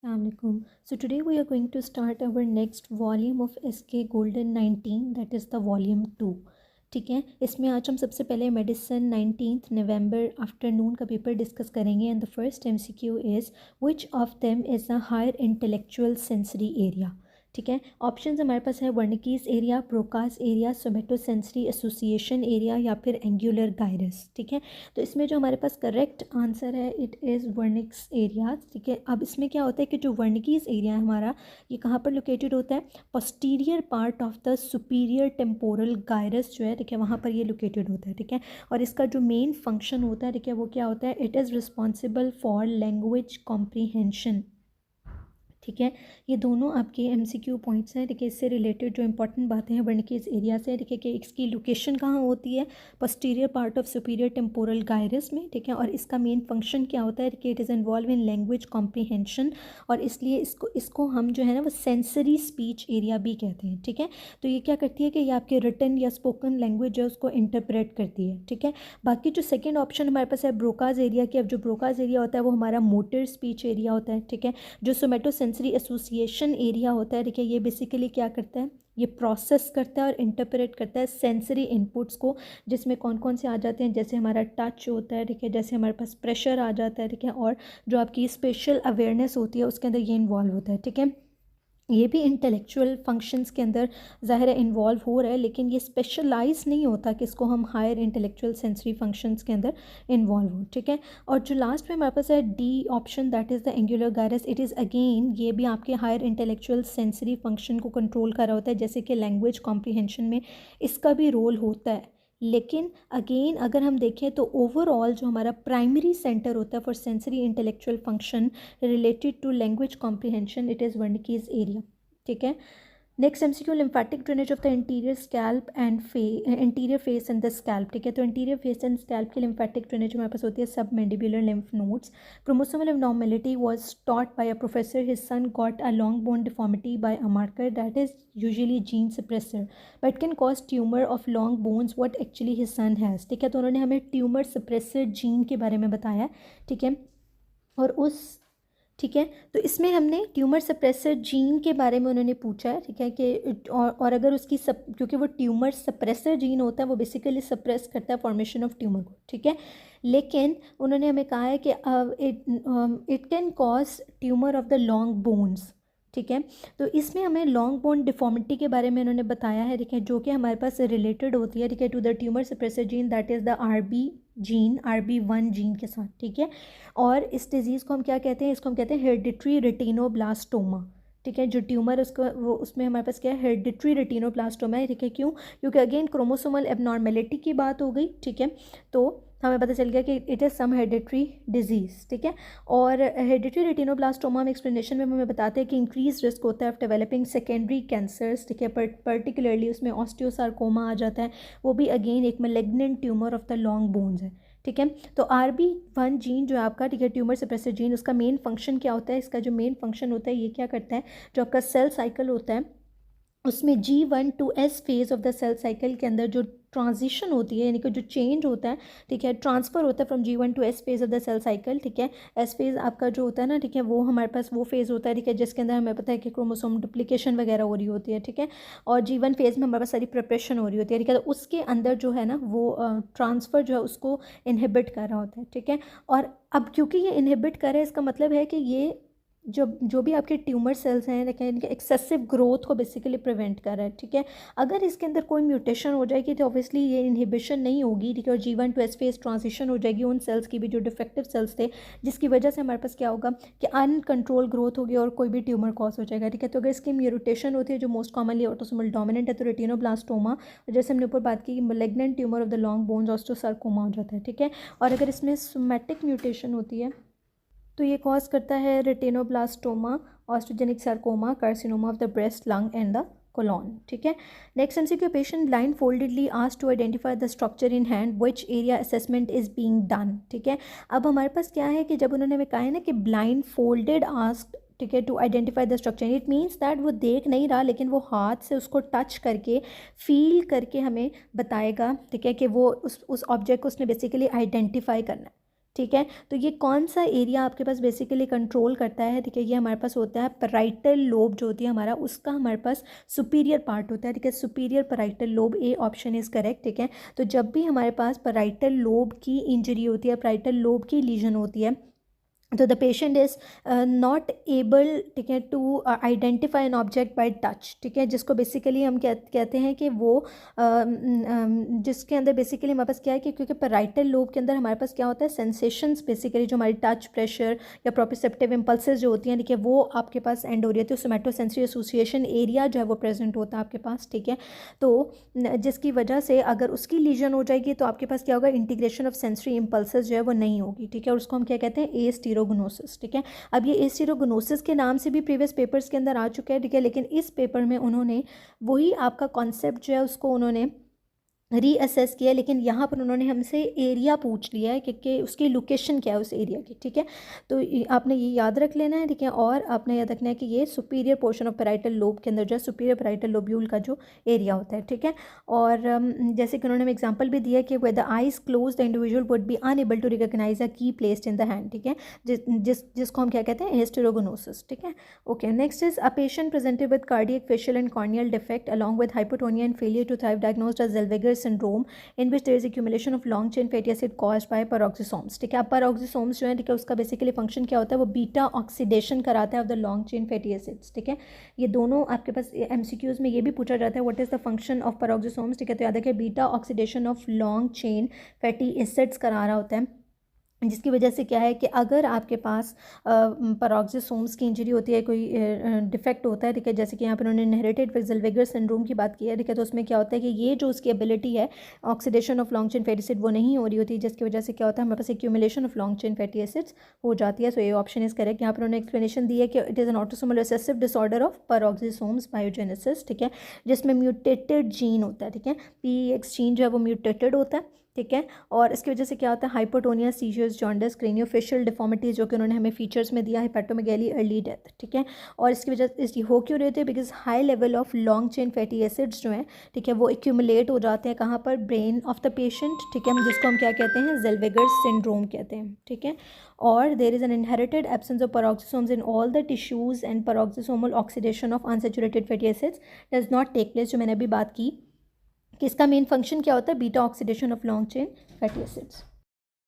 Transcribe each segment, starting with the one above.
Assalamualaikum. So today we are going to start our next volume of SK Golden 19, that is the volume 2. ठीक है, इसमें आज हम सबसे पहले मेडिसिन 19 नवंबर आफ्टरनून का पेपर डिस्कस करेंगे and the first MCQ is which of them is a higher intellectual sensory area. ठीक है, ऑप्शंस हमारे पास है Wernicke's area, Broca's area, somatosensory association area या फिर एंगुलर गायरस. ठीक है, तो इसमें जो हमारे पास करेक्ट आंसर है इट इज़ वर्निक्स एरिया. ठीक है, अब इसमें क्या होता है कि जो वर्निकीज एरिया है हमारा, ये कहाँ पर लोकेटेड होता है? Posterior part of the superior temporal gyrus जो है, ठीक है, वहाँ पर ये लोकेटेड होता है. ठीक है, और इसका जो मेन फंक्शन होता है, ठीक है, वो क्या होता है? It is responsible for language comprehension. ठीक है, ये दोनों आपके MCQ पॉइंट्स हैं. ठीक है, इससे रिलेटेड जो इंपॉर्टेंट बातें हैं वर्निकेज एरिया से, ठीक है, कि इसकी लोकेशन कहाँ होती है? Posterior part of superior temporal gyrus में. ठीक है, और इसका मेन फंक्शन क्या होता है? कि it is involve in language comprehension, और इसलिए इसको हम जो है ना वो सेंसरी स्पीच एरिया भी कहते हैं. ठीक है, तो ये क्या करती है कि ये आपके रिटन या स्पोकन लैंग्वेज है उसको इंटरप्रेट करती है. ठीक है, बाकी जो सेकेंड ऑप्शन हमारे पास है ब्रोकाज एरिया की. अब जो ब्रोकाज एरिया होता है वो हमारा मोटर स्पीच एरिया होता है. ठीक है, जो सोमेटोसेंसरी एसोसिएशन एरिया होता है, ठीक है, ये बेसिकली क्या करता है? ये प्रोसेस करता है और इंटरप्रेट करता है सेंसरी इनपुट्स को, जिसमें कौन कौन से आ जाते हैं, जैसे हमारा टच होता है, ठीक है, जैसे हमारे पास प्रेशर आ जाता है, ठीक है, और जो आपकी स्पेशल अवेयरनेस होती है उसके अंदर ये इन्वॉल्व होता है. ठीक है, ये भी इंटेलेक्चुअल फंक्शंस के अंदर ज़ाहिर है इन्वॉल्व हो रहा है, लेकिन ये स्पेशलाइज नहीं होता कि इसको हम हायर इंटेलेक्चुअल सेंसरी फंक्शंस के अंदर इन्वॉल्व हो. ठीक है, और जो लास्ट में हमारे पास है D option, that is the angular gyrus. It is again ये भी आपके हायर इंटेलेक्चुअल सेंसरी फंक्शन को कंट्रोल कर रहा होता है, जैसे कि लैंग्वेज कॉम्प्रीहेंशन में इसका भी रोल होता है. लेकिन अगेन अगर हम देखें तो ओवरऑल जो हमारा प्राइमरी सेंटर होता है for sensory intellectual function related to language comprehension, it is Wernicke's area. ठीक है, next MCQ lymphatic drainage of the interior scalp and interior face and the scalp. ठीक है, तो इंटीरियर फेस एंड स्कैल्प की lymphatic drainage हमारे पास होती है submandibular lymph nodes. Chromosomal abnormality was taught by a professor. His son got a long bone deformity by a marker that is usually gene suppressor, but can cause tumor of long bones. What actually his son has. ठीक है, तो उन्होंने हमें tumour suppressor gene के बारे में बताया. ठीक है, और उस ठीक है, तो इसमें हमने ट्यूमर सप्रेसर जीन के बारे में उन्होंने पूछा है. ठीक है, कि और अगर उसकी क्योंकि वो ट्यूमर सप्रेसर जीन होता है वो बेसिकली सप्रेस करता है फॉर्मेशन ऑफ ट्यूमर को. ठीक है, लेकिन उन्होंने हमें कहा है कि it can cause tumour of the long bones. ठीक है, तो इसमें हमें लॉन्ग बोन डिफॉर्मिटी के बारे में उन्होंने बताया है. ठीक है, जो कि हमारे पास रिलेटेड होती है, ठीक है, to the tumour suppressor gene, that is the RB1 gene के साथ. ठीक है, और इस डिज़ीज़ को हम क्या कहते हैं? इसको हम कहते हैं हेरिडिटरी रेटिनोब्लास्टोमा. ठीक है, जो ट्यूमर उसको वो उसमें हमारे पास क्या है? हेरिडिटरी रेटिनोब्लास्टोमा है. ठीक है, क्यों? क्योंकि अगेन क्रोमोसोमल एबनॉर्मेलिटी की बात हो गई. ठीक है, तो हमें पता चल गया कि it is some hereditary disease. ठीक है, और हेरिडिटरी रेटिनोब्लास्टोमा में एक्सप्लेनेशन में हमें बताते हैं कि इंक्रीज रिस्क होता है ऑफ डेवलपिंग सेकेंडरी कैंसर्स. ठीक है, पर्टिकुलरली उसमें ऑस्टियोसार्कोमा आ जाता है, वो भी अगेन एक malignant tumour of the long bones है. ठीक है, तो RB1 जीन जो आपका, ठीक है, ट्यूमर सप्रेसर जीन, उसका मेन फंक्शन क्या होता है? इसका जो मेन फंक्शन होता है ये क्या करता है? जो आपका सेल साइकिल होता है उसमें G1 to S phase of the cell cycle के अंदर जो ट्रांजिशन होती है, यानी कि जो चेंज होता है, ठीक है, ट्रांसफ़र होता है from G1 to S phase of the cell cycle. ठीक है, S फेज़ आपका जो होता है ना, ठीक है, वो हमारे पास वो फेज़ होता है, ठीक है, जिसके अंदर हमें पता है कि क्रोमोसोम डुप्लीकेशन वगैरह हो रही होती है. ठीक है, और G1 फेज़ में हमारे पास सारी प्रिपरेशन हो रही होती है. ठीक है, तो उसके अंदर जो है ना वो ट्रांसफ़र जो है उसको इनहिबिट कर रहा होता है. ठीक है, और अब क्योंकि ये इनहिबिट कर रहा है, इसका मतलब है कि ये जो भी आपके ट्यूमर सेल्स हैं, लेकिन इनके एक्सेसिव ग्रोथ को बेसिकली प्रिवेंट कर रहा है. ठीक है, अगर इसके अंदर कोई म्यूटेशन हो जाएगी तो ऑब्वियसली ये इनहिबिशन नहीं होगी. ठीक है, और G1 to S phase transition हो जाएगी उन सेल्स की भी जो डिफेक्टिव सेल्स थे, जिसकी वजह से हमारे पास क्या होगा कि अनकंट्रोल ग्रोथ होगी और कोई भी ट्यूमर कॉज हो जाएगा. ठीक है, तो अगर इसकी म्यूटेशन होती है जो मोस्ट कॉमनली ऑटोसोमल डोमिनेंट है, तो रेटिनोब्लास्टोमा, जैसे हमने ऊपर बात की, malignant tumour of the long bones, osteosarcoma हो जाता है. ठीक है, और अगर इसमें सोमैटिक म्यूटेशन होती है तो ये कॉज करता है retinoblastoma, osteogenic sarcoma, carcinoma of the breast, lung and the colon. ठीक है, next MCQ, patient blindfoldedly asked to identify the structure in hand, which area assessment is being done. ठीक है, अब हमारे पास क्या है कि जब उन्होंने हमें कहा है ना कि ब्लाइंड फोल्डेड आस्क्ड, ठीक है, to identify the structure, it means that वो देख नहीं रहा लेकिन वो हाथ से उसको टच करके फील करके हमें बताएगा. ठीक है, कि वो उस ऑब्जेक्ट को उसने बेसिकली आइडेंटिफाई करना है. ठीक है। तो ये कौन सा एरिया आपके पास बेसिकली कंट्रोल करता है, ठीक है, ये हमारे पास होता है पैराइटल लोब जो होती है हमारा, उसका हमारे पास सुपीरियर पार्ट होता है, ठीक है, superior parietal lobe, A option is correct, ठीक है। तो जब भी हमारे पास पैराइटल लोब की इंजरी होती है, पैराइटल लोब की लीजन होती है, तो the patient is not able, ठीक है, to identify an object by touch, ठीक है, जिसको बेसिकली हम कहते हैं कि वो जिसके अंदर बेसिकली हमारे पास क्या है कि क्योंकि पैराइटल लोब के अंदर हमारे पास क्या होता है, सेंसेशंस बेसिकली जो हमारी टच, प्रेशर या प्रोप्रियोसेप्टिव इम्पल्सेस जो होती हैं, ठीक है, वो आपके पास एंड हो रही है, सोमैटोसेंसरी एसोसिएशन एरिया जो है वो प्रेजेंट होता है आपके पास, ठीक है। तो जिसकी वजह से अगर उसकी लीजन हो जाएगी तो आपके पास क्या होगा, इंटीग्रेशन ऑफ सेंसरी इम्पल्सेस जो है वो नहीं होगी, ठीक है, और उसको हम क्या कहते हैं, एस्टीरोगनोसिस, ठीक है। अब ये एस्टीरोगनोसिस के नाम से भी प्रीवियस पेपर्स के अंदर आ चुका है, ठीक है, लेकिन इस पेपर में उन्होंने वही आपका कॉन्सेप्ट जो है उसको उन्होंने रीअसेस किया, लेकिन यहाँ पर उन्होंने हमसे एरिया पूछ लिया है कि उसकी लोकेशन क्या है उस एरिया की, ठीक है। तो आपने ये याद रख लेना है, ठीक है, और आपने याद रखना है कि ये superior portion of parietal lobe के अंदर जो है सुपीरियर पैराइटल लोब्यूल का जो एरिया होता है, ठीक है। और जैसे कि उन्होंने एग्जाम्पल भी दिया कि with the eyes closed the individual would be unable to recognise a key placed in the hand, ठीक है, जिसको हम क्या कहते हैं, एस्टेरोगोनोसिस, ठीक है। Okay, next is a patient presented with cardiac facial and corneal defect along with hypotonia and failure to thrive diagnosed as Zellweger syndrome in which there is accumulation of long chain fatty acid caused by peroxisomes, ठीक है। अब peroxisomes जो है, ठीक है, उसका basically function क्या होता है, वो बीटा ऑक्सीडेशन कराता है of the long chain fatty acids, ठीक है। ये दोनों आपके पास एमसीक्यूज में ये भी पूछा जाता है, what is the function of peroxisomes, ठीक है। तो याद रखिए beta oxidation of long chain fatty acids करा रहा होता है, जिसकी वजह से क्या है कि अगर आपके पास पेरोक्सिसोम्स की इंजरी होती है, कोई डिफेक्ट होता है, ठीक है, जैसे कि यहाँ पर उन्होंने इनहेरिटेड ज़ेल्वेगर सिंड्रोम की बात की है, ठीक है, तो उसमें क्या होता है कि ये जो उसकी एबिलिटी है oxidation of long chain fatty acid वो नहीं हो रही होती, जिसकी वजह से क्या होता है, हमारे पास accumulation of long chain fatty acids हो जाती है। सो ये ऑप्शन इज करेक्ट। यहाँ पर उन्होंने एक्सप्लेनेशन दी है कि it is an autosomal recessive disorder of peroxisomes biogenesis, ठीक है, जिसमें म्यूटेटेड जीन होता है, ठीक है, PEX जीन जो है वो म्यूटेटेड होता है, ठीक है, और इसकी वजह से क्या होता है, hypotonia, seizures, jaundice, craniofacial deformities जो कि उन्होंने हमें फीचर्स में दिया, हेपेटोमेगैली, अर्ली डेथ, ठीक है। और इसकी वजह से हो क्यों रहे थे, because high level of long chain fatty acids जो हैं, ठीक है, वो एक्यूमुलेट हो जाते हैं कहाँ पर, ब्रेन ऑफ द पेशेंट, ठीक है, जिसको हम क्या कहते हैं, ज़ेल्वेगर सिंड्रोम कहते हैं, ठीक है। और there is an inherited absence of peroxisomes in all the tissues and peroxisomal oxidation of unsaturated fatty acids does not take place, जो मैंने अभी बात की कि इसका मेन फंक्शन क्या होता है, beta oxidation of long chain fatty acids.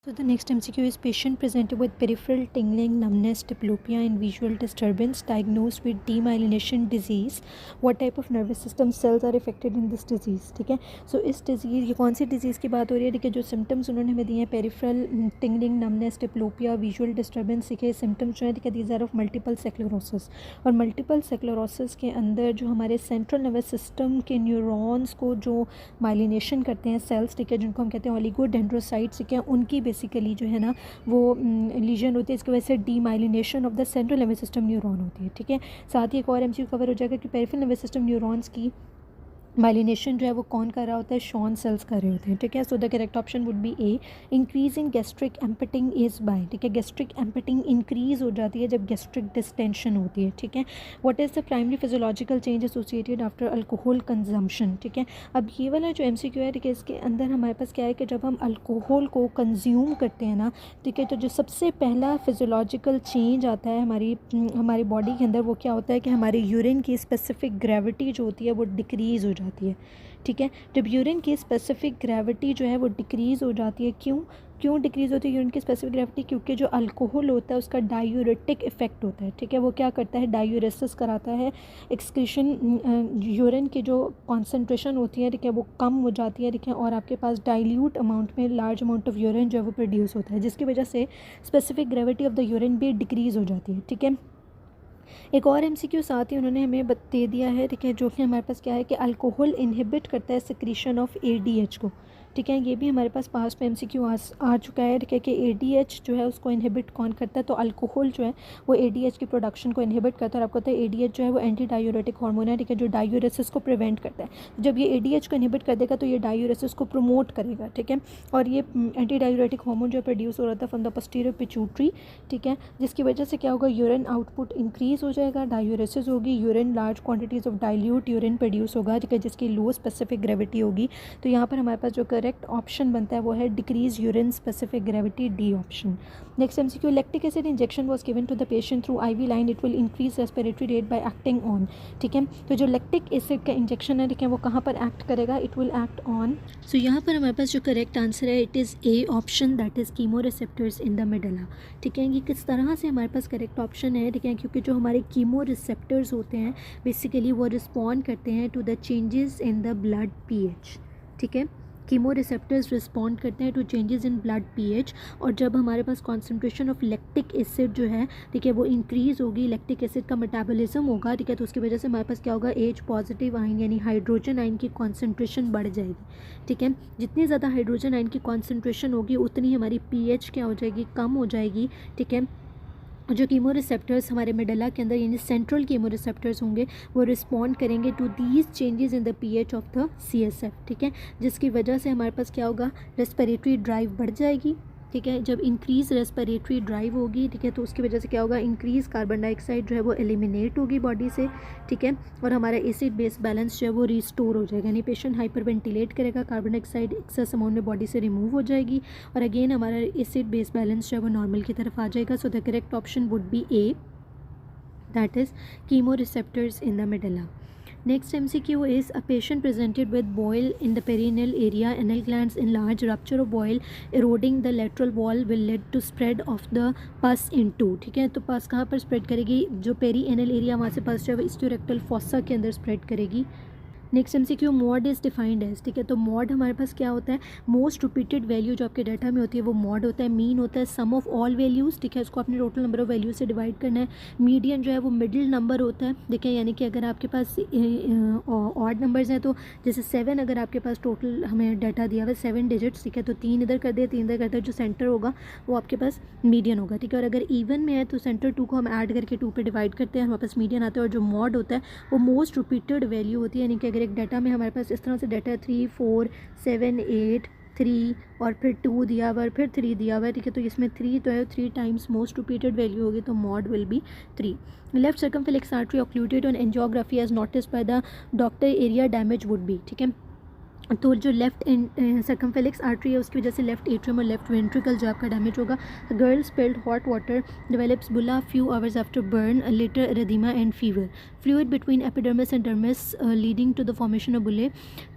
So the next MCQ is patient presented with peripheral tingling, numbness, diplopia and visual disturbance diagnosed with demyelination disease. What type of nervous system cells are affected in this disease? ठीक है, so इस disease, ये कौन सी disease की बात हो रही है, ठीक है, जो symptoms उन्होंने हमें दिए हैं, peripheral tingling, numbness, diplopia, visual disturbance, ठीक है, symptoms जो है, ठीक है, these are of multiple sclerosis। और multiple sclerosis के अंदर जो हमारे central nervous system के न्यूरॉन्स को जो माइलिनेशन करते हैं सेल्स, ठीक है, जिनको हम कहते हैं ओलिगोडेंड्रोसाइट्स, ठीक है, उनकी बेसिकली जो है ना वो लीजन होती है, इसकी वजह से demyelination of the central nervous system neuron होती है, ठीक है। साथ ही एक और एमसीक्यू कवर हो जाएगा कि पेरिफेरल नर्वस सिस्टम न्यूरॉन्स की माइलिनेशन जो है वो कौन कर रहा होता है, शॉन सेल्स कर रहे होते हैं, ठीक है। So the correct option would B A, increasing gastric emptying is by, ठीक है, गैस्ट्रिक एम्पटिंग इंक्रीज हो जाती है जब गैस्ट्रिक डिस्टेंशन होती है, ठीक है। What is the primary physiological change associated after alcohol consumption, ठीक है। अब ये वाला जो MCQ है, ठीक है, इसके अंदर हमारे पास क्या है कि जब हम अल्कोहल को कंज्यूम करते हैं ना, ठीक है, तो जो सबसे पहला फिजियोलॉजिकल चेंज आता है हमारी बॉडी के अंदर, वो क्या होता है कि हमारे यूरिन की स्पेसिफिक ग्रेविटी जो होती है वो डिक्रीज़ हो जाती है, ठीक है। जब यूरिन की स्पेसिफिक ग्रेविटी जो है वो डिक्रीज़ हो जाती है, क्यों डिक्रीज़ होती है यूरिन की स्पेसिफिक ग्रेविटी, क्योंकि जो अल्कोहल होता है उसका डायूरेटिक इफेक्ट होता है, ठीक है, वो क्या करता है, डायूरेसिस कराता है, एक्सक्रीशन यूरिन की जो कॉन्सेंट्रेशन होती है, ठीक है, वो कम हो जाती है, ठीक है, और आपके पास डाइल्यूट अमाउंट में लार्ज अमाउंट ऑफ यूरिन जो है वो प्रोड्यूस होता है, जिसकी वजह से specific gravity of the urine भी डिक्रीज़ हो जाती है, ठीक है। एक और MCQ साथ ही उन्होंने हमें दे दिया है, ठीक है, जो कि हमारे पास क्या है कि अल्कोहल इनहिबिट करता है सिक्रीशन ऑफ ADH को, ठीक है, ये भी हमारे पास पास में MCQ आ चुका है, ठीक है, कि ADH जो है उसको इनहिबिट कौन करता है, तो अल्कोहल जो है वो ADH की प्रोडक्शन को इनहिबिट करता है, और आपको पता है ADH जो है वो एंटी डायूरेटिक हार्मोन है, ठीक है, जो डायूरेसिस को प्रिवेंट करता है। जब ये ADH को इनहिबिट कर देगा तो ये डायूरेसिस को प्रमोट करेगा, ठीक है, और ये एंटी डायूरेटिक हार्मोन जो प्रोड्यूस हो रहा था फ्रॉम द पोस्टीरियर पिट्यूटरी, ठीक है, जिसकी वजह से क्या होगा, यूरिन आउटपुट इंक्रीज़ हो जाएगा, डायूरेसिस होगी, urine large quantities of dilute urine produce होगा, ठीक है, जिसकी लो स्पेसिफिक ग्रेविटी होगी। तो यहाँ पर हमारे पास जो करेक्ट ऑप्शन बनता है वो है decrease urine specific gravity, D option. Next MCQ, lactic acid injection was given to the patient through IV line, it will increase respiratory rate by acting on. ठीक है, तो जो लैक्टिक एसिड का injection है, ठीक है, वो कहाँ पर एक्ट करेगा, इट विल एक्ट ऑन। सो यहाँ पर हमारे पास जो करेक्ट आंसर है it is A option, that is chemo receptors in the medulla. ठीक है, ये किस तरह से हमारे पास करेक्ट ऑप्शन है, ठीक है, क्योंकि जो हमारे कीमो रिसेप्टर्स होते हैं बेसिकली वो रिस्पॉन्ड करते हैं to the changes in the blood pH. ठीक है, कीमो रिसेप्टर्स रिस्पॉन्ड करते हैं to changes in blood pH, और जब हमारे पास कॉन्सेंट्रेशन ऑफ लैक्टिक एसिड जो है, ठीक है, वो इंक्रीज़ होगी, लैक्टिक एसिड का मेटाबॉलिज्म होगा, ठीक है, तो उसकी वजह से हमारे पास क्या होगा, एच पॉजिटिव आयन यानी हाइड्रोजन आयन की कॉन्सेंट्रेशन बढ़ जाएगी। ठीक है, जितनी ज़्यादा हाइड्रोजन आयन की कॉन्सेंट्रेशन होगी उतनी हमारी पीएच क्या हो जाएगी, कम हो जाएगी। ठीक है, जो कीमो रिसेप्टर्स हमारे मेडुला के अंदर यानी सेंट्रल कीमो रिसेप्टर्स होंगे वो रिस्पॉन्ड करेंगे to these changes in the pH of the CSF. ठीक है, जिसकी वजह से हमारे पास क्या होगा, रेस्पिरेटरी ड्राइव बढ़ जाएगी। ठीक है, जब इंक्रीज़ रेस्पिरेटरी ड्राइव होगी, ठीक है, तो उसकी वजह से क्या होगा, इंक्रीज़ कार्बन डाइऑक्साइड जो है वो एलिमिनेट होगी बॉडी से। ठीक है, और हमारा एसिड बेस बैलेंस जो है वो रिस्टोर हो जाएगा, यानी पेशेंट हाइपरवेंटिलेट करेगा, कार्बन डाइऑक्साइड एक्सेस अमाउंट में बॉडी से रिमूव हो जाएगी और अगेन हमारा एसिड बेस बैलेंस जो है वो नॉर्मल की तरफ आ जाएगा। सो the correct option would B A, that is chemo receptors in the medulla. Next MCQ is a patient presented with boil in the perineal area, anal glands enlarged, rupture of boil, eroding the lateral wall will lead to spread of the pus into. ठीक है, तो पस कहाँ पर spread करेगी, जो पेरीएनल area वहाँ से पस जो है स्टोरेक्टल फॉसा के अंदर स्प्रेड करेगी। Next MCQ, mode is defined as. ठीक है, तो मॉड हमारे पास क्या होता है, मोस्ट रिपीटेड वैल्यू जो आपके डाटा में होती है वो मॉड होता है। मीन होता है सम ऑफ ऑल वैल्यूज़। ठीक है, इसको आपने टोटल नंबर ऑफ वैल्यूज से डिवाइड करना है। मीडियन जो है वो मिडिल नंबर होता है। ठीक है, यानी कि अगर आपके पास ऑड नंबर्स हैं तो जैसे 7 अगर आपके पास टोटल हमें डाटा दिया हुआ है 7 डिजिट्स, ठीक है, तो 3 इधर कर दिया 3 इधर कर दिया, जो सेंटर होगा वो आपके पास मीडियन होगा। ठीक है, और अगर इवन में है तो सेंटर 2 को हम ऐड करके 2 पे डिवाइड करते हैं, हमारे पास मीडियन आता है। और जो मॉड होता है वो मोस्ट रिपीटेड वैल्यू होती है, यानी कि अगर एक डाटा में हमारे पास इस तरह से डाटा 3 4 7 8 3 और फिर 2 दिया हुआ और फिर 3 दिया हुआ है। ठीक है, तो इसमें 3 तो है, 3 टाइम्स मोस्ट रिपीटेड वैल्यू होगी, तो mode will be 3. Left circumflex artery occluded on angiography as notice by the doctor, area damage would be. ठीक है, तो जो लेफ्ट सर्कमफ्लेक्स आर्टरी है उसकी वजह से लेफ्ट एट्रियम और लेफ्ट वेंट्रिकल जो आपका डैमेज होगा. Girl spilled hot water, develops bulla few hours after burn, later erythema and fever. Fluid between epidermis and dermis leading to the formation of bullae.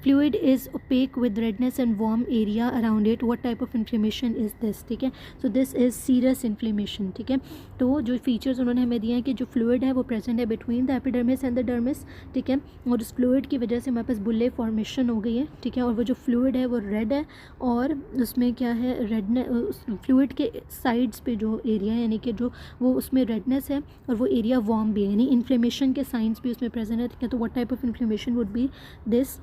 Fluid is opaque with redness and warm area around it. What type of inflammation is this? ठीक है, so this is serious inflammation. ठीक है, तो जो features उन्होंने हमें दिए हैं कि जो फ्लूइड है वो प्रेजेंट है between the epidermis and the dermis. ठीक है, और उस फ्लूइड की वजह से हमारे पास बुले फॉर्मेशन हो गई है. ठीक है, और वो जो फ्लूइड है वो रेड है और उसमें क्या है, रेडनेस फ्लूइड के साइड्स पे जो एरिया है यानी कि जो वो उसमें रेडनेस है और वो एरिया वार्म भी है, यानी इन्फ्लेमेशन के साइंस भी उसमें प्रेजेंट है. ठीक है, तो what type of inflammation would be this?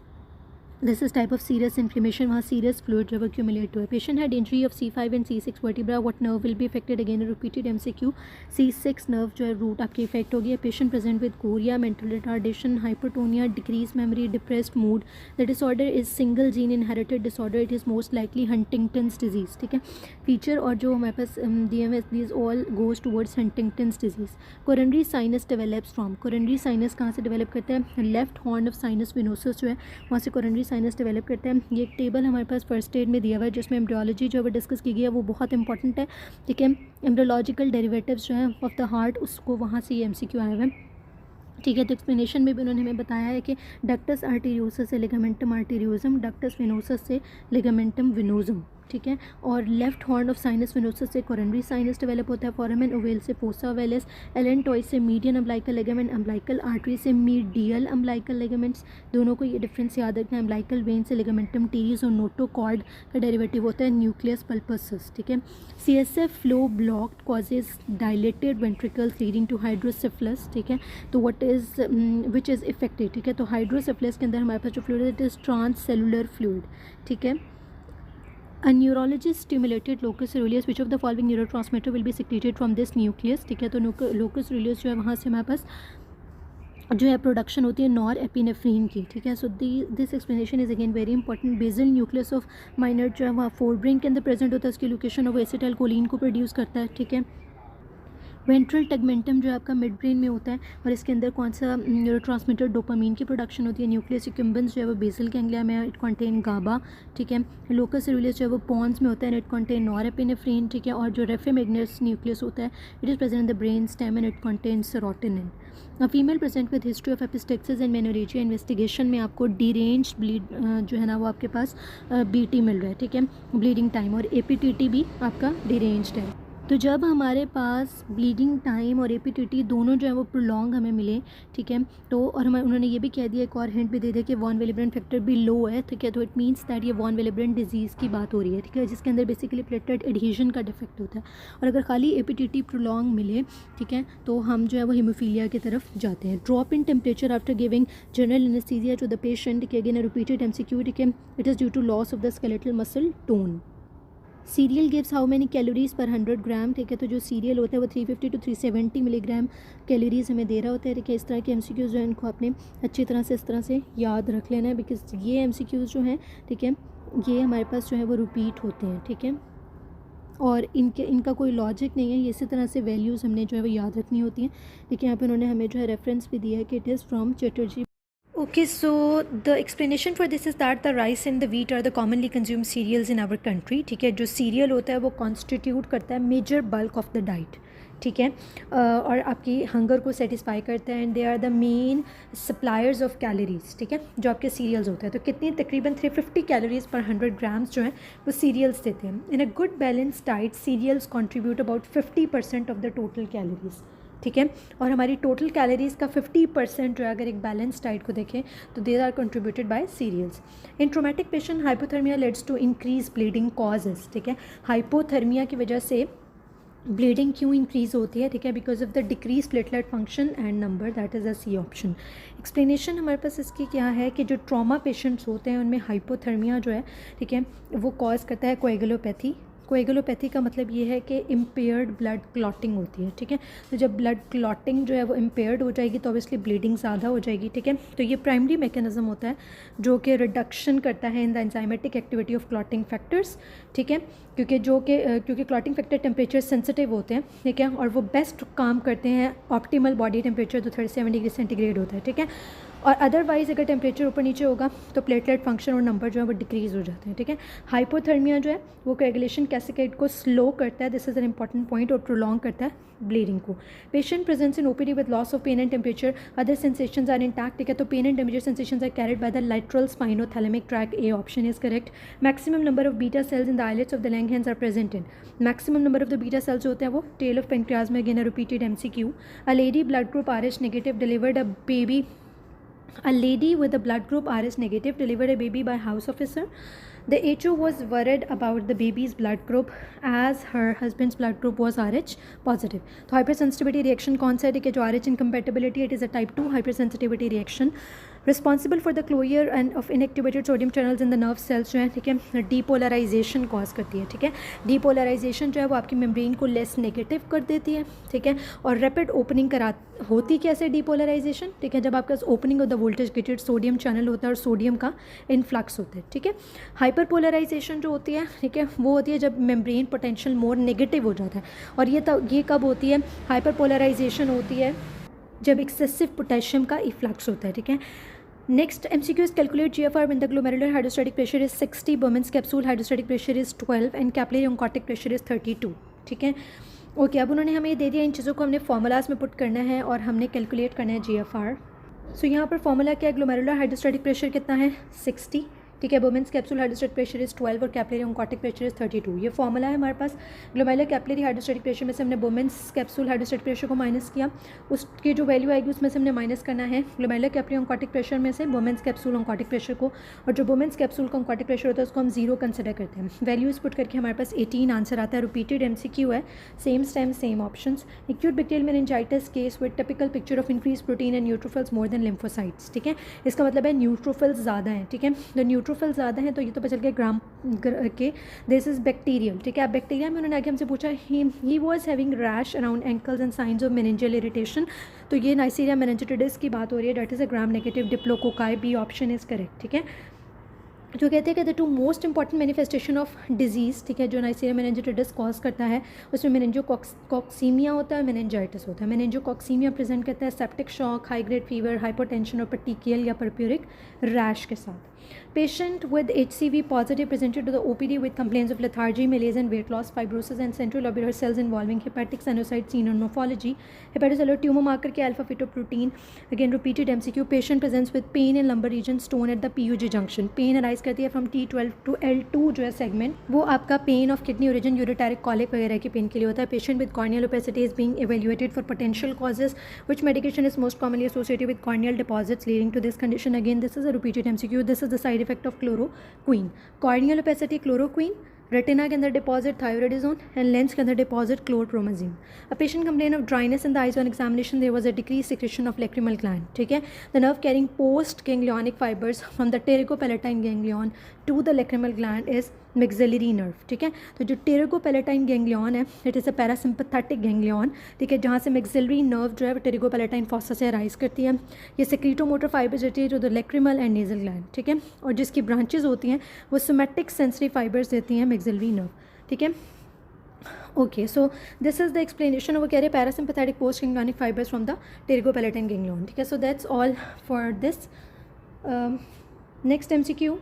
This is type of serious inflammation, वहाँ सीरियस फ्लूइड जब एक्यूमुलेट हुआ है. Patient had injury of C5 and C6 vertebra. What nerve will be affected? Again repeated MCQ. C6 nerve जो है root आपकी effect होगी. Patient present with Korea, mental retardation, hypertonia, decrease memory, depressed mood. The disorder is single gene inherited disorder. It is most likely Huntington's disease. ठीक है, feature और जो हमारे पास DMS these all goes towards Huntington's disease. Coronary sinus develops from. Coronary sinus कहाँ से develop करते हैं? Left horn of sinus venosus जो है वहाँ से कोरोनरी साइनस डेवलप करते हैं. ये एक टेबल हमारे पास फर्स्ट एड में दिया हुआ है जिसमें एम्ब्रियोलॉजी जो है वो डिस्कस की गई है, वो बहुत इंपॉर्टेंट है. ठीक है, एम्ब्रियोलॉजिकल डेरिवेटिव्स जो है ऑफ द हार्ट, उसको वहाँ से ये MCQ आया हुआ है. ठीक है, तो एक्सप्लेनेशन में भी उन्होंने हमें बताया है कि डक्टस आर्टेरियोसस से लिगामेंटम आर्टेरियोसम, डक्टस वेनोसस से लिगामेंटम वेनोसम. ठीक है, और left horn of sinus venosus से कोरोनरी साइनस डेवलप होता है. फोरामेन ओवेल से फोसा ओवेलिस. एलेंटॉइड से median umbilical ligament. Umbilical artery से मीडियल अम्बिलिकल लिगामेंट्स. दोनों को ये डिफरेंस याद रखना है. अम्बिलिकल वेन से लिगामेंटम टीरिस और नोटोकॉर्ड का डेरिवेटिव होता है न्यूक्लियस पल्पसस. ठीक है, CSF flow blocked causes dilated ventricles leading to hydrocephalus. ठीक है, तो what is which is affected? ठीक है, तो हाइड्रोसेफलस के अंदर हमारे पास जो फ्लूइड है it is transcellular fluid. ठीक है, A neurologist stimulated locus coeruleus. Which of the following neurotransmitter will be secreted from this nucleus? ठीक है, तो locus coeruleus जो है वहाँ से हमारे पास जो है प्रोडक्शन होती है नॉर एपिनेफ्रीन की. ठीक है, so this explanation is again very important. Basal nucleus of Meynert जो है वहाँ फोरब्रेन के अंदर प्रेजेंट होता है, उसकी लोकेशन ऑफ एसिटाइल कोलिन को प्रोड्यूस करता है. ठीक है, वेंट्रल टेगमेंटम जो है आपका मिड ब्रेन में होता है और इसके अंदर कौन सा न्यूरोट्रांसमीटर डोपामीन की प्रोडक्शन होती है। न्यूक्लियस एक्युम्बेंस जो है वो बेसल गैंग्लिया में है, इट कंटेन गाबा, ठीक है। लोकस सेरुलस जो है वो पॉन्स में होता है, इट कंटेन नॉरएपिनेफ्रिन, ठीक है। और जो रेफेमेग्नस न्यूक्लियस होता है it is present in the brain stem and it contains serotonin. A female present with history of epistaxis and menorrhagia. Investigation में आपको डीरेंज ब्लीड जो है ना वो आपके पास बीटी मिल रहा है, ठीक है, ब्लीडिंग टाइम, और एपीटीटी भी आपका डीरेंज्ड है। तो जब हमारे पास ब्लीडिंग टाइम और एपीटीटी दोनों जो है वो प्रोलॉन्ग हमें मिले, ठीक है, तो और हमें उन्होंने ये भी कह दिया, एक और हिंट भी दे दिया कि वॉन विलिब्रेंट फैक्टर भी लो है, ठीक है, तो इट मींस दैट ये वॉन विलिब्रेंट डिजीज़ की बात हो रही है, ठीक है, जिसके अंदर बेसिकली प्लेटलेट एडहेजन का डिफेक्ट होता है। और अगर खाली एपीटीटी प्रोलॉन्ग मिले, ठीक है, तो हम जो है वो हीमोफीलिया की तरफ जाते हैं। Drop in temperature after giving general anaesthesia to the patient, ठीक है, अगेन रिपीटेड एमसीक्यू, ठीक है, it is due to loss of the skeletal muscle tone. Cereal gives how many calories per 100 ग्राम, ठीक है, तो जो सीरियल होता है वो 350 टू 370 मिलीग्राम कैलोरीज हमें दे रहा होता है, ठीक है। इस तरह के एमसीक्यूज़ जो है इनको आपने अच्छी तरह से इस तरह से याद रख लेना है, बिकॉज ये एमसीक्यूज़ जो हैं, ठीक है, ये हमारे पास जो है वो रिपीट होते हैं, ठीक है, और इनका कोई लॉजिक नहीं है, ये इसी तरह से वैल्यूज़ हमने जो है वो याद रखनी होती हैं। देखिए यहाँ पे उन्होंने हमें जो है रेफरेंस भी दिया है कि it is from Chatterjee. Okay, so the explanation for this is that the rice and the wheat are the commonly consumed cereals in our country, ठीक है। जो सीरियल होता है वो कॉन्स्टिट्यूट करता है major bulk of the diet, ठीक है, और आपकी हंगर को सेटिस्फाई करता है, and they are the main suppliers of calories, ठीक है, जो आपके सीरियल्स होते हैं। तो कितनी, तकरीबन 350 कैलोरीज पर 100 ग्राम्स जो हैं वो सीरियल्स देते हैं। In a good balance diet cereals contribute about 50% of the total calories, ठीक है, और हमारी टोटल कैलोरीज़ का 50% जो है अगर एक बैलेंस डाइट को देखें तो they are contributed by cereals. In traumatic patient hypothermia leads to increase bleeding causes, ठीक है, हाइपोथर्मिया की वजह से ब्लीडिंग क्यों इंक्रीज़ होती है, ठीक है, because of the decrease platelet function and number, that is a C option. Explanation हमारे पास इसकी क्या है कि जो ट्रॉमा पेशेंट्स होते हैं उनमें हाइपोथर्मिया जो है, ठीक है, वो कॉज करता है कोएगुलोपैथी। कोएगुलोपैथी का मतलब ये है कि इम्पेयर्ड ब्लड क्लॉटिंग होती है, ठीक है, तो जब ब्लड क्लॉटिंग जो है वो इम्पेयर्ड हो जाएगी तो ऑब्वियसली ब्लीडिंग ज़्यादा हो जाएगी, ठीक है। तो ये प्राइमरी मैकेनिज्म होता है जो कि रिडक्शन करता है in the enzymatic activity of clotting factors, ठीक है, क्योंकि क्लॉटिंग फैक्टर टेम्परेचर सेंसिटिव होते हैं, ठीक है, और वो बेस्ट काम करते हैं ऑप्टिमल बॉडी टेम्परेचर जो 37 डिग्री सेंटीग्रेड होता है, ठीक है, और अदरवाइज़ अगर टेम्परेचर ऊपर नीचे होगा तो प्लेटलेट फंक्शन और नंबर जो है वो डिक्रीज़ हो जाते हैं, ठीक है। हाइपोथर्मिया जो है वो कोएगुलेशन कैस्केड को स्लो करता है, this is an important point, और प्रोलॉन्ग करता है ब्लीडिंग को। Patient presence in OPD with loss of pain and temperature, other sensations are intact, ठीक है, तो pain and temperature sensations are carried by the lateral spinothalamic tract, A option is correct. Maximum number of beta cells in the islets of the Langerhans are present in, maximum number of the beta cells होते हैं वो tell of pancreas में, again repeated MCQ. A lady blood group RH negative delivered a baby, a lady with a blood group RS negative delivered a baby by house officer. The HO was worried about the baby's blood group as her husband's blood group was RH positive. तो hypersensitivity reaction कौन सा है, ठीक है, जो RH incompatibility, it is a type 2 hypersensitivity reaction responsible for the closure and of inactivated sodium channels in the nerve cells जो है, ठीक है, डीपोलराइजेशन कॉज करती है, ठीक है। डीपोलराइजेशन जो है वो आपकी मेम्ब्रेन को लेस नेगेटिव कर देती है, ठीक है, और रैपिड ओपनिंग होती कैसे डीपोलराइजेशन, ठीक है, जब आपका opening of the voltage gated sodium channel होता है और सोडियम का इनफ्लक्स होता है, ठीक है। हाइपरपोलराइजेशन जो होती है, ठीक है, वो होती है जब मेम्ब्रेन पोटेंशियल मोर नेगेटिव हो जाता है, और ये कब होती है, हाइपरपोलराइजेशन होती है जब एक्सेसिव पोटेशियम का इफ्लक्स होता है, ठीक है। Next MCQ is calculate GFR when the glomerular hydrostatic pressure is 60, Bowman's capsule hydrostatic pressure is 12 and capillary oncotic pressure is 32, ठीक है। ओके, अब उन्होंने हमें दे दिया, इन चीज़ों को हमने फॉर्मूलाज में पुट करना है और हमने कैलकुलेट करना है GFR। सो यहाँ पर फॉर्मूला क्या है, ग्लोमेरुलर हाइड्रोस्टैटिक प्रेशर कितना है 60, ठीक है, Bowman's capsule hydrostatic pressure is 12 और कैपिलरी ऑन्कोटिक प्रेशर इज 32। ये फॉर्मूला है हमारे पास। ग्लोमेरुलर कैपिलरी हाइड्रोस्टैटिक प्रेशर में से हमने वुमेन्स कैप्सूल हाइड्रोस्टैटिक प्रेशर को माइनस किया, उसकी जो वैल्यू आएगी उसमें से हमने माइनस करना है ग्लोमेरुलर कैपिलरी ऑन्कोटिक प्रेशर में से वुमेन्स कैप्सूल ऑन्कोटिक प्रेशर को, और जो वुमेन्स कैप्सूल का ऑन्कोटिक प्रेशर होता है उसको हम 0 कंसिडर करते हैं। वैल्यूज पुट करके हमारे पास 18 आंसर आता है। रिपीटेड MCQ है, same stem same options. Acute bacterial meningitis case with typical picture of increase protein and neutrophils more than lymphocytes, ठीक है, इसका मतलब है न्यूट्रोफिल्स ज़्यादा हैं, ठीक है, तो न्यूट्रोफिल्स ज़्यादा हैं तो ये तो पता चल गया ग्राम के दिस इज बैक्टीरियल, ठीक है। अब बैक्टीरिया में उन्होंने आगे हमसे पूछा he was having rash around ankles and signs of meningeal irritation, तो ये नाइसीरिया मेनिंजिटिडिस की बात हो रही है, that is a gram negative diplococci, B option is correct, ठीक है। जो कहते हैं कि the two most important manifestation of disease, ठीक है, जो नाइसीरिया मेनिंजाइटिस कॉज करता है, उसमें मेनिंजोकॉक्सीमिया होता है, मेनिंजाइटिस होता है। मेनिंजोकॉक्सीमिया प्रेजेंट करता है septic shock, high grade fever, hypotension और पेटिकियल या परप्यूरिक रैश के साथ। Patient with HCV positive presented to the OPD with complaints of lethargy, malaise and weight loss, fibrosis and central-lobular cells involving hepatic sinusoid seen on morphology, hepatocellular tumor marker के alpha fetoprotein. Again repeated MCQ. Patient presents with pain in lumbar region, stone at the PUG junction. Pain arise करती है from T12 to L2 जो है segment, वो आपका pain of kidney origin, ureteric colic वगैरह की pen के लिए होता है. Patient with corneal opacity is being evaluated for potential causes. Which medication is most commonly associated with corneal deposits leading to this condition? Again this is a repeated MCQ. This is the side effect of chloroquine. Corneal opacity chloroquine, retina के अंदर deposit thioridazine and lens के अंदर deposit chlorpromazine. A patient complain of dryness in the eyes on examination, there was a decrease secretion of lacrimal gland. ठीक है, the nerve carrying post ganglionic fibres from the pterygopalatine ganglion to the lacrimal gland is maxillary nerve. ठीक है, तो जो pterygopalatine ganglion है, it is a parasympathetic ganglion. ठीक है, जहाँ से मैक्सिलरी नर्व जो है टेरिकोपैलेटाइन फॉसा से अराइज करती है. ये सेक्रीटोमोटर फाइबर्स देती है जो the lacrimal and nasal gland. ठीक है, और जिसकी ब्रांचेज होती हैं वो सोमैटिक सेंसरी फाइबर्स देती हैं मैक्सिलरी नर्व. ठीक है, okay, so this is the explanation. वो कह रहे हैं parasympathetic post ganglionic fibres from the pterygopalatine ganglion. ठीक है, so that's all for this. Next MCQ.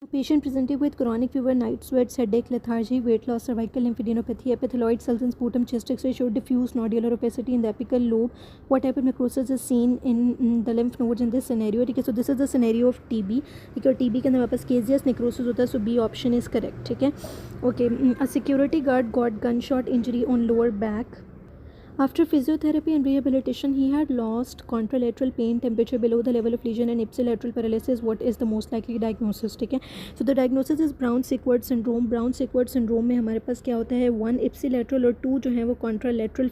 A patient presented with chronic fever, night sweats, headache, lethargy, weight loss, cervical lymphadenopathy, epithelioid cells in sputum, chest X-ray showed diffuse nodular opacity in the apical lobe. What type of necrosis is seen in the lymph nodes in this scenario? ठीक है, so this is the scenario of TB. ठीक है, और TB के अंदर हमारे पास caseous necrosis होता है, so B option is correct. ठीक है, okay. A security guard got gunshot injury on lower back. After physiotherapy and rehabilitation, he had lost contralateral pain, temperature below the level of lesion and ipsilateral paralysis. What is the most likely diagnosis? ठीक है, so the diagnosis is Brown-Sequard syndrome. Brown-Sequard syndrome में हमारे पास क्या होता है, 1 ipsilateral और 2 जो है वो contralateral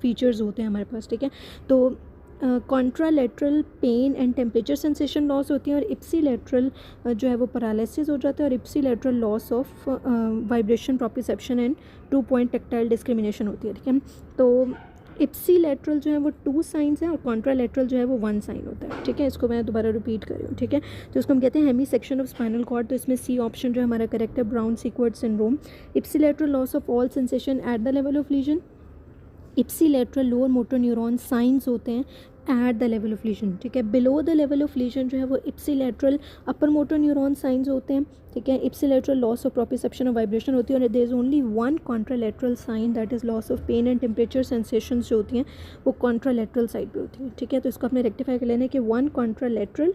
फीचर्स होते हैं हमारे पास. ठीक है, तो contralateral pain and temperature sensation loss होती है और इप्सीलेटरल जो है वो पैरालिसिस हो जाता है और ipsilateral loss of vibration proprioception and 2 point tactile discrimination होती है. ठीक है, तो इप्सीलेटरल जो है वो 2 साइंस हैं और कॉन्ट्रालेटरल जो है वो 1 साइन होता है. ठीक है, इसको मैं दोबारा रिपीट कर रही हूँ. ठीक है, तो इसको हम कहते हैं hemisection of spinal cord. तो इसमें C ऑप्शन जो है हमारा करेक्ट है, Brown Sequard syndrome. Ipsilateral loss of all sensation at the level of lesion. Ipsilateral lower motor neuron signs होते हैं at the level of lesion. ठीक है, below the level of lesion जो है वो ipsilateral upper motor neuron signs होते हैं. ठीक है, इप्सीलेटरल लॉस ऑफ प्रोप्रिसेप्शन और वाइब्रेशन होती है और there is only 1 contralateral sign, that is loss of pain and temperature sensations जो होती हैं वो कॉन्ट्रालेटरल साइड पे होती हैं. ठीक है, तो इसको आपने रेक्टिफाई कर लेना है कि 1 कॉन्ट्रालेटरल,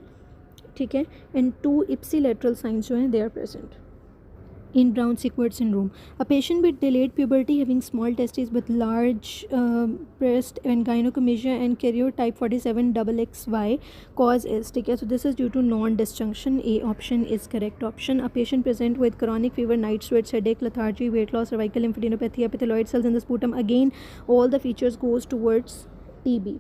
ठीक है, एंड 2 इप्सीलेटरल साइंस जो हैं they are present in Brown-Sequard syndrome. A patient with delayed puberty having small testes with large breast and gynecomastia and karyotype 47XXY cause is. ठीक है, so this is due to non-disjunction. A option is correct option. A patient present with chronic fever, night sweats, headache, lethargy, weight loss, cervical lymphadenopathy, epithelioid cells in the sputum. Again, all the features goes towards TB.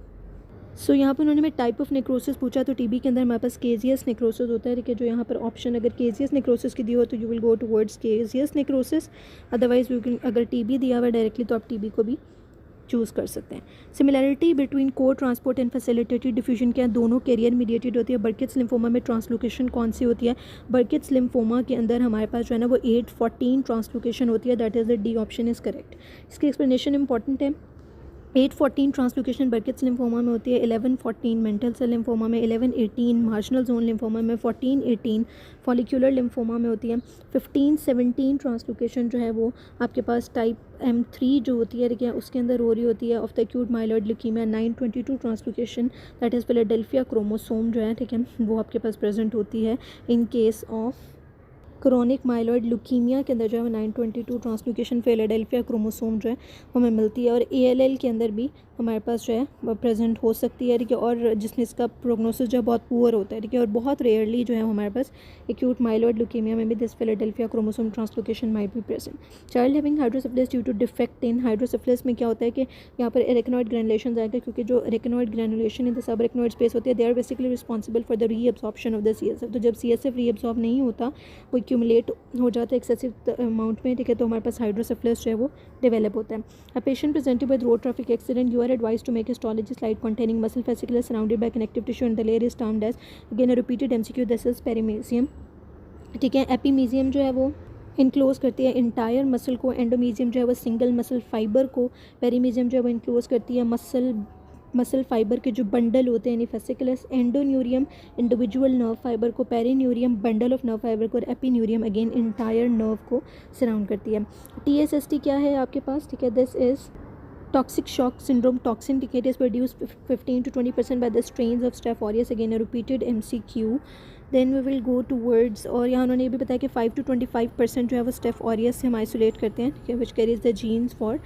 सो यहाँ पर उन्होंने मैं type of necrosis पूछा, तो TB के अंदर हमारे पास caseous necrosis होता है. ठीक है, जो यहाँ पर ऑप्शन अगर केजियस नेक्रोसिस की दी हो तो you will go towards caseous necrosis. Otherwise you can, अगर टीबी दिया हुआ है डायरेक्टली तो आप टीबी को भी चूज़ कर सकते हैं. सिमिलैरिटी बिटवीन को ट्रांसपोर्ट एंड फैसिलिटेटेड डिफ्यूजन क्या है, दोनों कैरियर मीडिएटेड होती है. बर्किट्स लिम्फोमा में ट्रांसलोकेशन कौन सी होती है, बर्किट्स लिम्फोमा के अंदर हमारे पास जो है ना वो 814 ट्रांसलोकेशन होती है, that is the D option is correct. इसकी एक्सप्लेनेशन इंपॉर्टेंट है. 814 ट्रांसलोकेशन बर्किट्स लिम्फोमा में होती है, 1114 मेंटल सेल लिम्फोमा में, 1118 मार्जिनल जोन लिम्फोमा में, 1418 फॉलिक्यूलर लिम्फोमा में होती है. 1517 ट्रांसलोकेशन जो है वो आपके पास टाइप M3 जो होती है, ठीक है, उसके अंदर हो रही होती है of the acute myeloid leukaemia. 922 translocation that is Philadelphia chromosome जो है, ठीक है, वो आपके पास प्रेजेंट होती है in case of chronic myeloid leukaemia के अंदर जो है 922 ट्रांसलोकेशन फिलाडेल्फिया क्रोमोसोम जो है वो हमें मिलती है. और ALL के अंदर भी हमारे पास जो है वो प्रेजेंट हो सकती है. ठीक है, और जिसमें इसका प्रोग्नोसिस जो है बहुत पुअर होता है. ठीक है, और बहुत रेयरली जो है हमारे पास एक्यूट माइलॉइड ल्यूकीमिया में भी this Philadelphia chromosome translocation might be present. Child having hydrocephalus due to defect in hydrocephalus में क्या होता है कि यहाँ पर एरेक्नॉइड ग्रैनुलेशन आएगा, क्योंकि जो arachnoid granulation in the subarachnoid space होती है they are basically responsible for the reabsorption of the CSF. तो जब CSF रीअब्सॉर्ब नहीं होता, वो एक्यूमुलेट हो जाता है एक्सेसिव अमाउंट में, ठीक है, तो हमारे पास हाइड्रोसेफलस जो है वो डेवलप होता है. A patient presented with road traffic accident, you are advise to make histology slide containing muscle fascicular surrounded by connective tissue and the layer is termed as, again a repeated MCQ, this is perimysium. ठीक है, एपीमीजियम जो है वो enclose करती है entire muscle को, एंडोमीजियम जो है वो सिंगल मसल फाइबर को, पेरीमीजियम जो है वो इनक्लोज करती है मसल फाइबर के जो बंडल होते हैं यानी fasciculus, endoneurium individual nerve fibre को, perineurium bundle of nerve fibre को, और एपीन्यूरियम अगेन इंटायर नर्व को सराउंड करती है. टीएसएसटी क्या है आपके पास, ठीक है, this is toxic shock syndrome toxin, ठीक है, it is produced 15 to 20% by the strains of staph aureus, again a repeated MCQ. Then we will go to words, और यहाँ उन्होंने ये भी बताया कि 5 to 25% जो है वो स्टेफ ऑरियस से हम आइसोलेट करते हैं, ठीक है, which carries the genes for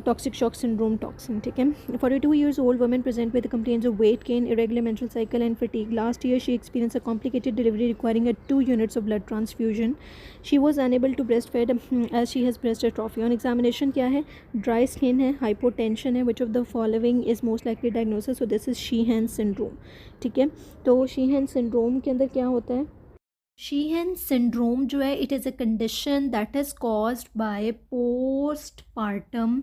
toxic shock syndrome toxin. ठीक है, 42 years old woman present with complaints of weight gain, irregular menstrual cycle and fatigue. Last year she experienced a complicated delivery requiring 2 units of blood transfusion. She was unable to breastfeed as she has breast atrophy. On examination क्या है, dry skin है, hypotension है, which of the following is most likely diagnosis? So this is Sheehan syndrome. ठीक है, तो Sheehan syndrome के अंदर क्या होता है, Sheehan syndrome जो है it is a condition that is caused by postpartum.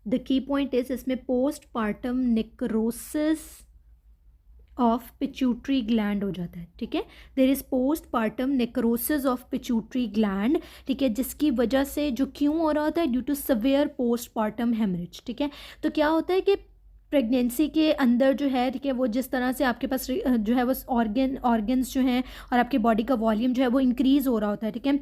The key point is इसमें postpartum necrosis of pituitary gland हो जाता है. ठीक है, there is postpartum necrosis of pituitary gland, ठीक है, जिसकी वजह से जो क्यों हो रहा होता है, due to severe postpartum haemorrhage. ठीक है, तो क्या होता है कि प्रेगनेंसी के अंदर जो है, ठीक है, वो जिस तरह से आपके पास जो है वो ऑर्गन्स जो हैं और आपके बॉडी का वॉल्यूम जो है वो इंक्रीज़ हो रहा होता है. ठीक है,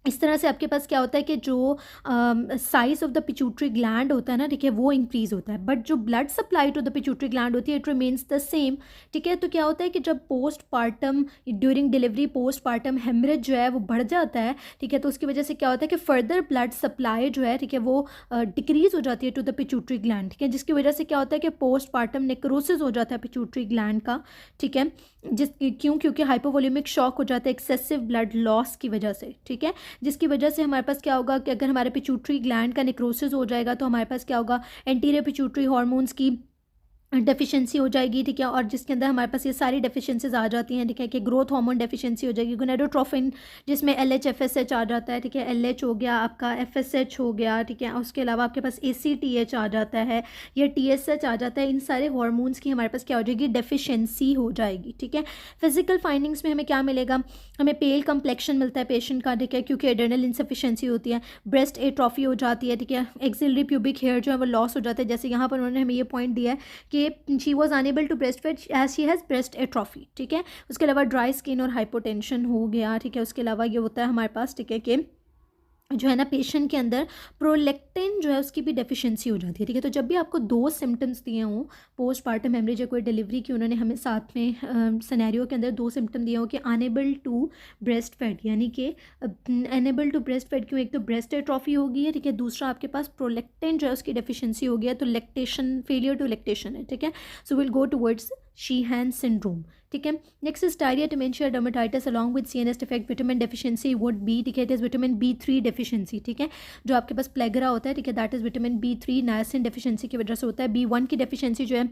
इस तरह से आपके पास क्या होता है कि जो size of the pituitary gland होता है ना, ठीक है, वो इंक्रीज़ होता है, बट जो blood supply to the pituitary gland होती है इट रिमेन्स द सेम. ठीक है, तो क्या होता है कि जब postpartum during delivery postpartum haemorrhage जो है वो बढ़ जाता है, ठीक है, तो उसकी वजह से क्या होता है कि फर्दर ब्लड सप्लाई जो है, ठीक है, वो डिक्रीज़ हो जाती है टू द पिट्यूटरी ग्लैंड. ठीक है, जिसकी वजह से क्या होता है कि पोस्टपार्टम नेक्रोसिस हो जाता है पिट्यूटरी ग्लैंड का. ठीक है, क्योंकि हाइपोवोल्यूमिक शॉक हो जाता है एक्सेसिव ब्लड लॉस की वजह से. ठीक है, जिसकी वजह से हमारे पास क्या होगा कि अगर हमारे पिट्यूटरी ग्लैंड का नेक्रोसिस हो जाएगा तो हमारे पास क्या होगा, एंटीरियर पिट्यूटरी हार्मोन्स की डेफिशिएंसी हो जाएगी. ठीक है, और जिसके अंदर हमारे पास ये सारी डेफिशिएंसीज आ जाती हैं. ठीक है, कि ग्रोथ हार्मोन डेफिशिएंसी हो जाएगी, गोनेडोट्रोफिन जिसमें LH FSH आ जाता है. ठीक है, LH हो गया आपका, FSH हो गया. ठीक है, उसके अलावा आपके पास ACTH आ जाता है, ये TSH आ जाता है. इन सारे हार्मोन्स की हमारे पास क्या हो जाएगी, डेफिशिएंसी हो जाएगी. ठीक है, फिजिकल फाइंडिंग्स में हमें क्या मिलेगा, हमें पेल कम्प्लेक्शन मिलता है पेशेंट का. ठीक है, क्योंकि एड्रेनल इंसफिशिएंसी होती है, ब्रेस्ट एट्रोफी हो जाती है. ठीक है, एक्सिलरी प्यूबिक हेयर जो है वो लॉस हो जाता है, जैसे यहाँ पर उन्होंने हमें ये पॉइंट दिया है कि she was unable to breast feed as she has breast atrophy. ठीक है, उसके अलावा ड्राई स्किन और हाइपोटेंशन हो गया. ठीक है, उसके अलावा ये होता है हमारे पास, ठीक है, कि जो है ना पेशेंट के अंदर प्रोलेक्टिन जो है उसकी भी डेफिशिएंसी हो जाती है. ठीक है, तो जब भी आपको 2 सिम्टम्स दिए हों पोस्टपार्टम हेमरेज या कोई डिलीवरी की, उन्होंने हमें साथ में सिनेरियो के अंदर 2 सिम्टम दिए हों कि अनेबल टू ब्रेस्ट फेड, यानी कि अनेबल टू ब्रेस्ट फेड क्यों, एक तो ब्रेस्ट एट्रोफी होगी है. ठीक है, दूसरा आपके पास प्रोलेक्टिन जो है उसकी डेफिशिएंसी हो गया, तो लेक्टेशन फेलियर टू लेक्टेशन है. ठीक है, so will go towards Sheehan syndrome. ठीक है, next is diarrhoea dementia dermatitis along with CNS defect. Vitamin deficiency would be, ठीक है, it is vitamin B3 deficiency. ठीक है, जो आपके पास प्लेगरा होता है, ठीक है, that is vitamin B3 niacin deficiency की वजह से होता है. B1 की डेफिशिएंसी जो है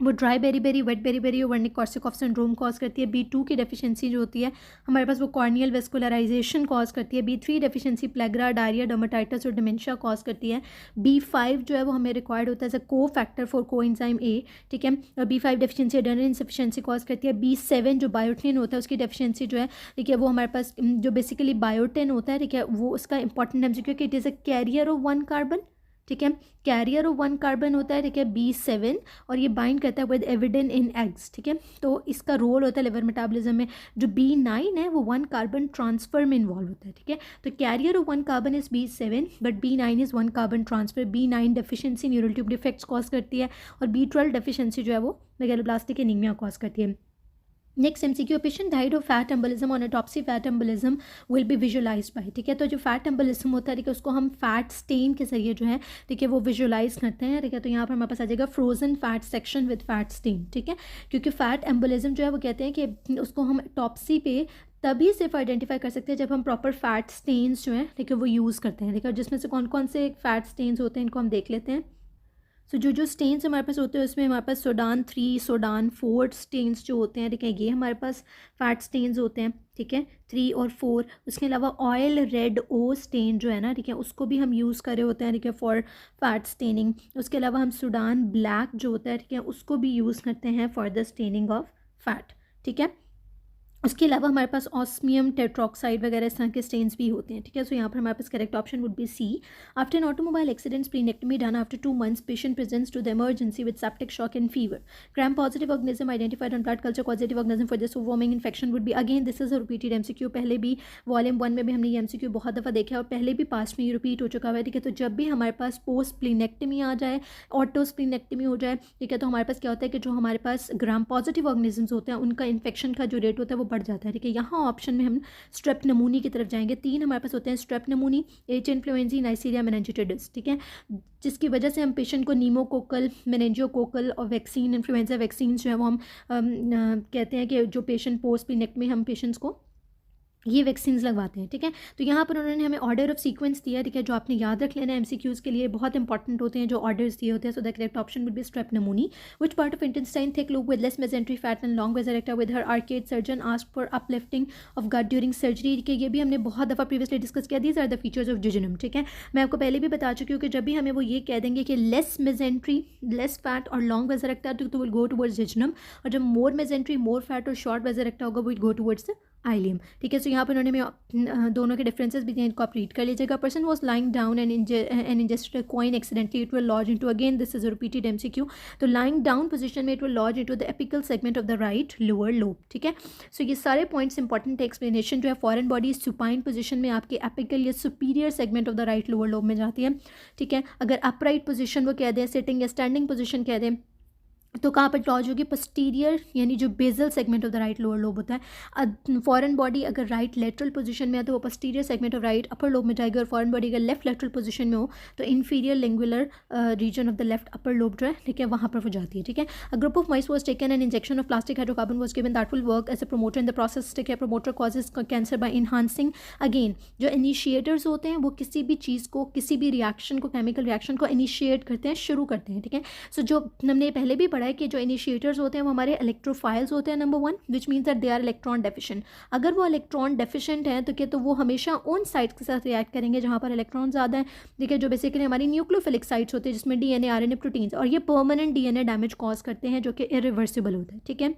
वो dry beri wet beri Wernicke Korsakoff syndrome cause करती है. B2 की डेफिशिएंसी जो होती है हमारे पास वो कॉर्नियल वेस्कुलराइजेशन कॉज करती है. B3 डेफिशिएंसी प्लेगरा डायरिया डर्मेटाइटिस और डिमेंशिया कॉज करती है. B5 जो है वो हमें रिक्वायर्ड होता है एज अ को फैक्टर फॉर कोएंजाइम A. ठीक है, और B5 deficiency adrenal insufficiency cause करती है. B7 जो बायोटिन होता है उसकी डेफिशिएंसी जो है, ठीक है, वो हमारे पास जो बेसिकली बायोटिन होता है, ठीक है, वो उसका इंपॉर्टेंट है क्योंकि it is a carrier of 1 carbon. ठीक है, कैरियर ऑफ 1 कार्बन होता है. ठीक है, B7, और ये बाइंड करता है विद एविडेन इन एग्स. ठीक है, तो इसका रोल होता है लिवर मेटाबॉलिज्म में. जो B9 है वो 1 कार्बन ट्रांसफर में इन्वॉल्व होता है. ठीक है, तो carrier of 1 carbon is B7 but B9 is 1 carbon transfer. B9 deficiency neural tube defects cause करती है, और B12 डेफिशिएंसी जो है वो मेगालोब्लास्टिक एनीमिया कॉज करती है. Next MCQ, patient died of fat embolism on autopsy. Fat embolism will be visualize by. ठीक है, तो जो फैट एम्बोलिज्म होता है, ठीक है, उसको हम फैट स्टेन के जरिए जो है, ठीक है, वो विजुअलाइज करते हैं. ठीक है, तो यहाँ पर हमारे पास आ जाएगा frozen fat section with fat stain. ठीक है, क्योंकि फैट एम्बोलिज्म जो है वो कहते हैं कि उसको हम ऑटोप्सी पे तभी सिर्फ आइडेंटिफाई कर सकते हैं जब हम प्रॉपर फैट स्टेन्स जो हैं, ठीक है, वो यूज़ करते हैं. ठीक है, जिसमें से कौन कौन से फैट स्टेन्स होते हैं इनको हम देख लेते हैं. सो जो स्टेन्स हमारे पास होते हैं उसमें हमारे पास सूडान 3, सूडान 4 स्टेन्स जो होते हैं, ठीक है, ये हमारे पास फैट स्टेन्स होते हैं, ठीक है, 3 और 4। उसके अलावा ऑयल रेड ओ स्टेन जो है ना, ठीक है, उसको भी हम यूज़ कर रहे होते हैं, ठीक है, फॉर फैट स्टेनिंग। उसके अलावा हम सूडान ब्लैक जो होता है, ठीक है, उसको भी यूज़ करते हैं for the staining of fat, ठीक है। उसके अलावा हमारे पास ऑस्मियम टेट्रोक्साइड वगैरह इस तरह के स्टेन्स भी होते हैं, ठीक है। सो यहाँ पर हमारे पास correct option would be C. After an automobile accident, splenectomy done after 2 months, patient presents to the emergency with septic shock and fever, gram positive organism identified on blood culture, positive organism for this warming infection would be, again this is a repeated MCQ. पहले भी volume 1 में भी हमने ये MCQ बहुत दफ़ा देखा है और पहले भी पास्ट में ये रिपीट हो चुका हुआ है, ठीक है। तो जब भी हमारे पास पोस्ट स्प्लीनेक्टमी आ जाए, ऑटो स्प्लीनेक्टमी हो जाए, ठीक है, तो हमारे पास क्या होता है कि जो हमारे पास ग्राम पॉजिटिव ऑर्गेनिजम्स होते हैं उनका इन्फेक्शन का जो रेट होता है वो बढ़ जाता है, ठीक है। यहाँ ऑप्शन में हम स्ट्रेप नमूनी की तरफ जाएंगे। 3 हमारे पास होते हैं स्ट्रेप नमूनी, एच इन्फ्लुएंजी, नाइसीरिया मेनिंजिटिडिस, ठीक है, जिसकी वजह से हम पेशेंट को नीमोकोकल, मेनिंजियोकोकल और वैक्सीन, इन्फ्लुएंजा वैक्सीन जो है वो हम कहते हैं कि जो पेशेंट पोस्ट प्लीनेक्ट में हम पेशेंट्स को ये वैक्सीन्स लगवाते हैं, ठीक है। तो यहाँ पर उन्होंने हमें ऑर्डर ऑफ सीक्वेंस दिया, ठीक है, जो आपने याद रख लेना है एमसीक्यूज़ के लिए बहुत इंपॉर्टेंट होते हैं जो ऑर्डर्स दिए होते हैं। So the correct option would be strep pneumoniae. Which part of intestine thick loop with less mesentery fat and long vasa recta with her arcade surgeon asked for uplifting of gut during surgery, ठीक है, ये भी हमने बहुत दफ़ा previously discuss किया। These are the features of jejunum, ठीक है। मैं आपको पहले भी बता चुकी हूँ कि जब भी हमें वो ये कह देंगे कि लेस मेसेंट्री, लेस फैट और लॉन्ग वेजरेक्टा तो विल गो टुवर्ड्स जिजनम, और जब मोर मेसेंट्री, मोर फैट और शॉर्ट वेजरेक्टा होगा विल गो टुवर्ड्स आइलियम, ठीक है। सो यहाँ पर उन्होंने दोनों के डिफरेंसेस भी दिए, इनको आप रीड कर लीजिएगा। Person was lying down and ingested a coin accidentally, it will lodge into, again this is a repeated MCQ. तो लाइंग डाउन पोजीशन में it will lodge into the apical segment of the right lower lobe, ठीक है। सो ये सारे points important explanation जो है, foreign body supine position में आपके एपिकल या superior segment of the right lower lobe में जाती है, ठीक है। अगर अपराइट पोजीशन वो कह दें, सिटिंग या स्टैंडिंग पोजीशन कह दें, तो कहाँ पर लॉज होगी, पोस्टीरियर यानी जो basal segment of the right lower lobe होता है। फॉरेन बॉडी अगर राइट लेटरल पोजीशन में है तो वो posterior segment of right upper lobe में जाएगी, और फॉरेन बॉडी अगर लेफ्ट लेटरल पोजीशन में हो तो inferior lingular region of the left upper lobe जो है, ठीक है, वहाँ पर वो जाती है, ठीक है। A group of mice was taken an injection of plastic hydrocarbon was given that will work as a promoter in the process, ठीक है। Promoter causes cancer by enhancing, again जो इनिशिएटर्स होते हैं वो किसी भी चीज़ को, किसी भी रिएक्शन को, केमिकल रिएक्शन को इनिशिएट करते हैं, शुरू करते हैं, ठीक है। सो जो हमने पहले भी पढ़ा है कि जो इनिशिएटर्स होते हैं वो हमारे इलेक्ट्रोफाइल्स होते हैं, number 1, which means that they are electron deficient. अगर वो इलेक्ट्रॉन डेफिशिएंट हैं तो क्या, तो वो हमेशा उन साइट्स के साथ रिएक्ट करेंगे जहाँ पर इलेक्ट्रॉन ज़्यादा है, ठीक है, जो बेसिकली हमारी न्यूक्लियोफिलिक साइट्स होते हैं जिसमें डीएनए, आरएनए, प्रोटीन्स, और ये परमानेंट डीएनए डैमेज कॉज करते हैं जो कि इरिवर्सिबल होता है, ठीक है।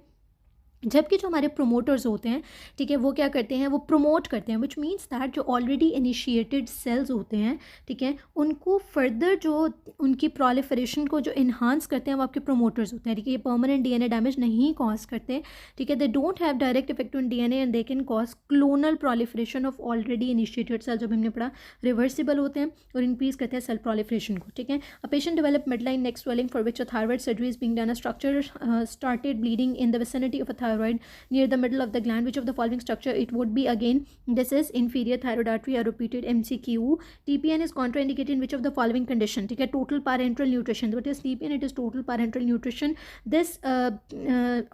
जबकि जो हमारे प्रोमोटर्स होते हैं, ठीक है, वो क्या करते हैं, वो प्रोमोट करते हैं, विच मीन्स दैट जो ऑलरेडी इनिशिएटेड सेल्स होते हैं, ठीक है, उनको फर्दर जो उनकी प्रोलिफरेशन को जो इन्हांस करते हैं वो आपके प्रोमोटर्स होते हैं, ठीक है। ये परमानेंट डीएनए डैमेज नहीं कॉज करते, ठीक है। They don't have direct effect on DNA and they can cause clonal proliferation of already initiated cell, जब हमने पढ़ा रिवर्सिबल होते हैं और इंक्रीज करते हैं सेल प्रोलिफरेशन को, ठीक है। A patient develop midline neck swelling for which a thyroid surgery is being done, a structure started bleeding in the vicinity of a thyroid near the middle of the gland, which of the following structure it would be, again this is inferior thyroid artery, a repeated MCQ. TPN is contraindicated in which of the following condition, ठीक है, total parenteral nutrition, what is TPN, it is total parenteral nutrition. This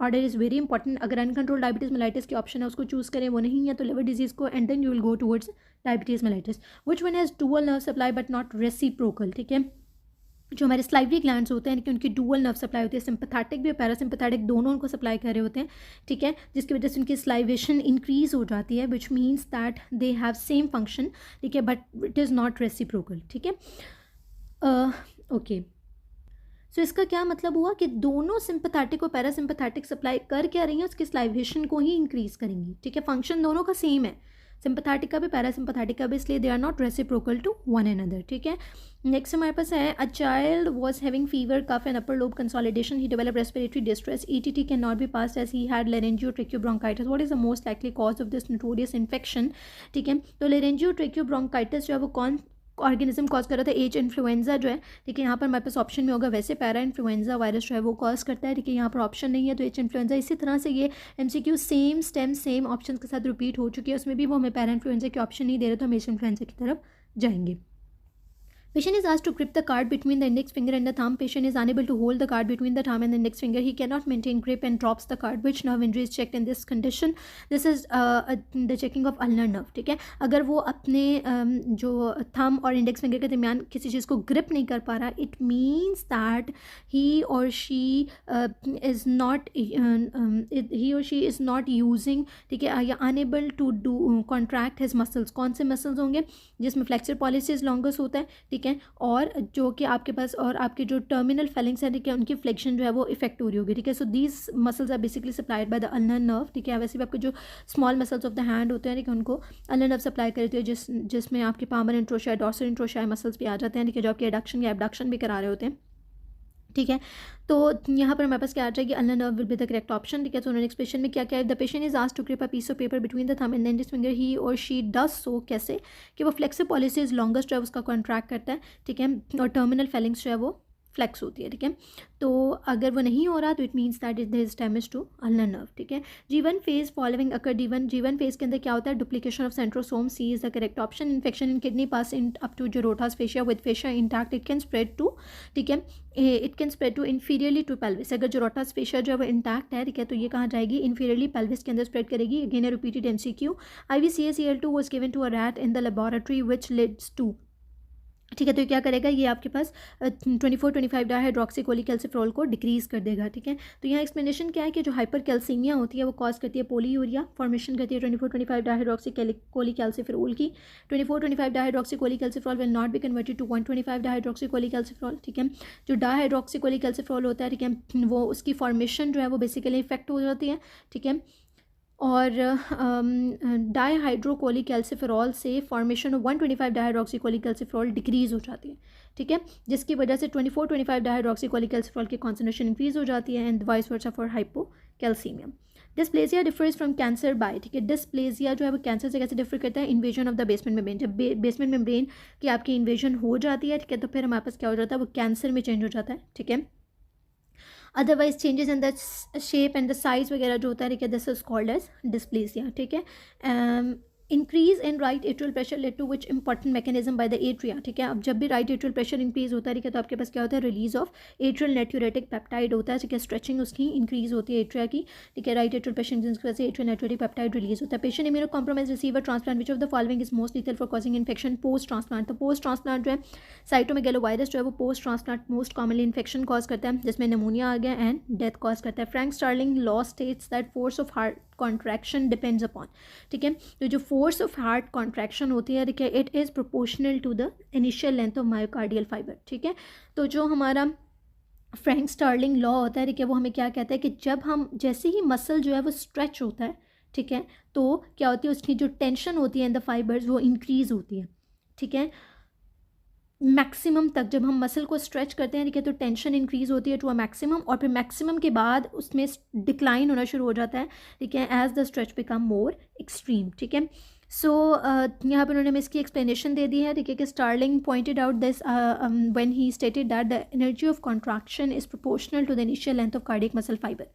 order is very important. अगर uncontrolled diabetes mellitus के option है उसको choose करें, वो नहीं है तो liver disease को, and then you will go towards diabetes mellitus. Which one has dual nerve supply but not reciprocal, ठीक है। जो हमारे स्लाइवरी ग्लैंड्स होते हैं कि उनकी डुअल नर्व सप्लाई होती है, सिंपैथेटिक भी और पैरासिम्पैथेटिक दोनों उनको सप्लाई कर रहे होते हैं, ठीक है, जिसकी वजह से उनकी स्लाइवेशन इंक्रीज हो जाती है, विच means that they have same function, ठीक है, but it is not reciprocal, ठीक है। ओके, सो इसका क्या मतलब हुआ कि दोनों सिंपैथेटिक और पैरासिम्पैथेटिक सप्लाई कर क्या रही हैं, उसकी स्लाइवेशन को ही इंक्रीज करेंगी, ठीक है। फंक्शन दोनों का सेम है, सिंपैथेटिक का भी पैरासिम्पैथेटिक का भी, इसलिए they are not reciprocal to one another, ठीक है। नेक्स्ट हमारे पास है, a child was having fever, cough and upper lobe consolidation, he develop respiratory distress, ETT can not be pass as he had laryngotracheobronchitis, what is the most likely cause of this notorious infection, ठीक है। तो लेरेंजियोट्रेकियोब्रोंकाइटिस जो है वो कौन organism cause कर रहा था, एच इन्फ्लुएंजा जो है, ठीक है, यहाँ पर हमारे पास ऑप्शन में होगा, वैसे पैरा इन्फ्लुएंजा वायरस जो है वो कॉज करता है, ठीक है, यहाँ पर ऑप्शन नहीं है तो एच इन्फ्लुएंजा। इसी तरह से ये MCQ same stem same option के साथ रिपीट हो चुकी है, उसमें भी वो हमें पैरा इन्फ्लुएंजा के ऑप्शन नहीं दे रहे तो हम एच इन्फ्लुएंजा की तरफ जाएंगे, Patient is asked to grip the card between the index finger and the thumb. Patient is unable to hold the card between the thumb and the index finger. He cannot maintain grip and drops the card. Which nerve injury is checked in this condition? This is the checking of ulnar nerve. ठीक है, अगर वो अपने जो thumb और index finger के दरमियान किसी चीज़ को ग्रिप नहीं कर पा रहा, इट मीन्स दैट ही और शी इज़ नॉट यूजिंग, ठीक है, या enable to do contract his muscles. कौन से मसल्स होंगे? जिसमें फ्लेक्सर पॉलिसिस लॉन्गस होता है, ठीक है, और जो कि आपके पास और आपके जो टर्मिनल फेलिंग्स है, ठीक है, उनकी फ्लेक्शन जो है वो इफेक्ट हो रही होगी. ठीक है, so these muscles are basically supplied by the ulnar nerve. ठीक है, वैसे भी आपके जो small muscles of the hand होते हैं, ठीक है, उनको अल्नर नर्व सप्लाई करती है, जिसमें आपके पामर इंट्रोशाई, डॉर्सल इंट्रोशाई मसल्स भी आ जाते हैं, ठीक है, जो आपके एडक्शन या एबडक्शन भी करा रहे होते हैं. ठीक है, तो यहाँ पर हमारे पास क्या आ जाएगी? Ulnar nerve will be the correct option. ठीक है, तो उन्होंने एक्सप्रेशन में क्या क्या है? The patient is asked to grip a piece of paper between the thumb and the index finger. He और शी डज सो. कैसे? कि वो फ्लेक्सिव पॉलिसीज लॉन्गेस्ट जो है उसका कॉन्ट्रैक्ट करता है, ठीक है, और टर्मिनल फेलिंग्स जो है वो फ्लेक्स होती है. ठीक है, तो अगर वो नहीं हो रहा तो it means that is there is damage to ulnar nerve. ठीक है, G1 फेज फॉलोइंग अकर. G1 फेज के अंदर क्या होता है? Duplication of centrosome. C is the correct option. Infection in kidney pass in up to Gerota's fascia with fascia intact. It can spread to, ठीक है, it can spread to inferiorly to pelvis. अगर Gerota's fascia जो है वो intact है, ठीक है, तो ये कहाँ जाएगी? इन्फीरियरली पेल्विस के अंदर स्प्रेड करेगी. Again A repeated MCQ. IVCACL2 was given to a rat in the laboratory which leads to, ठीक है, तो क्या करेगा? ये आपके पास 24-25 डाइहाइड्रोक्सीकोलिकैल्सिफेरॉल को डिक्रीज़ कर देगा. ठीक है, तो यहाँ एक्सप्लेनेशन क्या है कि जो हाइपर कैल्सीमिया होती है वो कॉज करती है पोलीयूरिया फॉर्मेशन करती है 24-25 डाइहाइड्रोक्सीकोलिकैल्सिफेरॉल की. 24-25 dihydroxycholecalciferol will not be converted to 125 dihydroxycholecalciferol. ठीक है, जो डाइहाइड्रोक्सीकोलिकैल्सिफेरॉल होता है, ठीक है, वो उसकी फॉर्मेशन जो है वो बेसिकली इफेक्ट हो जाती है. ठीक है, और डाईहाइड्रोकोलिकैल्सिफेरॉल से फॉर्मेशन ऑफ 125 डाइहाइड्रोक्सीकोलिकैल्सिफेरॉल डिक्रीज़ हो जाती है. ठीक है, जिसकी वजह से 24-25 डाइहाइड्रोक्सीकोलिकैल्सिफेरॉल की कॉन्सेंट्रेशन इंक्रीज़ हो जाती है and vice versa for hypocalcaemia. Dysplasia differs from cancer by, ठीक है, डिस्प्लेजिया जो है वो कैंसर से कैसे डिफर करता है? Invasion of the basement membrane. जब बेसमेंट मेम्ब्रेन की आपकी इन्वेजन हो जाती है, ठीक है, तो फिर हमारे पास क्या हो जाता है? वो कैंसर में चेंज हो जाता है. ठीक है, otherwise changes in the shape and the size वगैरह जो होता है, ठीक है, this is called as dysplasia. ठीक है, increase in right atrial pressure led to which important mechanism by the atria. ठीक है, अब जब भी राइट एट्रियल प्रेशर इंक्रीज होता है, ठीक है, तो आपके पास क्या होता है? रिलीज ऑफ एट्रियल नेट्यूरेटिक पेप्टाइड होता है. ठीक है, स्ट्रेचिंग उसकी इंक्रीज होती है एट्रिया की. ठीक है, राइट एट्रियल प्रेशर की वजह से एट्रियल नेट्यूरेटिक पेप्टाइड रिलीज होता है. Patient immuno compromise receiver transplant which of the following is most lethal for causing infection post transplant. तो पोस्ट ट्रांसप्लांट जो है साइटोमेगेलोवायरस जो है वो post transplant most commonly infection cause करता है, जिसमें निमोनिया आ गया एंड डेथ कॉज करता है. Frank Starling law states that force of heart contraction depends upon. ठीक है, तो जो फोर्स ऑफ हार्ट कॉन्ट्रैक्शन होती है, ठीक है, it is proportional to the initial length of myocardial fibre. ठीक है, तो जो हमारा फ्रैंक स्टार्लिंग लॉ होता है, ठीक है, वो हमें क्या कहता है कि जब हम जैसे ही मसल जो है वो स्ट्रेच होता है, ठीक है, तो क्या होती है? उसकी जो टेंशन होती है इन द फाइबर्स वो इंक्रीज़ होती है. ठीक है, मैक्सिमम तक जब हम मसल को स्ट्रेच करते हैं, ठीक है, तो टेंशन इंक्रीज़ होती है टू अ मैक्सिमम, और फिर मैक्सिमम के बाद उसमें डिक्लाइन होना शुरू हो जाता है. ठीक है, as the stretch become more extreme. ठीक है, सो यहाँ पर उन्होंने हमें इसकी एक्सप्लेनेशन दे दी है. ठीक है, कि Starling pointed out this when he stated that the energy of contraction is proportional to the initial length of cardiac muscle fibre.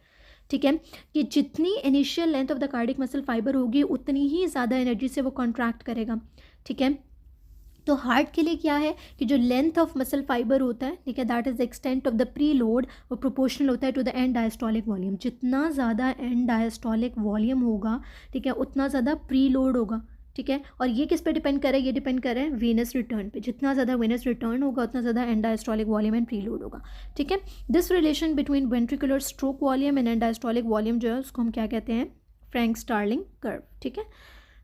ठीक है, कि जितनी initial length of the cardiac muscle fibre होगी उतनी ही ज़्यादा एनर्जी से वो कॉन्ट्रैक्ट करेगा. ठीक है, तो हार्ट के लिए क्या है कि जो लेंथ ऑफ मसल फाइबर होता है, ठीक है, that is the extent of the preload, वो प्रोपोर्शनल होता है to the end diastolic volume. जितना ज़्यादा एंड डायस्टोलिक वॉल्यूम होगा, ठीक है, उतना ज़्यादा प्री लोड होगा. ठीक है, और ये किस पे डिपेंड करे? ये डिपेंड करे वेनस रिटर्न पे. जितना ज़्यादा वेनस रिटर्न होगा उतना ज़्यादा and diastolic volume and pre load होगा. ठीक है, this relation between ventricular stroke volume and diastolic volume जो है उसको हम क्या कहते हैं? Frank Starling curve. ठीक है,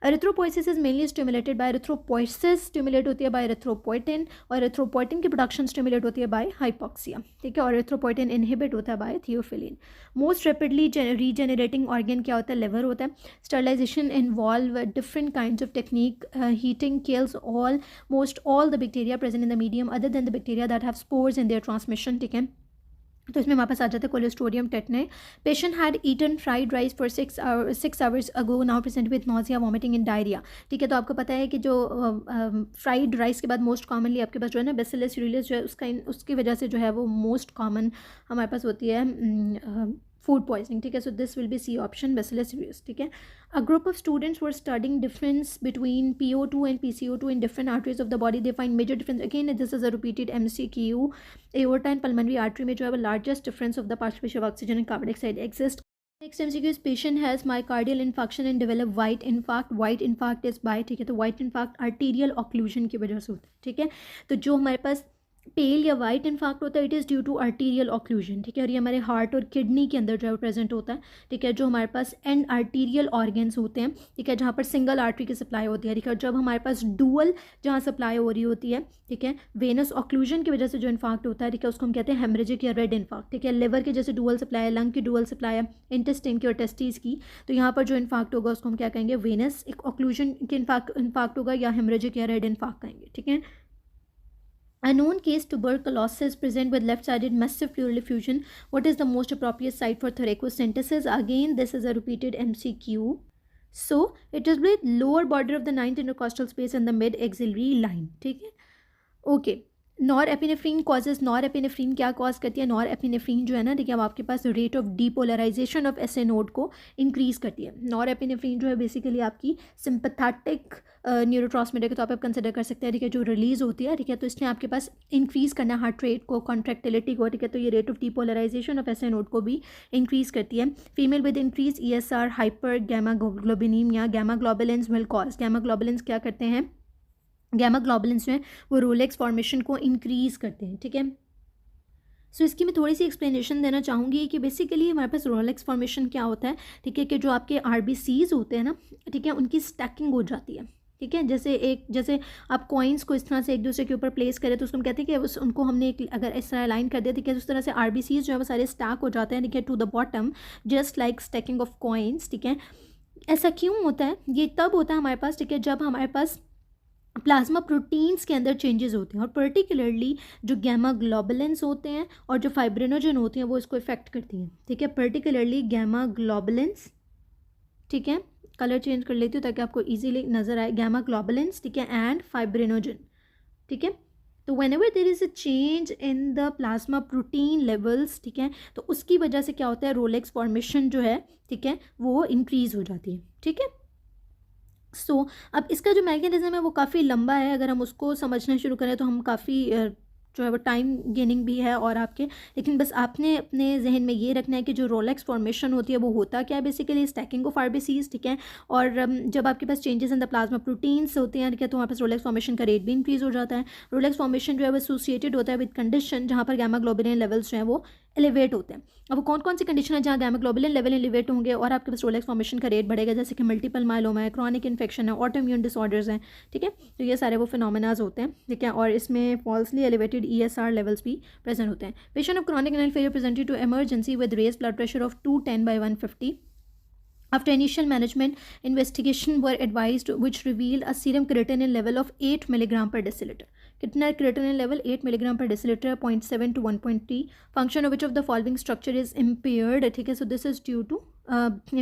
erythropoiesis is mainly stimulated by erythropoiesis stimulate होती है बाय एरिथ्रोपोइटिन, और एरिथ्रोपोइटिन की प्रोडक्शन स्टिमुलेट होती है बाय हाइपोक्सिया. ठीक है, और एरिथ्रोपोइटिन इनहिबिट होता है by theophylline. Most rapidly regenerating organ क्या होता है? लिवर होता है. Sterilisation involve different kinds of technique. Heating kills almost all the bacteria present in the medium other than the bacteria that have spores in their transmission. ठीक है, तो इसमें हमारे पास आ जाता है Clostridium tetani. Patient had eaten fried rice for 6 hours ago, now present with nausea, vomiting and diarrhoea. ठीक है, तो आपको पता है कि जो फ्राइड राइस के बाद मोस्ट कॉमनली आपके पास जो है ना बेसिलस यूरियस जो है उसकी वजह से जो है वो मोस्ट कॉमन हमारे पास होती है फूड पॉइजनिंग, ठीक है. So this will be C option, bacillus cereus, ठीक है. A group of students were studying difference between PO2 and PCO2 in different arteries of the body. They find major difference. Again this is a repeated MCQ. Aorta and pulmonary artery में जो है वो largest difference of the participation of oxygen and carbon dioxide exist. Next MCQ is patient has myocardial infarction and develop white infarct. White infarct is by, ठीक है. तो white infarct arterial occlusion की वजह से होता है, ठीक है. तो जो हमारे पास पेल या वाइट इन्फाक्ट होता है it is due to arterial occlusion, ठीक है. और ये हमारे हार्ट और किडनी के अंदर जो है प्रेजेंट होता है, ठीक है. जो हमारे पास एंड आर्टीरियल ऑर्गन्स होते हैं, ठीक है, जहाँ पर सिंगल आर्टरी की सप्लाई होती है, ठीक है. जब हमारे पास डुअल जहाँ सप्लाई हो रही होती है, ठीक है, वेनस ऑक्लूजन की वजह से जो इन्फाक्ट होता है, ठीक है, उसको हम कहते हैं हेमरेजिक या रेड इन्फाक्ट, ठीक है. लिवर की जैसे डुअल सप्लाई है, लंग की डुअल सप्लाई है, इंटेस्टाइन की और टेस्टिस की, तो यहाँ पर जो इन्फाक्ट होगा उसको हम क्या कहेंगे, वेनस एक ऑक्लूजन के इन्फाक्ट होगा या हेमरेजिक या रेड इन्फाक्ट कहेंगे, ठीक है. A known case tuberculosis present with left-sided massive pleural effusion. What is the most appropriate site for thoracocentesis? Again, this is a repeated MCQ. So, it is with lower border of the ninth intercostal space and the mid-axillary line. ठीक है? Okay. Nor epinephrine causes. Nor epinephrine क्या cause करती है? Nor epinephrine जो है ना, ठीक है, अब आपके पास rate of depolarisation of SA node को इंक्रीज़ करती है. नॉर एपिनेफ्रीन जो है बेसिकली आपकी सिंपैथेटिक न्यूरोट्रांसमीटर के तौर पर आप कंसिडर कर सकते हैं, ठीक है, जो रिलीज़ होती है, ठीक है. तो इसने आपके पास इंक्रीज़ करना हार्ट रेट को, कॉन्ट्रैक्टिलिटी को, ठीक है. तो ये rate of depolarisation of SA node को भी इंक्रीज़ करती है. Female with increase ESR hypergammaglobulinaemia. Gamma globulins will cause. Gamma globulins क्या करते हैं? गैमा ग्लोबुलिन्स जो है वो रोलेक्स फॉर्मेशन को इंक्रीज़ करते हैं, ठीक है. सो इसकी मैं थोड़ी सी एक्सप्लेनेशन देना चाहूँगी कि बेसिकली हमारे पास रोलेक्स फॉर्मेशन क्या होता है, ठीक है, कि जो आपके RBCs होते हैं ना, ठीक है, उनकी स्टैकिंग हो जाती है, ठीक है. जैसे आप कॉइन्स को इस तरह से एक दूसरे के ऊपर प्लेस करें तो उसको हम कहते हैं कि उनको हमने एक अगर इस तरह अलाइन कर दिया, ठीक है, उस तरह से RBCs जो है वो सारे स्टैक हो जाते हैं, ठीक है, to the bottom, just like stacking of coins, ठीक है. ऐसा क्यों होता है? ये तब होता है हमारे पास, ठीक है, जब हमारे पास प्लाज्मा प्रोटीन्स के अंदर चेंजेस होते हैं, और पर्टिकुलरली जो गैमा ग्लोबुलिन्स होते हैं और जो फाइब्रिनोजन होती हैं वो इसको इफेक्ट करती हैं, ठीक है. पर्टिकुलरली गैमा ग्लोबुलिन्स, ठीक है, कलर चेंज कर लेती हूँ ताकि आपको इजीली नज़र आए. गैमा ग्लोबुलिन्स, ठीक है, एंड फाइब्रिनोजन, ठीक है. तो when ever there is a change in the plasma protein levels, ठीक है, तो उसकी वजह से क्या होता है, रोलेक्स फॉर्मेशन जो है, ठीक है, वो इंक्रीज़ हो जाती है, ठीक है. सो अब इसका जो मैकेनिज़्म है वो काफ़ी लंबा है. अगर हम उसको समझना शुरू करें तो हम काफ़ी जो है वो टाइम गेनिंग भी है और आपके, लेकिन बस आपने अपने जहन में ये रखना है कि जो रोलेक्स फॉर्मेशन होती है वो होता क्या है, बेसिकली स्टैकिंग ऑफ RBCs, ठीक है. और जब आपके पास changes in the plasma proteins होते हैं, ठीक है, तो वहाँ पास रोलेक्स फॉर्मेशन का रेट भी इंक्रीज़ हो जाता है. रोलेक्स फॉर्मेशन जो है वो एसोसिएटेड होता है विद कंडीशन जहाँ पर गैमा ग्लोबुलिन लेवल्स जो हैं वो एलिवेट होते हैं. अब वो कौन कौन सी कंडीशन है जहाँ गैमा ग्लोबुलिन लेवल एलिवेट होंगे और आपके पास रोलेक्स फॉर्मेशन का रेट बढ़ेगा? जैसे कि मल्टीपल माइलोमा है, क्रॉनिक इन्फेक्शन है, ऑटोइम्यून डिसऑर्डर्स हैं, ठीक है. तो ये सारे वो फिनोमेनाज होते हैं, ठीक है. और इसमें फॉल्सली एलिवेटेड ESR लेवल्स भी प्रेजेंट होते हैं. Patient of chronic renal failure presented to emergency with raised blood pressure of 210/150. After initial management, investigation were advised which revealed a serum creatinine level of 8 milligram per deciliter. कितना creatinine level? 8 milligram per deciliter, 0.7 to 1.3. Function of which of the following structure is impaired? ठीक है, so this is due to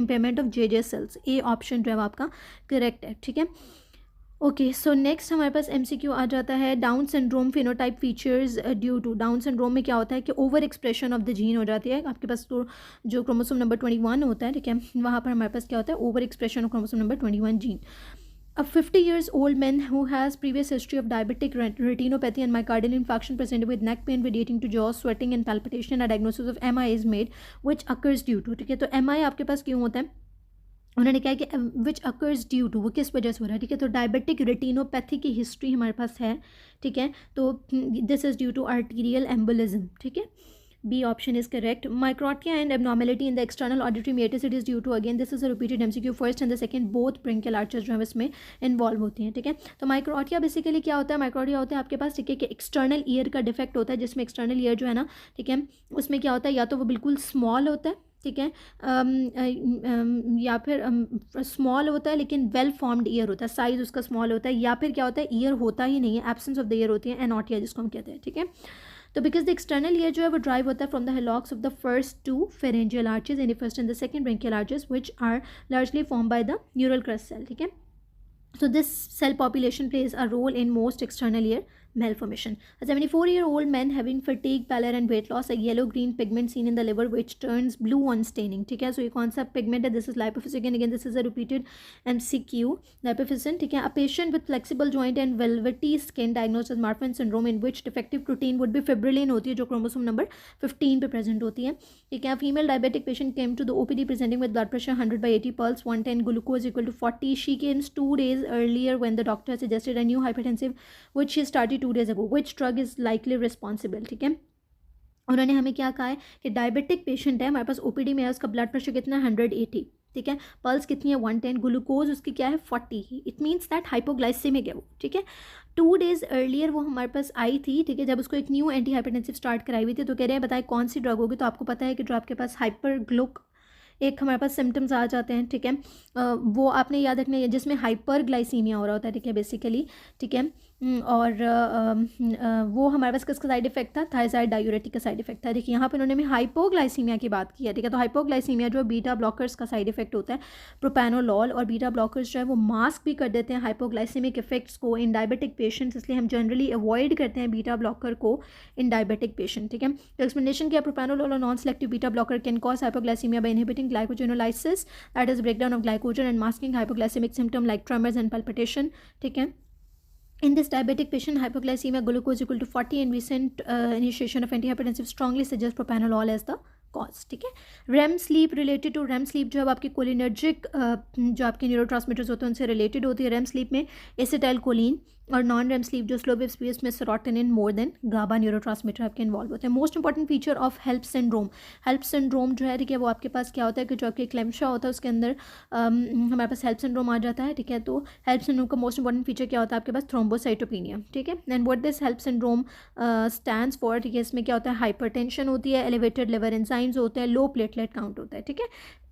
impairment of JJ cells. A option जो है आपका correct है, ठीक है. Okay, so next हमारे पास MCQ आ जाता है Down syndrome phenotype features due to. Down syndrome में क्या होता है कि over expression of the gene हो जाती है. आपके पास तो जो क्रोमोसोम नंबर 21 होता है, ठीक है, वहाँ पर हमारे पास क्या होता है, over expression of chromosome number 21 gene. A 50 years old man who has previous history of diabetic retinopathy and myocardial infarction presented with neck pain radiating to jaw, sweating and palpitation, a diagnosis of MI is made which occurs due to, ठीक है. तो MI आपके पास क्यों होता है? उन्होंने कहा कि विच अकर्स ड्यू टू, वो किस वजह से हो रहा है, ठीक है. तो डायबिटिक रेटिनोपैथी की हिस्ट्री हमारे पास है, ठीक है. तो this is due to arterial embolism, ठीक है. B option is correct. Microtia and abnormality in the external auditory meatus, it is due to, again this is a repeated MCQ. First and the second both branchial arches जो है इसमें involve होती हैं, ठीक है. तो माइक्रोटिया बेसिकली क्या होता है? माइक्रोटिया होता है आपके पास, ठीक है, कि एक्सटर्नल ईयर का डिफेक्ट होता है, जिसमें एक्सटर्नल ईयर जो है ना, ठीक है, उसमें क्या होता है, या तो वो बिल्कुल स्मॉल होता है, ठीक है, या फिर स्मॉल होता है लेकिन वेल फॉर्म्ड ईयर होता है, साइज़ उसका स्मॉल होता है, या फिर क्या होता है, ईयर होता ही नहीं है, एब्सेंस ऑफ द ईयर होती है, एनोटिया जिसको हम कहते हैं, ठीक है. तो बिकॉज द एक्सटर्नल ईयर जो है वो ड्राइव होता है from the helix of the first two pharyngeal arches in the first and the second branchial arches which are largely form by the neural crest cell, ठीक है. So this cell population plays a role in most external ear malformation. A 74-year-old man having fatigue, pallor and weight loss, a yellow-green pigment seen in the liver which turns blue on staining. ठीक है, so ये कौन सा pigment है? This is lipofuscin. Again this is a repeated MCQ. Lipofuscin. ठीक है, a patient with flexible joint and velvety skin diagnosed as Marfan syndrome in which defective protein would be fibrillin होती है जो chromosome number 15 पे present होती है. ठीक है, a female diabetic patient came to the OPD presenting with blood pressure 100/80, pulse 110, glucose equal to 40. She came 2 days earlier when the doctor suggested a new hypertensive which she started 2 days ago. Which drug is likely responsible? ठीक है, उन्होंने हमें क्या कहा है कि diabetic patient है, हमारे पास ओपीडी में है, उसका ब्लड प्रेशर कितना है 180, ठीक है, पल्स कितनी है 110, ग्लूकोज उसकी क्या है 40. इट मीन्स दैट हाइपोग्लाइसेमिक है वो. ठीक है, 2 डेज अर्लियर वो हमारे पास आई थी. ठीक है, जब उसको एक न्यू एंटी हाइपरटेंसिव स्टार्ट कराई हुई थी, तो कह रहे हैं बताए कौन सी ड्रग होगी. तो आपको पता है कि जो आपके पास हाइपरग्लुक एक हमारे पास सिम्टम्स आ जाते हैं. ठीक है, वो आपने याद रखना है जिसमें हाइपर ग्लाइसीमिया हो रहा होता है. ठीक है, बेसिकली. ठीक है, और वो हमारे पास किसका साइड इफेक्ट था? थायराइड डायूरेटिक का साइड इफेक्ट था. देखिए यहाँ पे उन्होंने हाइपोग्लाइसीमिया की बात की है. ठीक है, तो हाइपोग्लाइसीमिया जो बीटा ब्लॉकर्स का साइड इफेक्ट होता है प्रोपेनोलॉल, और बीटा ब्लॉकर्स जो है वो मास्क भी कर देते हैं हाइपोग्लाइसीमिक इफेक्ट्स को इन डायबिटिक पेशेंट्स, इसलिए हम जनरली अवॉइड करते हैं बीटा ब्लॉकर को इन डायबिटिक पेशेंट. ठीक है, तो एक्सप्लेनेशन किया प्रोपेनोलॉल और non selective beta blocker can cause hypoglycaemia by inhibiting glycogenolysis, that is breakdown of glycogen and masking hypoglycaemic symptom like tremors and palpitation. ठीक है, in this diabetic patient, hypoglycemia, glucose equal to 40, and recent initiation of antihypertensive strongly suggests propanolol as the cause. ठीक है, REM sleep related to REM sleep जो है आपकी cholinergic जो आपके neurotransmitters होते हैं उनसे रिलेटेड होती है. रेम स्लीप में एसिटाइलकोलिन, और नॉन रेम स्लीप जो स्लो वेव स्पेस में सेरोटोनिन मोर देन गाबा न्यूरोट्रांसमीटर आपके इन्वॉल्व होते हैं. Most important feature of HELLP syndrome. HELLP syndrome जो है ठीक है वो आपके पास क्या होता है कि जो आपके क्लेम्शा होता है उसके अंदर हमारे पास हेल्प सिंड्रोम आ जाता है. ठीक है, तो हेल्प सिंड्रोम का मोस्ट इंपॉर्टेंट फीचर क्या होता है आपके पास? थ्रोम्बोसाइटोपिनिया. ठीक है, and what this HELLP syndrome stands for. ठीक है, इसमें क्या होता है? हाइपरटेंशन होती है, एलिवेटेड लिवर एंजाइम्स होते हैं, लो प्लेटलेट काउंट होता है. ठीक है,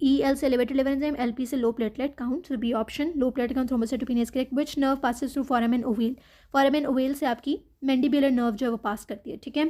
EL से एलिवेटेड लिवर एंजाइम, LP से low platelet count. So B option, low platelet count, thrombocytopenia is correct. Which nerve passes through foramen ovale? Foramen ovale से आपकी मैंडिबुलर नर्व जो है वो पास करती है. ठीक है,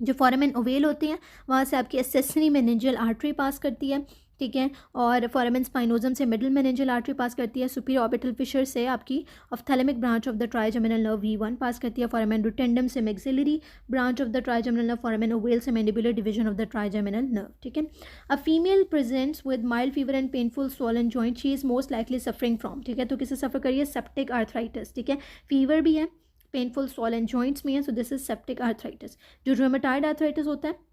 जो फोरामेन ओवेल होती हैं वहाँ से आपकी एसेसरी मेनिंजियल आर्टरी पास करती है. ठीक है, और फोरामेन स्पाइनोजम से मिडिल मेनिंजियल आर्टरी पास करती है. सुपीरियर ऑर्बिटल फिशर से आपकी ophthalmic branch of the trigeminal nerve V1 pass करती है. फोरामेन रोटेंडम से maxillary branch of the trigeminal nerve. Foramen ovale से mandibular division of the trigeminal nerve. ठीक है, a female presents with mild fever and painful swollen joint, she is most likely suffering from. ठीक है, तो किसे suffer करिए? Septic arthritis. ठीक है, फीवर भी है, पेनफुल स्वॉलन जॉइंट्स में है, so this is septic arthritis. जो रूमेटॉइड आर्थराइटिस होता है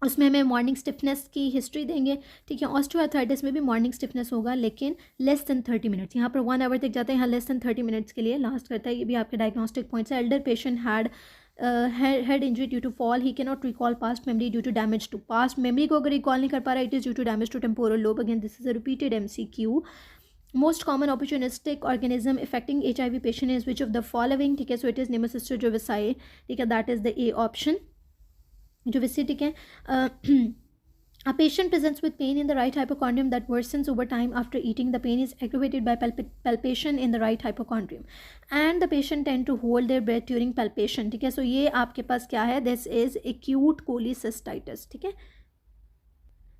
उसमें हमें मॉर्निंग स्टिफनेस की हिस्ट्री देंगे. ठीक है, ऑस्टियोआर्थराइटिस में भी मॉर्निंग स्टिफनेस होगा लेकिन लेस देन 30 मिनट्स. यहाँ पर 1 आवर तक जाता है, यहाँ लेस देन 30 मिनट्स के लिए लास्ट करता है. ये भी आपके डायग्नोस्टिक पॉइंट्स है. Elder patient had head injury due to fall, he can not recall past memory due to damage to past memory को अगर रिकॉल नहीं कर पा रहा it is due to damage to temporal lobe. Again this is a repeated MCQ. Most common opportunistic organism affecting HIV patient is which of the following? ठीक है, so it is Nemocystis jovicae. ठीक है, that is the A option. Jovicae. ठीक है, a patient presents with pain in the right hypochondrium that worsens over time after eating. The pain is aggravated by palpation in the right hypochondrium and the patient tend to hold their breath during palpation. ठीक है, so ये आपके पास क्या है? This is acute cholecystitis. ठीक है,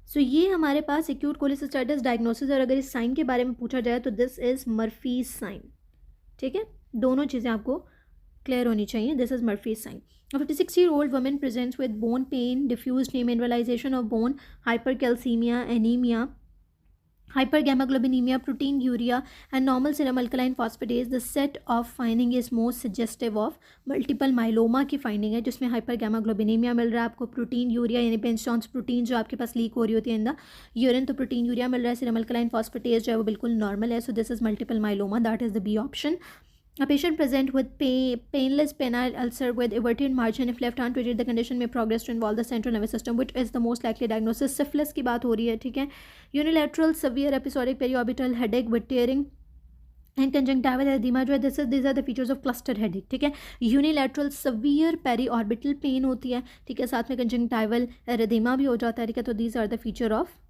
सो ये हमारे पास एक्यूट कोलिसिस्टाइटिस डायग्नोसिस. और अगर इस साइन के बारे में पूछा जाए तो दिस इज़ मर्फीज साइन. ठीक है, दोनों चीज़ें आपको क्लियर होनी चाहिए. This is Murphy's sign. A 56-year-old woman presents with bone pain, diffuse demineralization of bone, hypercalcemia, anemia, hypergammaglobulinemia, proteinuria, and normal serum alkaline phosphatase. The set of finding is most suggestive of multiple myeloma की finding है जिसमें hypergammaglobulinemia मिल रहा है आपको, proteinuria यानी पेंस्टॉन्स protein जो आपके पास leak हो रही होती है इन द यूरिन, तो proteinuria मिल रहा है. serum alkaline phosphatase जो है वो बिल्कुल नॉर्मल है. So this is multiple myeloma, that is the B option. A patient present with painless penile ulcer with everted margin, if left untreated, the condition may progress to involve the central nervous system, which is the most likely diagnosis. Syphilis की बात हो रही है. ठीक है, unilateral severe episodic periorbital headache with tearing and conjunctival edema जो है these are the features of cluster headache. ठीक है, unilateral severe periorbital pain होती है. ठीक है, साथ में conjunctival edema भी हो जाता है. ठीक है, तो these are the feature of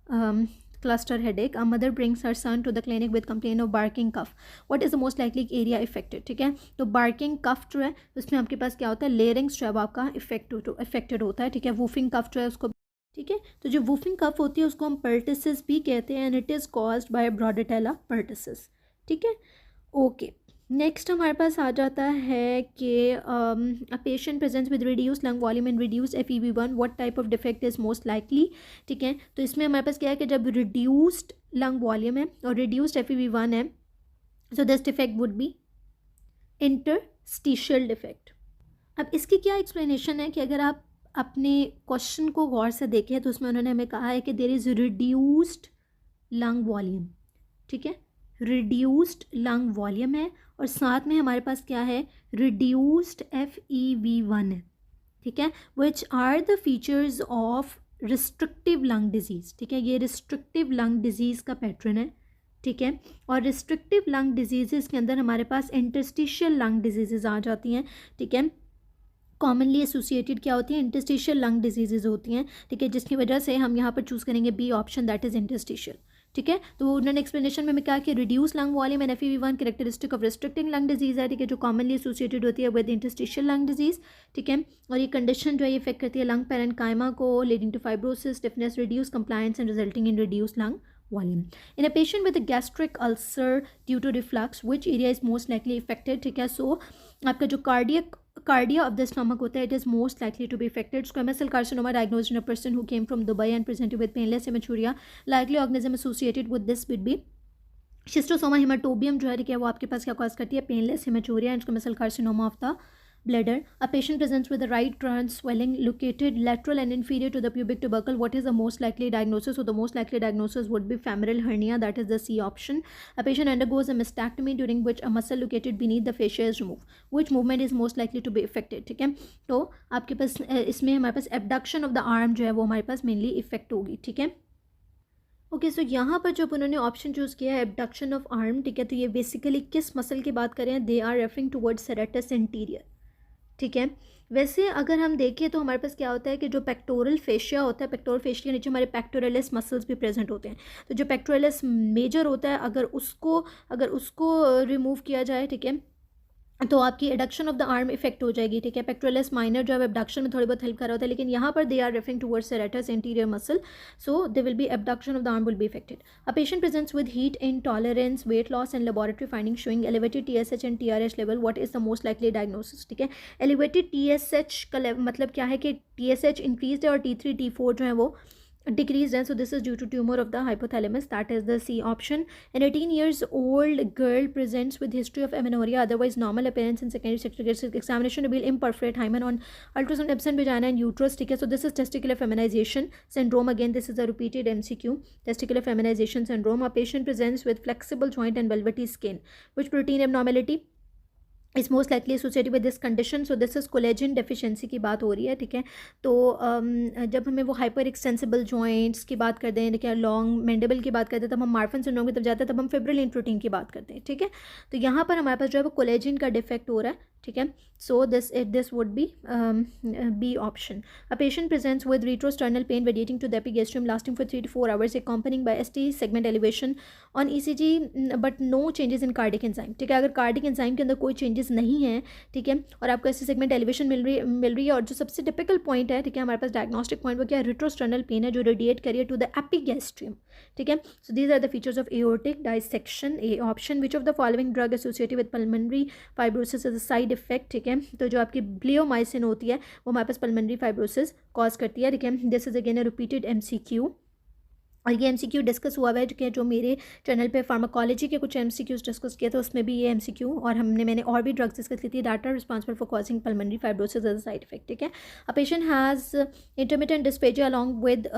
cluster headache. A mother brings her son to the clinic with complaint of barking cough. What is the most likely area affected? ठीक है, तो barking cough जो है उसमें आपके पास क्या होता है? larynx जो है वो आपका affected होता है. ठीक है, whooping cough जो है उसको, ठीक है, तो जो whooping cough होती है उसको हम pertussis भी कहते हैं and it is caused by Bordetella pertussis. ठीक है, ओके. नेक्स्ट हमारे पास आ जाता है कि अ patient presents with reduce lung volume and reduce FEV1, what type of defect is most likely. ठीक है, तो इसमें हमारे पास क्या है कि जब रिड्यूस्ड लंग वॉल्यूम है और रिड्यूस्ड FEV1 है, so this defect would be interstitial defect. अब इसकी क्या एक्सप्लेनेशन है कि अगर आप अपने क्वेश्चन को गौर से देखें तो उसमें उन्होंने हमें कहा है कि there is reduced lung volume. ठीक है, रिड्यूस्ड लंग वॉल्यूम है और साथ में हमारे पास क्या है, रिड्यूस्ड FEV1 है। ठीक है, which are the features of restrictive lung disease. ठीक है, ये रिस्ट्रिक्टिव लंग डिजीज़ का पैटर्न है। ठीक है, और रिस्ट्रिक्टिव लंग डिजीज़ के अंदर हमारे पास इंटरस्टिशियल लंग डिजीज़ आ जाती हैं। ठीक है, कॉमनली एसोसिएटेड क्या होती है, इंटरस्टिशियल लंग डिजीज़ होती हैं। ठीक है, जिसकी वजह से हम यहाँ पर चूज़ करेंगे B option, that is interstitial. ठीक है, तो उन्होंने एक्सप्लेनेशन में कहा कि reduce lung volume and FEV1 characteristic of restricting lung disease है। ठीक है, जो कॉमनली एसोसिएटेड होती है विद इंटरस्टिशियल लंग डिजीज़। ठीक है, और ये कंडीशन जो है ये इफेक्ट करती है लंग पैरेन्काइमा को, leading to fibrosis, stiffness, reduce compliance and resulting in reduce lung volume. In a patient with a gastric ulcer due to reflux, which area is most likely affected? ठीक है, so आपका जो cardia of the stomach होता है, it is most likely to be affected. Squamous cell carcinoma diagnosed in a person who came from Dubai and presented with painless hematuria. Likely organism associated with this would be Schistosoma haematobium जो है, ठीक है, वो आपके पास क्या cause करती है, painless haematuria and squamous cell carcinoma of the bladder. A patient presents with the right trans swelling located lateral and inferior to the pubic tubercle. What is the most likely diagnosis? So the most likely diagnosis would be femoral hernia, that is the C option. A patient undergoes a mastectomy during which a muscle located beneath the fascia is removed. Which movement is most likely to be affected? ठीक है, तो आपके पास इसमें हमारे पास abduction of the arm जो है वो हमारे पास मेनली इफेक्ट होगी। ठीक है, ओके, सो यहाँ पर जब उन्होंने ऑप्शन चूज़ किया है एबडक्शन ऑफ आर्म, ठीक है, तो ये बेसिकली किस मसल की बात करें, they are referring towards serratus anterior. ठीक है, वैसे अगर हम देखें तो हमारे पास क्या होता है कि जो पेक्टोरल फेशिया होता है, पेक्टोरल फेशिया के नीचे हमारे पेक्टोरलिस मसल्स भी प्रेजेंट होते हैं। तो जो पेक्टोरलिस मेजर होता है, अगर उसको रिमूव किया जाए, ठीक है, तो आपकी adduction of the arm effect हो जाएगी। ठीक है, पेक्टोरलिस माइनर जो है एबडक्शन में थोड़ी बहुत हेल्प कर रहा होता है, लेकिन यहाँ पर they are referring towards serratus anterior muscle, so they will be abduction of the arm will be affected. A patient presents with heat intolerance, weight loss and laboratory finding showing elevated TSH and TRH level, what is the most likely diagnosis. ठीक है, elevated TSH का मतलब क्या है कि TSH increase है और T3 T4 जो है वो decreased, and so this is due to tumor of the hypothalamus, that is the C option. An 18 years old girl presents with history of amenorrhea, otherwise normal appearance in secondary sexual examination reveal imperforate hymen on ultrasound absent vagina and uterus. ठीक है, so this is testicular feminization syndrome. Again, this is a repeated MCQ, testicular feminization syndrome. A patient presents with flexible joint and velvety skin. Which protein abnormality is most likely associated with this condition? So this is collagen deficiency की बात हो रही है। ठीक है, तो जब हमें वो हाइपर एक्सटेंसिबल जॉइंट्स की बात करते हैं, देखिए लॉन्ग मैंडिबल की बात करते हैं, तब हम मार्फन सिंड्रोम की तरफ जाते हैं, तब हम फिब्रिलिन प्रोटीन की बात करते हैं। ठीक है, तो यहाँ पर हमारे पास जो है वो कोलेजन का डिफेक्ट हो रहा है। ठीक है, so this would be B option. A patient presents with retrosternal pain radiating to the epigastrium lasting for 3 to 4 hours accompanied by ST segment elevation on ECG but no changes in cardiac enzyme. ठीक है, अगर cardiac enzyme के अंदर कोई changes नहीं है, ठीक है, और आपको ऐसे सेगमेंट एलिवेशन मिल रही है, और जो सबसे टिपिकल पॉइंट है, ठीक है, हमारे पास डायग्नोस्टिक पॉइंट वो क्या है, रेट्रोस्टर्नल पेन है जो रेडिएट करिए टू द एपिगैस्ट्रियम। ठीक है, so these are the features of aortic dissection. A option, which of the following drug associated with pulmonary fibrosis as a side effect. ठीक है, तो जो आपकी ब्लियोमाइसिन होती है वो हमारे पास पल्मोनरी फाइब्रोसिस कॉज करती है। ठीक है, this is again a repeated MCQ, और ये MCQ डिस्कस हुआ हुआ है, ठीक है, जो मेरे चैनल पे फार्माकोलॉजी के कुछ MCQs डिस्कस किए थे, उसमें भी ये MCQ, और मैंने और भी ड्रग्स डिस्कस की थी, that are responsible for causing pulmonary fibrosis as a side effect. ठीक है, a patient has intermittent dysphagia along with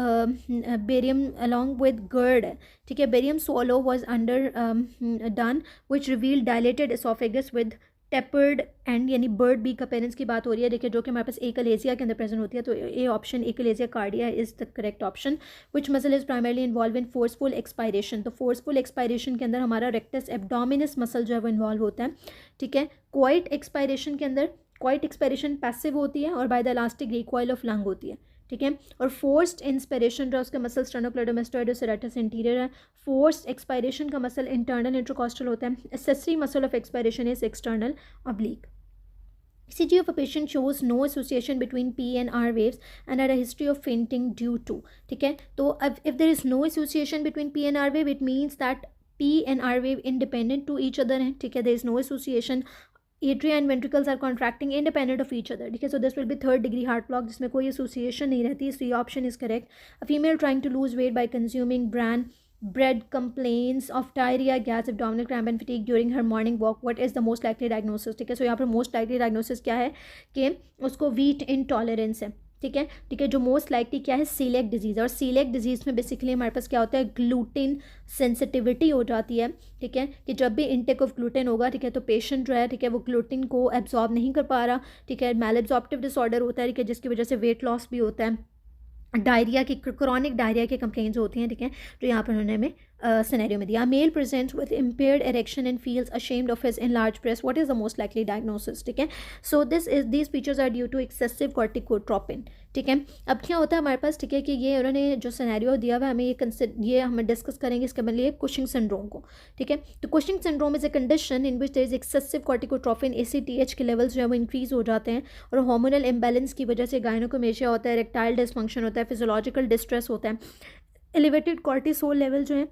GERD। ठीक है, barium swallow was under done which revealed dilated esophagus with tapered end, यानी bird beak appearance की बात हो रही है। देखिए, जो कि हमारे पास एकलेजिया के अंदर प्रेजेंट होती है, तो A option achalasia cardia is the correct option. Which muscle is primarily involve in forceful expiration? तो फोर्सफुल एक्सपायरेशन के अंदर हमारा रेक्टस एब्डोमिनस मसल जो है वो इन्वॉल्व होता है। ठीक है, क्वाइट एक्सपायरेशन के अंदर, क्वाइट एक्सपायरेशन पैसिव होती है और by the elastic recoil of lung होती है। ठीक है, और फोर्स्ड इंस्पिरेशन जो उसका मसल स्टेनोक्लेडोमास्टोइड सेरेटस इंटीरियर है। फोर्स्ड एक्सपायरेशन का मसल इंटरनल इंटरकॉस्टल होता है। Accessory muscle of expiration is external oblique. ECG of a patient shows no association between P and R waves and had a history of fainting due to। ठीक है, तो if there is no association between P and R wave, it means that P and R wave independent to each other हैं, ठीक है, there is no association. Atria and ventricles are contracting independent of each other, ठीक है, so this will be third degree heart block जिसमें कोई association नहीं रहती, so ये option is correct. A female trying to lose weight by consuming bran bread complains of diarrhea, gas, abdominal cramp and fatigue during her morning walk. What is the most likely diagnosis? ठीक है, so यहाँ पर most likely diagnosis क्या है कि उसको wheat intolerance है, ठीक है, ठीक है, जो मोस्ट लाइकली क्या है, सीलेक डिजीज़, और सीलेक डिजीज़ में बेसिकली हमारे पास क्या होता है, ग्लूटेन सेंसिटिविटी हो जाती है, ठीक है, कि जब भी इनटेक ऑफ ग्लूटेन होगा, ठीक है, तो पेशेंट जो है, ठीक है, वो ग्लूटेन को एब्जॉर्ब नहीं कर पा रहा, ठीक है, मैल एब्जॉर्प्टिव डिसऑर्डर होता है, ठीक है, जिसकी वजह से वेट लॉस भी होता है, डायरिया की क्रॉनिक डायरिया की कंप्लेंट्स होती हैं, ठीक है, जो यहाँ पर उन्होंने हमें सिनेरियो में दिया. Male presents with impaired erection and feels ashamed of his enlarge breast. What is the most likely diagnosis, ठीक है, so these features are due to excessive corticotropin, ठीक है. अब क्या होता है हमारे पास, ठीक है, कि ये उन्होंने जो सिनेरियो दिया हुआ है हमें ये हम डिस्कस करेंगे इसके लिए कुशिंग सिंड्रोम को, ठीक है. तो Cushing syndrome is a condition in which there is excessive corticotropin, ACTH के लेवल्स जो है वो इंक्रीज हो जाते हैं, और हार्मोनल इम्बैलेंस की वजह से गायनोकोमेशिया होता है, इरेक्टाइल डिसफंक्शन होता है, फिजियोलॉजिकल डिस्ट्रेस होता है. एलिवेटेड कॉर्टिसोल लेवल जो है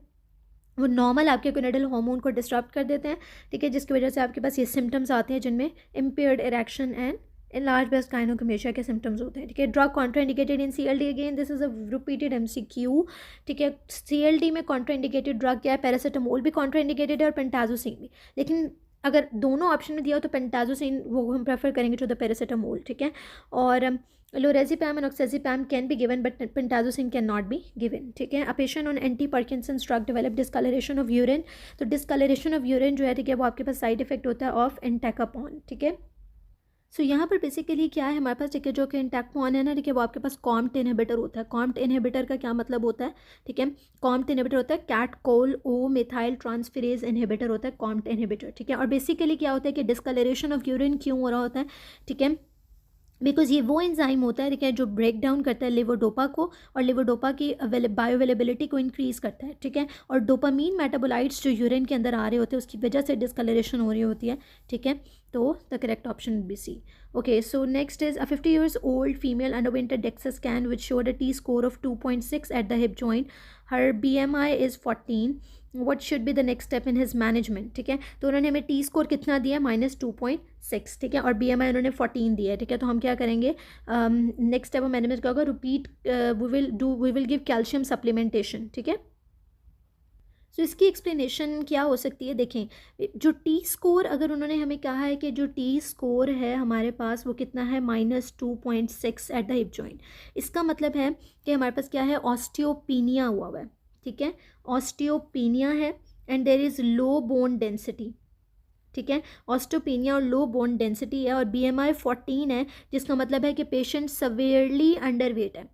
वो नॉर्मल आपके गोनेडल हार्मोन को डिस्टर्ब कर देते हैं, ठीक है, जिसकी वजह से आपके पास ये सिम्टम्स आते हैं जिनमें impaired erection and enlarged breast gynecomastia के सिम्टम्स होते हैं, ठीक है. Drug contraindicated in CLD, again this is a repeated MCQ, ठीक है. CLD में कॉन्ट्राइंडिकेटेड ड्रग क्या है, पैरासीटामोल भी कॉन्ट्राइंडिकेटेड है और पेंटाजोसिन भी, लेकिन अगर दोनों ऑप्शन में दिया हो तो पेंटाजोसिन वो हम प्रेफर करेंगे टू द पैरासीटामोल, ठीक है. और lorazepam and oxazepam can be given but pentazocine can not be given, ठीक है. A patient on anti Parkinson's drug develop discolouration of urine. तो डिस्कलरेशन ऑफ यूरिन जो है, ठीक है, वो आपके पास साइड इफेक्ट होता है ऑफ एंटाकापॉन, ठीक है. सो यहाँ पर बेसिकली क्या है हमारे पास, ठीक है, जो कि इंटैक्टमॉन है ना, ठीक है, वो आपके पास कॉम्ट इनहिबिटर होता है. कॉम्ट इनहिबिटर का क्या मतलब होता है, ठीक है, कॉम्ट इनहिबिटर होता है कैट कोल ओ मिथाइल ट्रांसफेरेज इनहिबिटर होता है कॉम्ट इनहिबिटर, ठीक है. और बेसिकली क्या होता है कि डिस्कलरेशन ऑफ यूरिन क्यों हो रहा होता है, ठीक है, बिकॉज ये वो एंजाइम होता है, ठीक है, जो ब्रेक डाउन करता है लिवोडोपा को, और लिवोडोपा की बायो अवेलेबिलिटी को इंक्रीज़ करता है, ठीक है. और डोपामीन मेटाबोलाइट्स जो यूरिन के अंदर आ रहे होते हैं उसकी वजह से डिस्कलरेशन हो रही होती है, ठीक है. तो the correct option B C. Okay, so next is a 50 years old female underwent a DEXA scan which showed a T score of 2.6 at the hip joint. Her BMI is 14. What should be the next step in his management, ठीक है. तो उन्होंने हमें T score कितना दिया, -2.6, ठीक है, और BMI उन्होंने 14 दिया है, ठीक है. तो हम क्या करेंगे, नेक्स्ट स्टेप मैनेजमेंट क्या होगा, repeat we will give calcium supplementation, ठीक है. सो इसकी एक्सप्लेनेशन क्या हो सकती है, देखें, जो टी स्कोर अगर उन्होंने हमें कहा है कि जो टी स्कोर है हमारे पास वो कितना है, -2.6 एट द हिप जॉइंट, इसका मतलब है कि हमारे पास क्या है, ऑस्टियोपीनिया हुआ है, ठीक है, ऑस्टियोपीनिया है and there is low bone density, ठीक है, ऑस्टियोपीनिया और लो बोन डेंसिटी है, और BMI 14 है, जिसका मतलब है कि पेशेंट सवेयरली अंडरवेट है.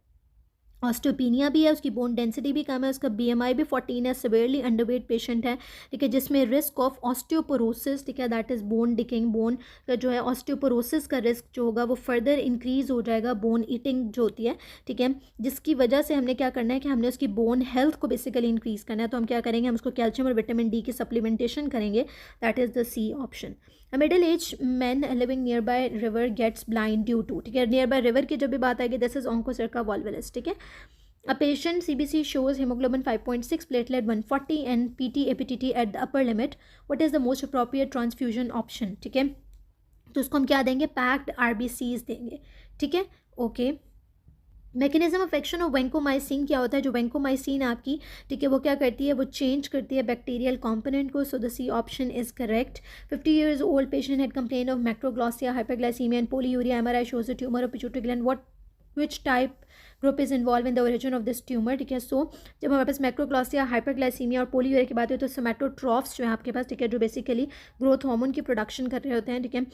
ऑस्टियोपीनिया भी है, उसकी बोन डेंसिटी भी कम है, उसका BMI भी 14 है, सिवियरली अंडरवेट पेशेंट है, ठीक है, जिसमें रिस्क ऑफ ऑस्टियोपोरोसिस, ठीक है, दैट इज़ बोन डिकिंग, बोन का जो है ऑस्टियोपोरोसिस का रिस्क जो होगा वो फर्दर इंक्रीज़ हो जाएगा, बोन ईटिंग जो होती है, ठीक है, जिसकी वजह से हमने क्या करना है कि हमने उसकी बोन हेल्थ को बेसिकली इंक्रीज़ करना है. तो हम क्या करेंगे, हम उसको कैल्शियम और विटामिन D की सप्लीमेंटेशन करेंगे, that is the C option. A middle-aged man living nearby river gets blind due to, ठीक है, नियर रिवर की जब भी बात आएगी, दिस इज ऑन्कोसर्का वॉल्वुलस, ठीक है. A patient CBC shows hemoglobin 5.6, platelet 140 and PT APTT at the upper limit. What is the most appropriate transfusion option, ठीक है. तो उसको हम क्या देंगे, पैक्ड RBCs देंगे, ठीक है. Okay, mechanism of action of vancomycin क्या होता है, जो वेंकोमाइसिन आपकी, ठीक है, वो क्या करती है, वो चेंज करती है बैक्टीरियल कंपोनेंट को. So the C option is correct. 50 years old patient had complained of macroglossia, hyperglycemia and polyuria. MRI shows a tumor of pituitary gland. Which type group is involve in the origin of this tumour, ठीक है. सो जब हमारे पास मैक्रोग्लॉसिया, hyperglycaemia और polyuria की बात है तो somatotrophs जो है आपके पास, ठीक है, जो बेसिकली ग्रोथ हार्मोन की प्रोडक्शन कर रहे होते हैं, ठीक है.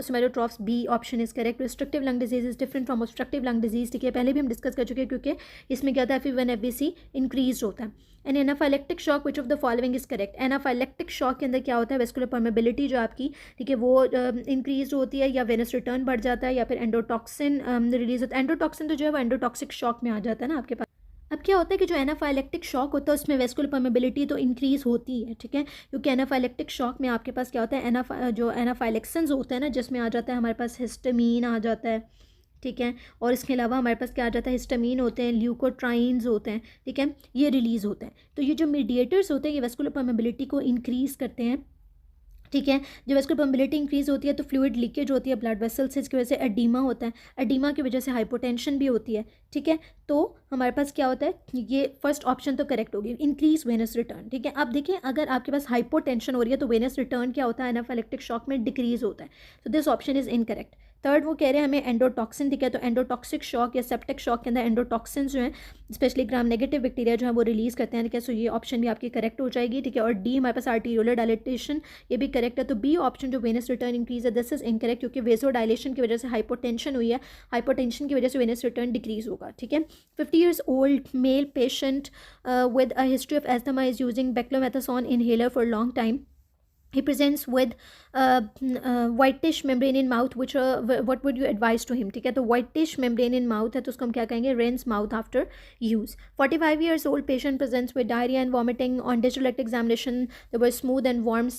Somatotrophs, B option is correct. Restrictive lung disease is different from obstructive lung disease, ठीक है, पहले भी हम डिस्कस कर चुके हैं, क्योंकि इसमें क्या होता है, FEV1 FVC इंक्रीज होता है. And anaphylactic shock, which of the following is correct. Anaphylactic shock के अंदर क्या होता है, वेस्कुलर परमेबिलिटी जो आपकी, ठीक है, वो इंक्रीज होती है, या वेनस रिटर्न बढ़ जाता है, या फिर एंडोटॉक्सिन रिलीज होता है. एंडोटॉक्सिन तो जो है वो एंडोटॉक्सिक शॉक में आ जाता है ना आपके पास. अब क्या होता है कि जो एनाफाइलेक्टिक शॉक होता है उसमें वेस्कुलर परमेबिलिटी तो इंक्रीज़ होती है, ठीक है, क्योंकि एनाफाइलेक्टिक शॉक में आपके पास क्या होता है, जो एनाफाइलेक्सिन्स होते हैं ना, जिसमें आ जाता है हमारे पास हिस्टामीन आ जाता है, ठीक है। और इसके अलावा हमारे पास क्या आ जाता है, हिस्टामीन होते हैं, ल्यूकोट्राइन्स होते हैं, ठीक है, ये रिलीज़ होते हैं। तो ये जो मीडिएटर्स होते हैं ये वेस्कुलर परमेबिलिटी को इंक्रीज़ करते हैं, ठीक है। जब वेस्कुलर परमेबिलिटी इंक्रीज होती है तो फ्लूइड लीकेज होती है ब्लड वेसल से, इसकी वजह से एडीमा होता है, एडीमा की वजह से हाइपोटेंशन भी होती है, ठीक है। तो हमारे पास क्या होता है, ये फर्स्ट ऑप्शन तो करेक्ट होगी, इंक्रीज वेनस रिटर्न, ठीक है। अब देखिए अगर आपके पास हाइपोटेंशन हो रही है तो वेनस रिटर्न क्या होता है, एनाफिलेक्टिक शॉक में डिक्रीज होता है, तो this option is incorrect. Third वो कह रहे हैं हमें एंडोटॉक्सिन, ठीक है, तो एंडोटॉक्सिक शॉक या सेप्टिक शॉक के अंदर एंडोटॉक्सिन जो है स्पेशली ग्राम नेगेटिव बैक्टीरिया जो है वो रिलीज करते हैं, ठीक है। सो ये ऑप्शन भी आपकी करेक्ट हो जाएगी, ठीक है। और डी हमारे पास आर्टीरियोलर डायलेटेशन, ये भी करेक्ट है। तो बी ऑप्शन जो वेनस रिटर्न इंक्रीज है दिस इज इनकरेक्ट, क्योंकि वेसो डायलेशन की वजह से हाइपोटेंशन हुई है, हाइपोटेंशन की वजह से वेनस रिटर्न डिक्रीज होगा, ठीक है। 50 years old male patient with a history of asthma is using beclomethasone inhaler for a long time. He presents with whitish membrane in mouth, which what would you advise to him, ठीक है। तो whitish membrane in mouth है तो उसको हम क्या कहेंगे, rinse mouth after use. 45 years old patient presents with diarrhea and vomiting. On digital rectal examination there was smooth and warm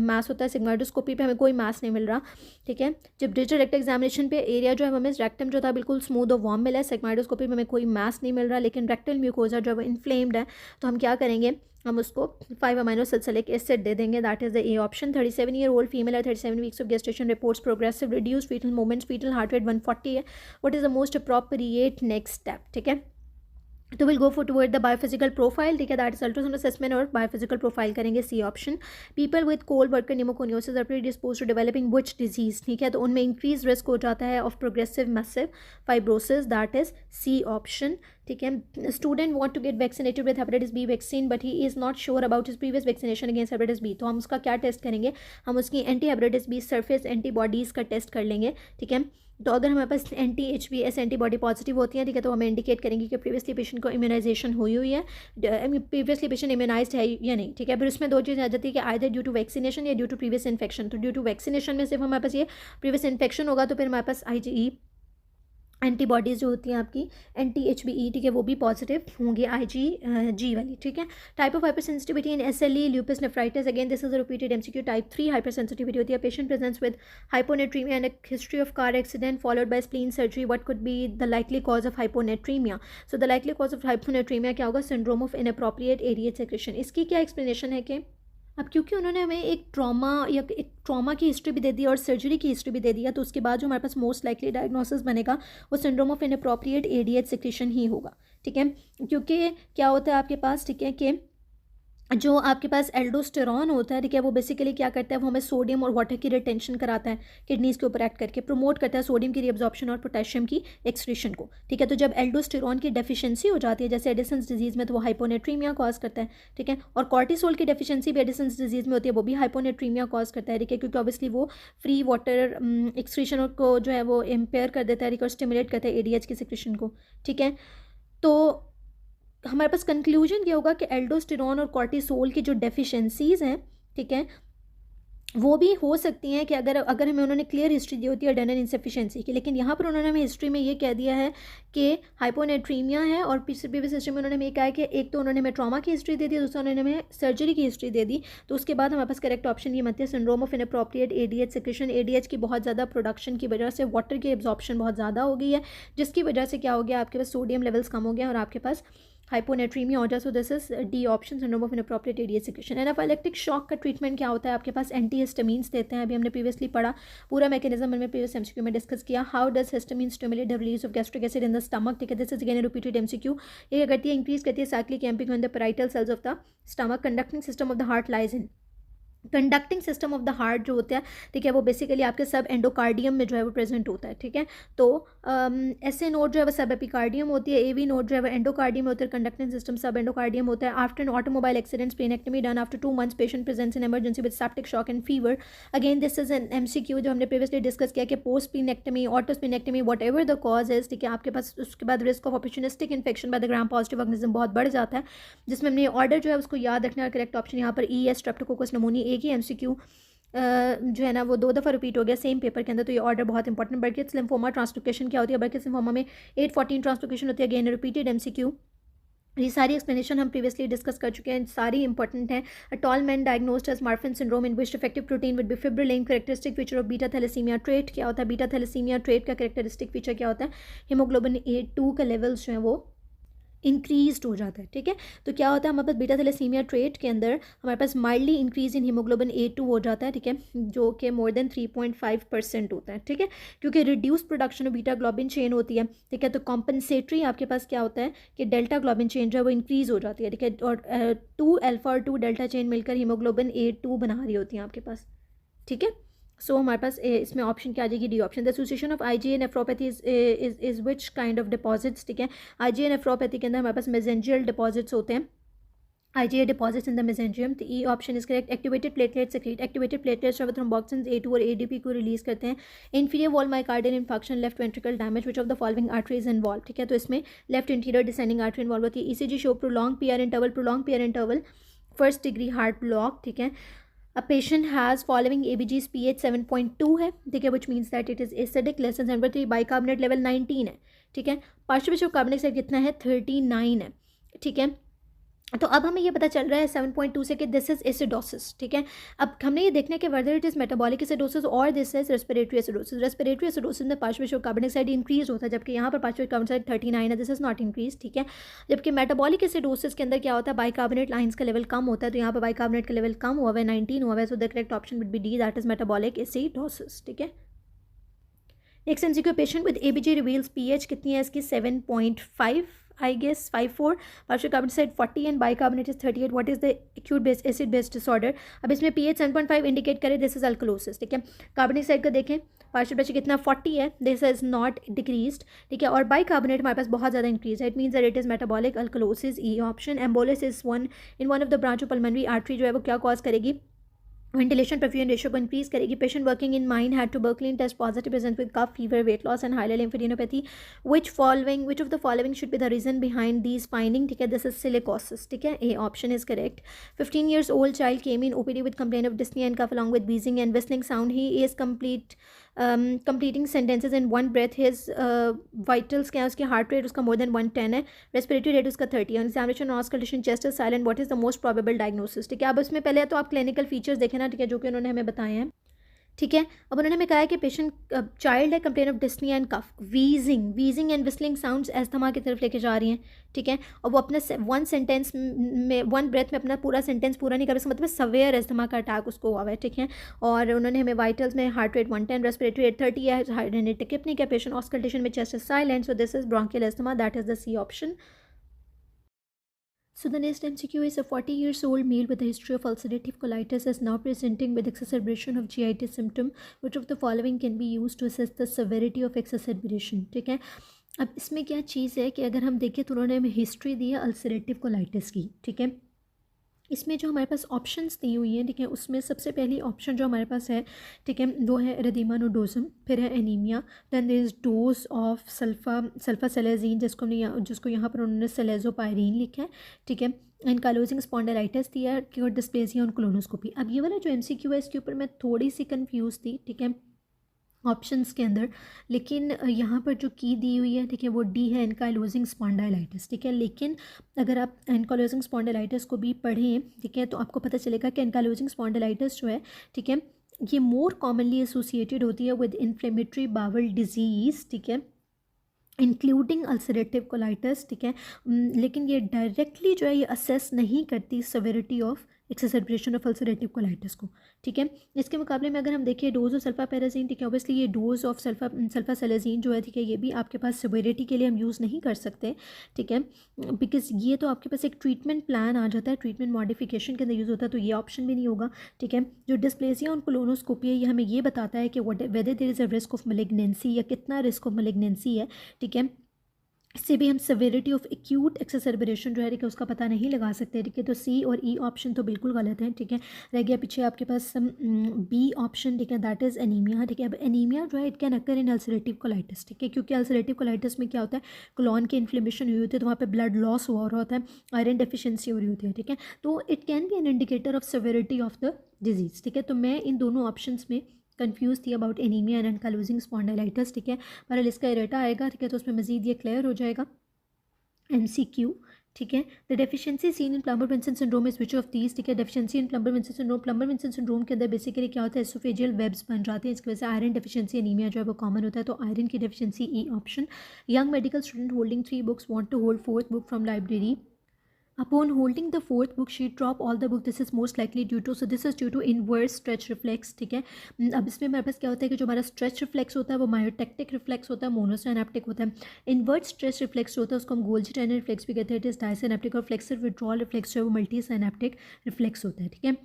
mass होता है, sigmoidoscopy पे हमें कोई mass नहीं मिल रहा, ठीक है। जब digital rectal examination पे एरिया जो है हमें रेक्टम जो था बिल्कुल स्मूथ और वार्म मिला है, sigmoidoscopy पे हमें कोई mass नहीं मिल रहा, लेकिन रेक्टल म्यूकोजा जो है वो इन्फ्लेम्ड है, तो हम क्या करेंगे, हम उसको 5 अमाइनो सल्सलिक एसिड दे देंगे, that is the A option. 37 year old female है, 37 weeks of gestation, reports progressive reduce foetal movements, foetal heart rate 140 है। What is the most appropriate next step, ठीक है। तो will go for toward the biophysical profile, ठीक है, that is ultrasound assessment और biophysical profile करेंगे, C option. People with coal worker pneumoconiosis are predispose to developing which disease, ठीक है, तो उनमें इंक्रीज रिस्क हो जाता है of progressive massive fibrosis, that is C option, ठीक है। Student want to get vaccinated with hepatitis B vaccine but he is not sure about his previous vaccination against hepatitis B, तो हम उसका क्या test करेंगे, हम उसकी anti hepatitis B surface antibodies का टेस्ट कर लेंगे, ठीक है। तो अगर हमारे पास anti-HBs एंटीबॉडी पॉजिटिव होती हैं, ठीक है, तो हमें इंडिकेट करेंगे कि प्रीवियसली पेशेंट को इम्यूनाइजेशन हुई है, प्रीवियसली पेशेंट इम्यूनाइज्ड है या नहीं, ठीक है। फिर उसमें दो चीज़ें आ जाती है कि आइदर ड्यू टू वैक्सीनेशन या ड्यू टू प्रीवियस इन्फेक्शन। तो ड्यू टू वैक्सीनेशन में सिर्फ हमारे पास ये प्रीवियस इन्फेक्शन होगा, तो फिर हमारे पास IgE एंटीबॉडीज़ जो होती हैं आपकी anti-HBe, ठीक है, वो भी पॉजिटिव होंगे, IgG वाली, ठीक है। Type of hyper sensitivity in SLE lupus nephritis, again this is a repeated MCQ। Type 3 hyper sensitivity होती है, patient presents with hyponatraemia and history of car accident followed by spleen surgery, what could be the likely cause of hyponatraemia. So the likely cause of hyponatraemia क्या होगा, syndrome of inappropriate aerate secretion. इसकी क्या explanation है कि अब क्योंकि उन्होंने हमें एक ट्रॉमा की हिस्ट्री भी दे दी और सर्जरी की हिस्ट्री भी दे दिया, तो उसके बाद जो हमारे पास मोस्ट लाइकली डायग्नोसिस बनेगा वो syndrome of inappropriate ADH secretion ही होगा, ठीक है। क्योंकि क्या होता है आपके पास, ठीक है, कि जो आपके पास एल्डोस्टेरॉन होता है, ठीक है, वो बेसिकली क्या करता है, वो हमें सोडियम और वाटर की रिटेंशन कराता है किडनीज के ऊपर एक्ट करके, प्रमोट करता है सोडियम की रीअब्जॉर्प्शन और पोटेशियम की एक्सक्रीशन को, ठीक है। तो जब एल्डोस्टेरॉन की डेफिशिएंसी हो जाती है जैसे एडिसन्स डिजीज़ में, तो वो हाइपोनेट्रीमिया कॉज करता है, ठीक है। और कॉर्टिसोल की डेफिशिएंसी भी एडिसन्स डिजीज़ में होती है, वो भी हाइपोनेट्रीमिया कॉज करता है, ठीक है, क्योंकि ऑब्वियसली वो फ्री वाटर एक्सक्रीशन को जो है वो इम्पेयर कर देता है, ठीक है, और स्टिमुलेट करता है ADH की सेक्रेशन को, ठीक है। तो हमारे पास कंक्लूजन ये होगा कि एल्डोस्टेरॉन और कॉर्टिसोल की जो डेफिशिएंसीज़ हैं, ठीक है, वो भी हो सकती हैं कि अगर हमें उन्होंने क्लियर हिस्ट्री दी होती है अडेनल इंसफिशिएंसी की, लेकिन यहाँ पर उन्होंने हमें हिस्ट्री में ये कह दिया है कि हाइपोनेट्रीमिया है, और प्रीवियस हिस्ट्री में उन्होंने हमें कहा है कि एक तो उन्होंने हमें ट्रॉमा की हिस्ट्री दे दी, दूसरा उन्होंने हमें सर्जरी की हिस्ट्री दे दी, तो उसके बाद हमारे पास करेक्ट ऑप्शन ये बनती है syndrome of inappropriate ADH secretion. ADH की बहुत ज़्यादा प्रोडक्शन की वजह से वाटर की एब्जॉर्प्शन बहुत ज़्यादा हो गई है, जिसकी वजह से क्या हो गया, आपके पास सोडियम लेवल्स कम हो गया और आपके पास हाइपोनेट्रीमिया हो जाए। So this is D option, syndrome of inappropriate ADH secretion. Anaphylactic shock का ट्रीटमेंट क्या होता है, आपके पास एंटीहिस्टामीन्स देते हैं, अभी हमने प्रीवियसली पढ़ा, पूरा मैकेनिज्म हमने प्रीवियस MCQ में डिस्कस किया। How does histamine stimulate the release of gastric acid in the stomach, ठीक है, this is again repeated MCQ। ये करती है, इंक्रीज करती है cyclic AMP in the parietal cells of the stomach. Conducting system of the heart lies in, conducting system of the heart जो होता है, ठीक है, वो बेसिकली आपके सब एंडोकार्डियम में जो है वो प्रेजेंट होता है, ठीक है। तो ऐसे नोड जो है वो सब एपिकार्डियम होती है, AV नोड जो है वो एंडोकार्डियम होता है, कंडक्टिंग सिस्टम सब एंडोकार्डियम होता है। After an automobile accident splenectomy done after 2 months patient presents in emergency with septic shock and fever. Again this is an MCQ जो हमने प्रीवियसली डिस्कस किया कि post splenectomy, auto splenectomy, whatever the cause is, ठीक है, आपके पास उसके बाद risk of opportunistic infection by the gram positive organism बहुत बढ़ जाता है, जिसमें हमने ऑर्डर जो है उसको याद रखना है। करेक्ट ऑप्शन यहाँ पर ES स्ट्रेप्टोकोकस नमूनी, एक ही MCQ जो है ना वो 2 दफ़ा रिपीट हो गया सेम पेपर के अंदर, तो ये ऑर्डर बहुत इंपॉर्टेंट। बर्किट्स लिम्फोमा ट्रांसलोकेशन क्या होती है, बर्किट्स लिम्फोमा में 8-14 ट्रांसलोकेशन होती है, अगेन रिपीटेड MCQ। ये सारी एक्सप्लेनेशन हम प्रीवियसली डिस्कस कर चुके हैं, सारी इंपॉर्टेंट है. A tall man diagnosed as Marfan syndrome in which defective protein with be fibrillin. Characteristic feature of beta thalassaemia trait क्या होता है? बीटा थैलेसीमिया ट्रेट का कैरेक्टरिस्टिक फीचर क्या होता है? हीमोग्लोबिन A2 का लेवल्स जो है वो इंक्रीज हो जाता है. ठीक है, तो क्या होता है हमारे पास बीटा थैलेसीमिया ट्रेट के अंदर हमारे पास mildly increase in haemoglobin A2 हो जाता है. ठीक है, जो कि मोर देन 3.5% होता है. ठीक है, क्योंकि reduce production of beta globin chain होती है. ठीक है, तो कॉम्पनसेटरी आपके पास क्या होता है कि डेल्टा ग्लोबिन चेन जो है वो इंक्रीज हो जाती है. ठीक है, और 2 अल्फा और 2 डेल्टा चेन मिलकर हीमोग्लोबिन A2 बना रही होती हैं आपके पास. ठीक है, सो हमारे पास इसमें ऑप्शन क्या आ जाएगी? D option. The association of IgA nephropathy is which kind of deposits. ठीक है, IgA नेफ्रोपैथी के अंदर हमारे पास मेसेंजियल डिपॉजिट्स होते हैं. IgA deposits in the mesenterium. तो E option is correct. Activated platelets secrete. Activated platelets जो थ्रोम्बोक्सिन A2 और ADP को रिलीज करते हैं. Inferior wall myocardial infection, left ventricle damage, which of the following arteries involve. ठीक है, तो इसमें left anterior descending artery involve होती है. ECG show prolong PR interval, first degree heart block. ठीक है, a patient has following ABG's pH 7.2 है. ठीक है, which means that it is acidic, less than 7.3. Bicarbonate level 19 है. ठीक है, पार्शियल कार्बनिक साइड कितना है? 39 है. ठीक है, तो अब हमें ये पता चल रहा है 7.2 से कि दिस इज एसिडोसिस. ठीक है, अब हमने ये देखना है कि whether it is metabolic acidosis और this is respiratory acidosis. Respiratory acidosis में पार्शियल कार्बनिक डाइऑक्साइड इंक्रीज होता है, जबकि यहाँ पर पार्शियल कार्बनिक डाइऑक्साइड 39 है. This is not increase. ठीक है, जबकि मेटाबॉलिक एसिडोसिस के अंदर क्या होता है? बाइकार्बोनेट लाइंस का लेवल कम होता है. तो यहाँ पर बाइकार्बोनेट का लेवल कम हुआ है, 19 हुआ है. So the correct option would B D, that is metabolic acidosis. ठीक है, next MCQ. Patient with ABG reveals pH कितनी है इसकी? 7.5 I guess 5.4. partial carbon dioxide 40 and bicarbonate is 38. what is the acute base acid base disorder? अब इसमें pH 7.5 indicate करे this is alkalosis. ठीक है, कार्बनिक साइड का देखें, पार्शियल प्रेशर कितना? 40 है. This is not decreased. ठीक है, और बाइकार्बोनेट हमारे पास बहुत ज़्यादा इंक्रीज है. It means that it is metabolic alkalosis. E option. Embolus is one in one of the branch of pulmonary artery जो है वो क्या कॉज करेगी? वेंटिलेशन परफ्यूजन रेशियो को इंक्रीज करेगी. Patient working in mine had tuberculin test positive present with cough fever weight loss and high lymphadenopathy. Which of the following should be the reason behind these finding. ठीक है, this is silicosis. ठीक है, ए option is correct. 15 years old child came in OPD with complaint of dyspnea and cough along with wheezing and whistling sound. He is completing sentences in one breath. His vitals क्या है? उसकी heart rate उसका more than 110 है. Respiratory rate उसका 30 है. Examination auscultation chest is silent. What is the most probable diagnosis. ठीक है, अब इसमें पहले तो आप क्लिनिकल फीचर्स देखें ना. ठीक है, जो कि उन्होंने हमें बताए हैं. ठीक है, अब उन्होंने हमें कहा है कि पेशेंट चाइल्ड है, complain of dyspnoea and cough, wheezing and whistling sounds asthma की तरफ लेके जा रही हैं. ठीक है, और वो अपने वन ब्रेथ में अपना पूरा सेंटेंस पूरा नहीं कर सकते, मतलब सवेयर एस्थमा का अटैक उसको हुआ है. ठीक है, और उन्होंने हमें वाइटल्स में हार्ट रेट 110, रेस्पिरेटरी रेट 30 है, हाइड्रेनेटिक किपनी का पेशेंट ऑस्कल्टेशन में chest is silent. So this is bronchial asthma, that is the C option. So the next MCQ is a 40 years old male with a history of ulcerative colitis is now presenting with exacerbation of GIT symptom. Which of the following can be used to assess the severity of exacerbation? ठीक है, अब इसमें क्या चीज़ है कि अगर हम देखें तो उन्होंने हमें हिस्ट्री दी है अल्सरेटिव कोलाइटिस की. ठीक है, इसमें जो हमारे पास ऑप्शंस दी हुई हैं, ठीक है, उसमें सबसे पहली ऑप्शन जो हमारे पास है, ठीक है, वो है एरिथेमा नोडोसम, फिर है anaemia, then there is dose of sulfasalazine जिसको यहाँ पर उन्होंने सेलेजोपायरीन लिखा है. ठीक है, एनकालोजिंग स्पॉन्डिलाइटिस दिया है और डिस्प्लेसिया ऑन कोलोनोस्कोपी. अब ये वाला जो MCQ है इसके ऊपर मैं थोड़ी सी कंफ्यूज थी. ठीक है, ऑप्शंस के अंदर, लेकिन यहाँ पर जो की दी हुई है, ठीक है, वो डी है एनकाइलोजिंग स्पॉन्डिलाइटिस. ठीक है, लेकिन अगर आप एनकाइलोजिंग स्पॉन्डिलाइटिस को भी पढ़ें, ठीक है, तो आपको पता चलेगा कि एनकाइलोजिंग स्पॉन्डिलाइटिस जो है, ठीक है, ये मोर कॉमनली एसोसिएटेड होती है विद इन्फ्लेमेटरी बावल डिजीज़. ठीक है, इंक्लूडिंग अल्सरेटिव कोलाइटिस. ठीक है, लेकिन ये डायरेक्टली जो है ये असेस नहीं करती severity of exacerbation of ulcerative colitis को. ठीक है, इसके मुकाबले में अगर हम देखें डोज ऑफ सल्फापेराजीन, ठीक है, ऑब्वियसली ये डोज ऑफ सल्फासेलेजीन जो है, ठीक है, ये भी आपके पास सिवियरिटी के लिए हम यूज़ नहीं कर सकते. ठीक है, बिकॉज ये तो आपके पास एक ट्रीटमेंट प्लान आ जाता है, ट्रीटमेंट मॉडिफिकेशन के अंदर यूज़ होता है, तो ये ऑप्शन भी नहीं होगा. ठीक है, जो डिस्प्लेसिया ऑन कोलोनोस्कोपी है ये हमें ये बताता है कि whether there is a risk of malignancy या कितना रिस्क ऑफ मैलिग्नेंसी है. ठीक है, इससे भी हम सेवेरिटी ऑफ एक्यूट एक्सेसरबेशन जो है, ठीक है, उसका पता नहीं लगा सकते. ठीक है, तो सी और ई ऑप्शन तो बिल्कुल गलत है. ठीक है, रह गया पीछे आपके पास बी ऑप्शन. ठीक है, दैट इज़ एनीमिया. ठीक है, अब एनीमिया जो है it can occur in ulcerative colitis. ठीक है, क्योंकि अल्सरेटिव कोलाइटिस में क्या होता है, कोलॉन की इन्फ्लेमेशन हुई होती है, तो वहाँ पे ब्लड लॉस हुआ रहा होता है, आयरन डेफिशिएंसी हो रही होती है. ठीक है, तो it can be an indicator of severity of the disease. ठीक है, तो मैं इन दोनों ऑप्शंस में कंफ्यूज थी about anaemia and ankylosing spondylitis. ठीक है, पर इसका इरेटा आएगा, ठीक है, तो उसमें मजीद ये क्लियर हो जाएगा. MCQ. ठीक है। The deficiency seen in Plummer Vinson syndrome is which of these, ठीक है। Deficiency in Plummer Vinson syndrome, Plummer Vinson syndrome के अंदर बेसिकली क्या होता है, एसोफेजियल वेब्स बन जाते हैं, इसकी वजह से आयरन डेफिशिएंसी एनीमिया जो है वो कॉमन होता है, तो आयरन की deficiency E option. Young medical student holding 3 books want to hold 4th book from library, upon holding the 4th book she drop all the book, this is most likely due to, so this is due to inverse stretch reflex, ठीक है। अब इसमें हमारे पास क्या होता है कि जो हमारा स्ट्रेच रिफ्लेक्स होता है वो मायोटेक्टिक रिफ्लेक्स होता है, मोनोसिनेप्टिक होता है। इन्वर्स स्ट्रेच रिफ्लेक्स जो होता है उसको हम गोल्जी टाइनर रिफ्लेक्स भी कहते हैं, इट इज डायसिनेप्टिक, और फ्लेक्सर विड्रॉल रिफ्लेक्स जो है वो मल्टी सिनेप्टिक रिफ्लेक्स होता है, ठीक है।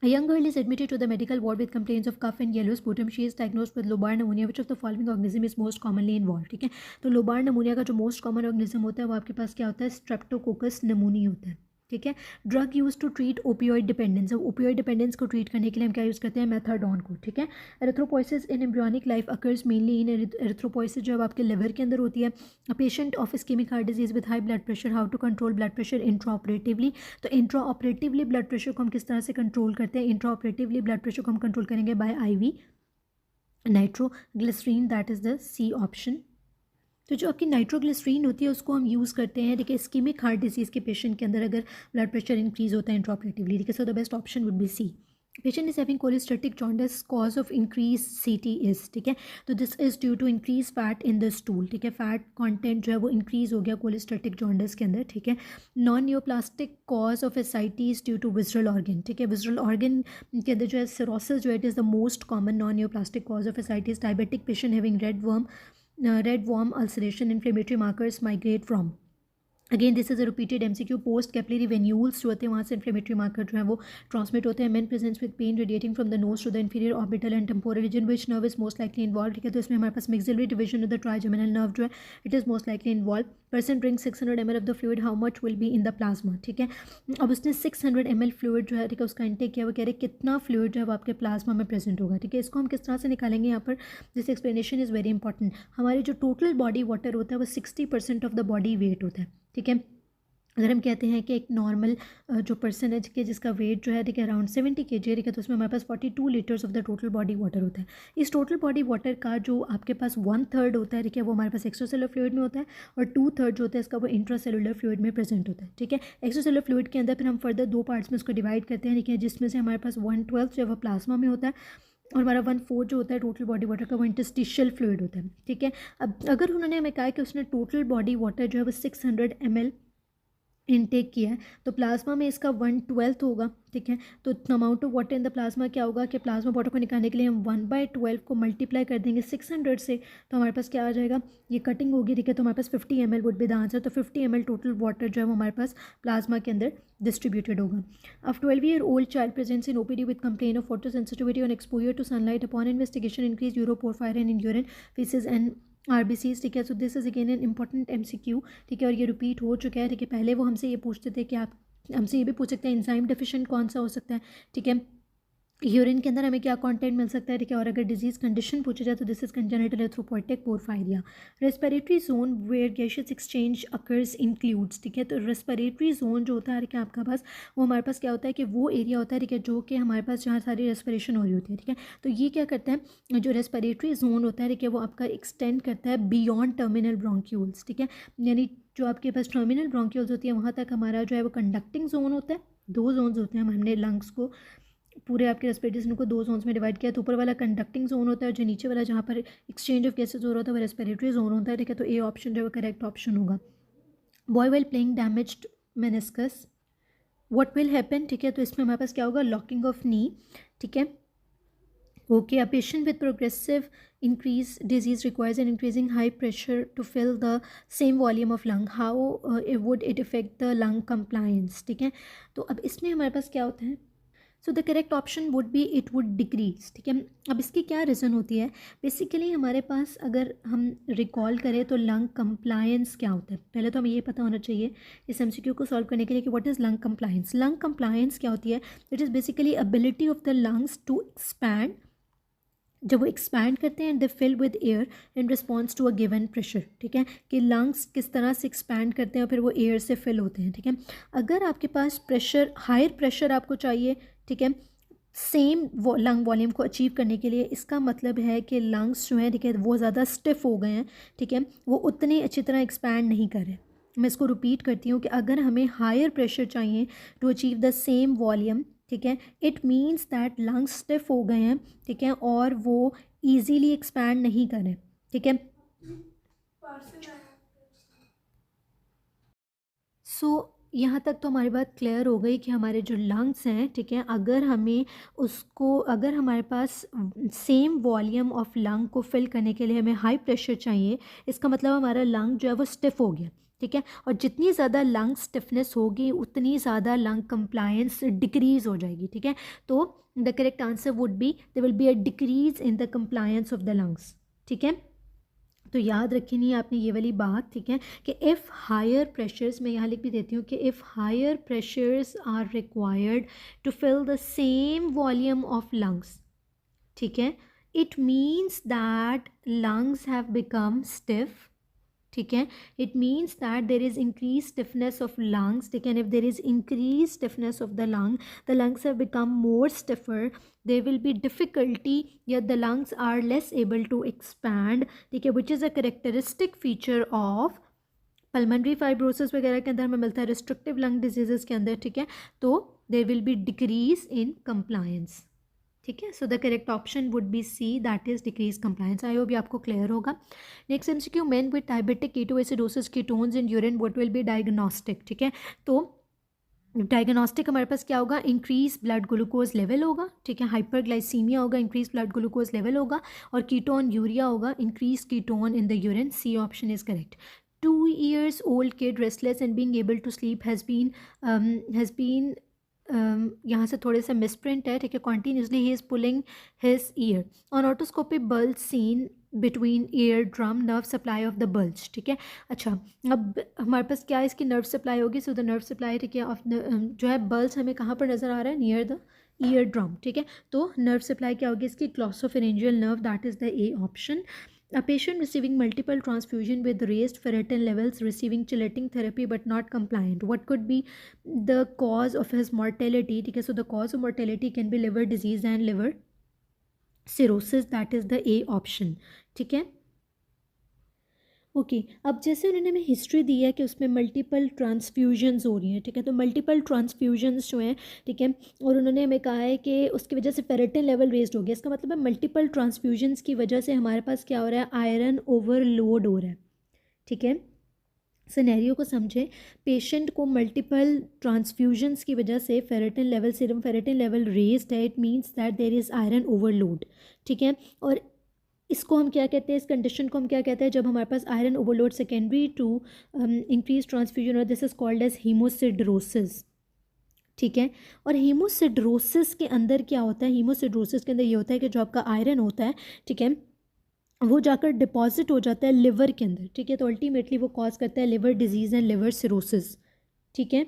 A young girl is admitted to the medical ward with complaints of cough and yellow sputum. She is diagnosed with lobar pneumonia. Which of the following organism is most commonly involved? ठीक है, तो lobar नमूनिया का जो most common organism होता है वो आपके पास क्या होता है, स्ट्रेप्टोकोकस नमूनी होता है, ठीक है। Drug use to treat opioid dependence, opioid dependence को ट्रीट करने के लिए हम क्या यूज़ करते हैं, मेथाडोन को, ठीक है। Erythropoiesis in embryonic life occurs mainly in, erythropoiesis जो है आपके लिवर के अंदर होती है। A patient of ischaemic heart disease with high blood pressure, how to control blood pressure intra operatively, तो इंट्रा ऑपरेटिवली ब्लड प्रेशर को हम किस तरह से कंट्रोल करते हैं, इंट्रा ऑपरेटिवली ब्लड प्रेशर को हम कंट्रोल करेंगे by IV nitroglycerine, that is the C option. तो जो आपकी नाइट्रोग्लिसरीन होती है उसको हम यूज़ करते हैं, ठीक है, इस्केमिक हार्ट डिजीज़ के पेशेंट के अंदर अगर ब्लड प्रेशर इंक्रीज होता है इंट्राऑपरेटिवली, ठीक है। So the best option would be C। Patient is having cholestatic jaundice, cause of increase CT is, ठीक है, तो this is due to increase fat in the stool, ठीक है। फैट कंटेंट जो है वो इंक्रीज हो गया कोलेस्टेटिक जॉन्डिस के अंदर, ठीक है। Non neoplastic cause of ascites due to visceral organ, ठीक है, विजरल ऑर्गन के अंदर जो है सिरोसिस जो है it is the most common non neoplastic cause of ascites. Diabetic patient having red worm ulceration, inflammatory markers migrate from, again this is a repeated MCQ, post capillary venules जो होते हैं वहाँ से इन्फ्लेमेटरी मार्कर जो है वो transmit होते हैं। Man presents with pain radiating from the nose to the inferior orbital and temporal region, which nerve is most likely involve, ठीक है, तो इसमें हमारे पास maxillary division of the trigeminal nerve जो है it is most likely involve. Person drink 600 ml of the fluid, how much will be in the plasma, ठीक है। अब उसने 600 ml फ्लूइड जो है, ठीक है, उसका इंटेक किया, वो कह रहे कितना फ्लूइड जो है वो आपके प्लाज्मा में प्रेजेंट होगा, ठीक है। इसको हम किस तरह से निकालेंगे यहाँ पर, this explanation is very important. हमारी जो टोटल बॉडी वाटर होता है वो 60% ऑफ द बॉडी वेट होता है, ठीक है। अगर हम कहते हैं कि एक नॉर्मल जो पर्सन है कि जिसका वेट जो है, ठीक है, अराउंड 70 kg है, ठीक है, तो उसमें हमारे पास 42 litres of the total body water होता है। इस टोटल बॉडी वाटर का जो आपके पास 1/3 होता है, ठीक है, वो हमारे पास एक्स्ट्रासेलुलर फ्लूइड में होता है, और 2/3 जो होता है इसका वो इंट्रासेलुलर फ्लूइड में प्रेजेंट होता है, ठीक है। एक्स्ट्रासेलुलर फ्लूइड के अंदर फिर हम फर्दर 2 पार्ट्स में उसको डिवाइड करते हैं, ठीक है, जिसमें से हमारे पास 1/12 जो है वो प्लाज्मा में होता है, और हमारा 1/4 जो होता है टोटल बॉडी वाटर का वो इंटरस्टिशियल फ्लूइड होता है, ठीक है। अब अगर उन्होंने हमें कहा कि उसने टोटल बॉडी वाटर जो है वो 600 ml इनटेक किया है, तो प्लाज्मा में इसका 1/12 होगा, ठीक है। तो amount of water in the plasma क्या होगा कि प्लाज्मा वाटर को निकालने के लिए हम 1/12 को मल्टीप्लाई कर देंगे 600 से, तो हमारे पास क्या आ जाएगा, ये कटिंग होगी, ठीक है, तो हमारे पास 50 ml would be the answer. तो 50 ml टोटल वाटर जो है वो हमारे पास प्लाज्मा के अंदर डिस्ट्रीब्यूटेड होगा। अब 12-year-old child presents in OPD with complain of photo sensitivity on exposure to sunlight, upon investigation increase uroporphyrin in urine, faeces and RBCs, ठीक है। So this is again an important MCQ, ठीक है, और ये repeat हो चुका है, ठीक है। पहले वो हमसे ये पूछते थे कि आप हमसे ये भी पूछ सकते हैं इंजाइम डेफिशिएंट कौन सा हो सकता है, ठीक है, यूरिन के अंदर हमें क्या कंटेंट मिल सकता है, ठीक है, और अगर डिजीज़ कंडीशन पूछा जाए तो this is congenital erythropoietic porphyria. Respiratory zone where gaseous exchange occurs includes, ठीक है, तो रेस्पिरेटरी जोन जो होता है, ठीक है, आपका पास वो हमारे पास क्या होता है कि वो एरिया होता है, ठीक है, जो कि हमारे पास जहाँ सारी रेस्पिरेशन हो रही होती है, ठीक है। तो ये क्या करता है, जो रेस्पिरेटरी जोन होता है, ठीक है, वो आपका एक्सटेंड करता है बियॉन्ड टर्मिनल ब्रोंक्यूल्स, ठीक है, यानी जो आपके पास टर्मिनल ब्रोंक्यूल्स होती है वहाँ तक हमारा जो है वो कंडक्टिंग जोन होता है। 2 जोन्स होते हैं, हमने लंग्स को पूरे आपके रेस्पिरेटरी जोन को 2 जोन्स में डिवाइड किया, तो ऊपर वाला कंडक्टिंग जोन होता है, जो नीचे वाला जहाँ पर एक्सचेंज ऑफ गैसेज हो रहा होता है वो रेस्पिरेटरी जोन होता है, ठीक है। तो ए ऑप्शन जो है वो करेक्ट ऑप्शन होगा। Boy while playing damaged meniscus, what will happen, ठीक है, तो इसमें हमारे पास क्या होगा, लॉकिंग ऑफ नी, ठीक है। Okay, a patient with progressive increase disease requires an increasing high pressure to fill the same volume of lung, how would it affect the lung compliance, ठीक है। तो अब इसमें हमारे पास क्या होता है, so the correct option would B it would decrease, ठीक है। अब इसकी क्या रीज़न होती है, बेसिकली हमारे पास अगर हम रिकॉल करें तो लंग कंप्लायंस क्या होता है, पहले तो हमें ये पता होना चाहिए इस MCQ को सॉल्व करने के लिए कि what is lung compliance. Lung compliance क्या होती है, it is basically ability of the lungs to expand, जब वो एक्सपैंड करते हैं they fill with air in response to a given pressure, ठीक है, कि लंग्स किस तरह से एक्सपैंड करते हैं और फिर वो एयर से फिल होते हैं, ठीक है। अगर आपके पास प्रेशर हायर प्रेशर आपको चाहिए, ठीक है, सेम वो लंग वॉल्यूम को अचीव करने के लिए, इसका मतलब है कि लंग्स जो हैं, ठीक है, वो ज़्यादा स्टिफ हो गए हैं, ठीक है, वो उतनी अच्छी तरह एक्सपैंड नहीं कर रहे, मैं इसको रिपीट करती हूँ कि अगर हमें हायर प्रेशर चाहिए to achieve the same volume, ठीक है, it means that lungs stiff हो गए हैं, ठीक है, और वो ईजीली एक्सपैंड नहीं करें, ठीक है। सो यहाँ तक तो हमारी बात क्लियर हो गई कि हमारे जो लंग्स हैं, ठीक है, अगर हमें उसको, अगर हमारे पास सेम वॉल्यूम ऑफ लंग को फिल करने के लिए हमें हाई प्रेशर चाहिए, इसका मतलब हमारा लंग जो है वो स्टिफ हो गया, ठीक है, और जितनी ज़्यादा लंग स्टिफनेस होगी उतनी ज़्यादा लंग कंप्लायंस डिक्रीज़ हो जाएगी, ठीक है। तो the correct answer would be there will be a decrease in the compliance of the lungs, ठीक है। तो याद रखनी है आपने ये वाली बात, ठीक है, कि इफ़ हायर प्रेशर्स, मैं यहाँ लिख भी देती हूँ कि if higher pressures are required to fill the same volume of lungs, ठीक है, it means that lungs have become stiff, ठीक है, it means that there is increase stiffness of lungs, ठीक है, and if there is increase stiffness of the lungs have become more stiffer, there will be difficulty, yeah, the lungs are less able to expand, ठीक है, which is a characteristic feature of pulmonary fibrosis वगैरह के अंदर हमें मिलता है, restrictive lung diseases के अंदर, ठीक है, तो there will be decrease in compliance, ठीक है। So the correct option would be C, that is decrease compliance. I hope ये आपको क्लियर होगा। Next MCQ, men with diabetic ketoacidosis ketones in urine what will be diagnostic, ठीक है। तो diagnostic हमारे पास क्या होगा, इंक्रीज ब्लड ग्लूकोज लेवल होगा, ठीक है, हाइपरग्लाइसीमिया होगा, इंक्रीज ब्लड ग्लूकोज लेवल होगा, और कीटोन यूरिया होगा, increase ketone in the urine. C option is correct. 2 years old kid restless and being able to sleep has been यहाँ से थोड़े से मिसप्रिंट है, ठीक है, continuously he is pulling his ear on otoscopy bulge seen between ear drum nerve supply of the bulge, ठीक है। अच्छा, अब हमारे पास क्या है, इसकी नर्व सप्लाई होगी, सो द नर्व सप्लाई, ठीक है, ऑफ जो है बल्ज हमें कहाँ पर नज़र आ रहा है, नियर द ईयर ड्रम, ठीक है। तो नर्व सप्लाई क्या होगी इसकी, glossopharyngeal nerve, that is the A option. A patient receiving multiple transfusion with raised ferritin levels receiving chelating therapy but not compliant. What could be the cause of his mortality? ठीक है, so the cause of mortality can be liver disease and liver cirrhosis. That is the A option. ठीक है। Okay, अब जैसे उन्होंने हमें history दी है कि उसमें मल्टीपल ट्रांसफ्यूजन्स हो रही हैं, ठीक है, तो मल्टीपल ट्रांसफ्यूजन्स जो हैं, ठीक है, और उन्होंने हमें कहा है कि उसकी वजह से फेरेटिन लेवल रेज्ड हो गया। इसका मतलब है मल्टीपल ट्रांसफ्यूजन्स की वजह से हमारे पास क्या हो रहा है, आयरन ओवरलोड हो रहा है, ठीक है। सिनेरियो को समझें, पेशेंट को मल्टीपल ट्रांसफ्यूजन्स की वजह से ferritin level, serum ferritin level raised है, it means that there is iron overload, ठीक है। और इसको हम क्या कहते हैं, इस कंडीशन को हम क्या कहते हैं, जब हमारे पास iron overload secondary to increase transfusion, और this is called as haemosiderosis, ठीक है। और हीमोसिड्रोसिस के अंदर क्या होता है, हीमोसिड्रोसिस के अंदर ये होता है कि जो आपका आयरन होता है, ठीक है, वो जाकर डिपॉजिट हो जाता है लिवर के अंदर, ठीक है, तो अल्टीमेटली वो कॉज करता है liver disease and liver cirrhosis, ठीक है।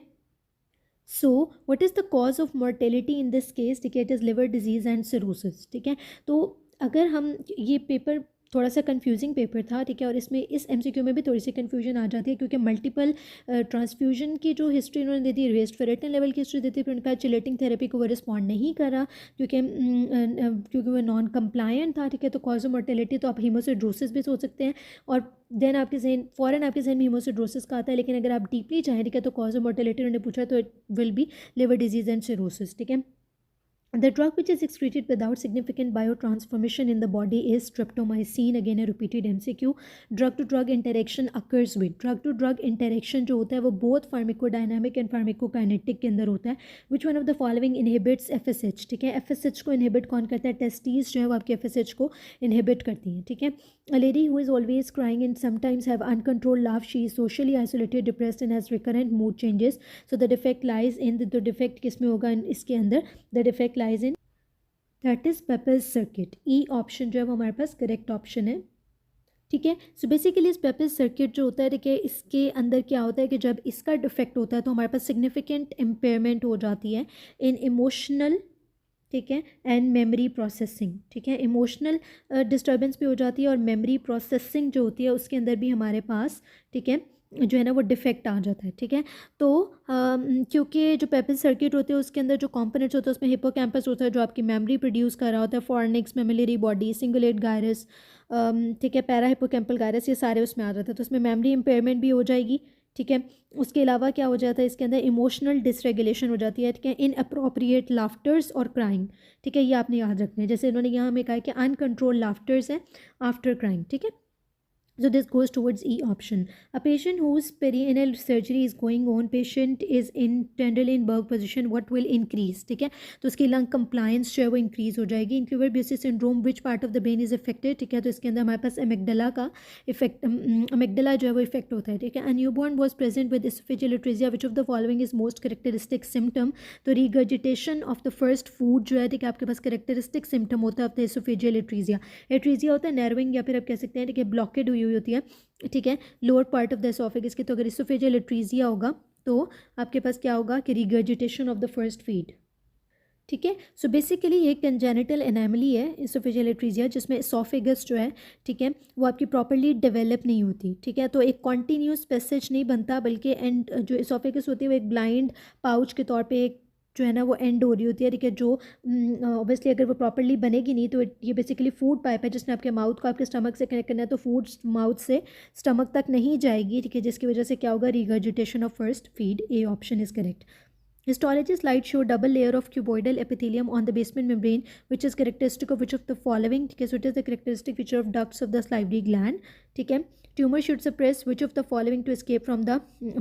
So what is the cause of mortality in this case, ठीक है, it is liver disease and cirrhosis, ठीक है। तो अगर हम, ये पेपर थोड़ा सा कंफ्यूजिंग पेपर था, ठीक है, और इसमें इस एमसीक्यू में भी थोड़ी सी कंफ्यूजन आ जाती है क्योंकि मल्टीपल ट्रांसफ्यूजन की जो हिस्ट्री उन्होंने दे दी, रेस्ट फेरेटिन लेवल की हिस्ट्री देती, फिर उनका चिलेटिंग थेरेपी को वो रिस्पॉन्ड नहीं करा क्योंकि वो नॉन कंप्लायंट था, ठीक है। तो कॉज ऑफ मोर्टेलिटी तो आप हीमोसिड्रोसिस भी सोच सकते हैं, और देन आपके जहन फ़ौरन आपके जहन में हीमोसिड्रोसिस का आता है, लेकिन अगर आप डीपली चाहें, ठीक है, तो कॉज ऑफ मोर्टेलिटी उन्होंने पूछा तो it will be liver disease and cirrhosis, ठीक है। The drug which is excreted without significant biotransformation in the body is streptomycin. Again a repeated MCQ. Drug to drug interaction occurs with, drug to drug interaction जो होता है वो both pharmacodynamic and pharmacokinetic के अंदर होता है. Which one of the following inhibits FSH? ठीक है, FSH को inhibit कौन करता है, testes जो है वो आपके FSH को inhibit करती हैं, ठीक है। A lady who is always crying and sometimes have uncontrolled laugh, she is socially isolated, depressed and has recurrent mood changes. So the defect lies in the defect किस में होगा इसके अंदर, the defect lies in, that is Pepper's circuit. E option जो है वो हमारे पास करेक्ट ऑप्शन है, ठीक है। सो बेसिकली इस पेपिस सर्किट जो होता है, ठीक है, इसके अंदर क्या होता है कि जब इसका डिफेक्ट होता है तो हमारे पास सिग्निफिकेंट इम्पेयरमेंट हो जाती है इन इमोशनल, ठीक है, एंड मेमोरी प्रोसेसिंग, ठीक है, इमोशनल डिस्टर्बेंस भी हो जाती है और मेमोरी प्रोसेसिंग जो होती है उसके अंदर भी हमारे पास, ठीक है, जो है ना वो डिफेक्ट आ जाता है, ठीक है। तो क्योंकि जो पेपिस सर्किट होते हैं उसके अंदर जो कंपोनेंट्स होते हैं उसमें हिप्पोकैम्पस होता है जो आपकी मेमोरी प्रोड्यूस कर रहा होता है, fornix, mammillary body, cingulate gyrus, ठीक है, पैरा हिप्पोकैम्पल गायरस, ये सारे उसमें आ जाते हैं, तो उसमें मेमोरी इम्पेयरमेंट भी हो जाएगी, ठीक है। उसके अलावा क्या हो जाता है इसके अंदर, इमोशनल डिसरेगुलेशन हो जाती है, ठीक है, इनअप्रोप्रिएट लाफ्टर्स और क्राइंग, ठीक है, ये आपने याद रखना है। जैसे इन्होंने यहाँ हमें कहा है कि अनकंट्रोल लाफ्टर्स है आफ्टर क्राइंग, ठीक है। So this goes towards E option. A patient whose perineal surgery is going on, patient is in Trendelenburg position, what will increase, ठीक है, तो उसकी लंग कंप्लायंस जो है वो इंक्रीज हो जाएगी। इंक्यूबर बेसिस syndrome, which part of the brain is affected, ठीक है, तो इसके अंदर हमारे पास एमिगडाला का इफेक्ट, एमिगडाला जो है वो इफेक्ट होता है, ठीक है। A newborn was present with oesophageal atresia, which of the following is most characteristic symptom, तो regurgitation of the first food जो है, ठीक है, आपके पास कैरेक्टरिस्टिक सिम्टम होता है ऑफ द एसोफेजियल एट्रीजिया। एट्रीजिया होता है नर्विंग या फिर आप कह सकते हैं, ठीक है, ब्लॉकेड हुई होती है, ठीक है, lower part of the oesophagus की। तो अगर एसोफेजियल एट्रीजिया होगा तो आपके पास क्या होगा कि regurgitation of the first feed, ठीक है। सो बेसिकली ये कंजेनिटल एनामली है एसोफेजियल एट्रीजिया, जिसमें एसोफेगस जो है, ठीक है, वो आपकी प्रॉपर्ली डेवलप नहीं होती, ठीक है, तो एक कॉन्टीन्यूस पैसेज नहीं बनता, बल्कि एंड जो एसोफेगस होती है वो एक ब्लाइंड पाउच के तौर पे एक जो है ना वो एंड हो रही होती है, ठीक है, जो ऑब्वियसली अगर वो प्रॉपर्ली बनेगी नहीं तो ये बेसिकली फूड पाइप है जिसने आपके माउथ को आपके स्टमक से कनेक्ट करना है, तो फूड माउथ से स्टमक तक नहीं जाएगी, ठीक है, जिसकी वजह से क्या होगा, regurgitation of first feed. A option is correct. Histology slide show double layer of cuboidal epithelium on the basement membrane, which is characteristic of which of the following, ठीक है, so it is the characteristic feature of ducts of the salivary gland, ठीक है। Tumor should suppress which of the following to escape from the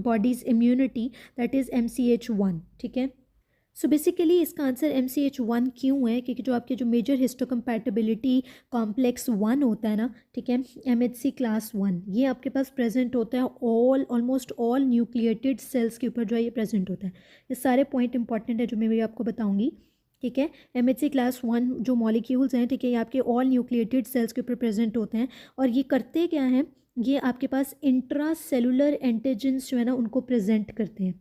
body's immunity, that is MCH1, ठीक है। So basically इसका answer MCH1 क्यों है, क्योंकि जो आपके जो मेजर हिस्टोकम्पैटिबिलिटी कॉम्प्लेक्स 1 होता है ना, ठीक है, MHC क्लास 1, ये आपके पास प्रेजेंट होता है ऑलमोस्ट ऑल न्यूक्लिएटेड सेल्स के ऊपर जो है ये प्रेजेंट होता है। ये सारे पॉइंट इंपॉर्टेंट है जो मैं भी आपको बताऊंगी, ठीक है। MHC क्लास 1 जो मॉलिक्यूल्स हैं, ठीक है, ये आपके ऑल न्यूक्लिएटेड सेल्स के ऊपर प्रेजेंट होते हैं, और ये करते क्या हैं, ये आपके पास इंट्रा सेलुलर एंटीजेंस जो है ना उनको प्रेजेंट करते हैं,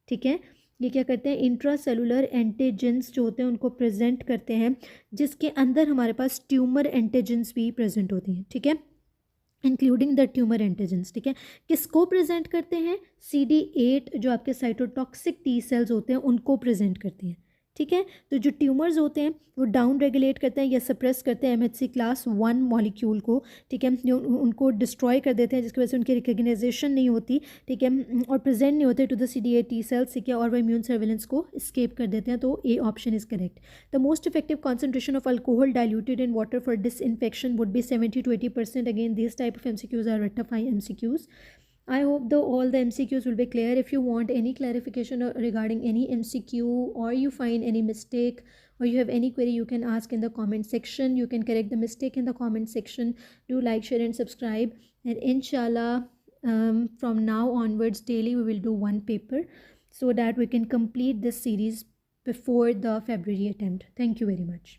ठीक है। ये क्या करते हैं, इंट्रा सेलुलर एंटीजेंस जो होते हैं उनको प्रेजेंट करते हैं, जिसके अंदर हमारे पास ट्यूमर एंटीजेंस भी प्रेजेंट होती हैं, ठीक है, इंक्लूडिंग द ट्यूमर एंटीजेंस, ठीक है। किसको प्रेजेंट करते हैं, CD8 जो आपके साइटोटॉक्सिक टी सेल्स होते हैं उनको प्रेजेंट करती हैं, ठीक है। तो जो ट्यूमर्स होते हैं वो डाउन रेगुलेट करते हैं या सप्रेस करते हैं MHC क्लास 1 मॉलिक्यूल को, ठीक है, जो उनको डिस्ट्रॉय कर देते हैं, जिसकी वजह से उनकी रिकग्नाइजेशन नहीं होती, ठीक है, और प्रेजेंट नहीं होते to the CD8 T cells, ठीक है, और वो इम्यून सर्वेलेंस को स्केप कर देते हैं। तो A option is correct. The most effective concentration of alcohol diluted in water for disinfection would be 70 to 80%। Again this type of MCQs are rectify MCQs. I hope all the MCQs will be clear. If you want any clarification regarding any MCQ, or you find any mistake, or you have any query, you can ask in the comment section. You can correct the mistake in the comment section. Do like, share and subscribe, and inshallah from now onwards daily we will do one paper so that we can complete this series before the February attempt. Thank you very much.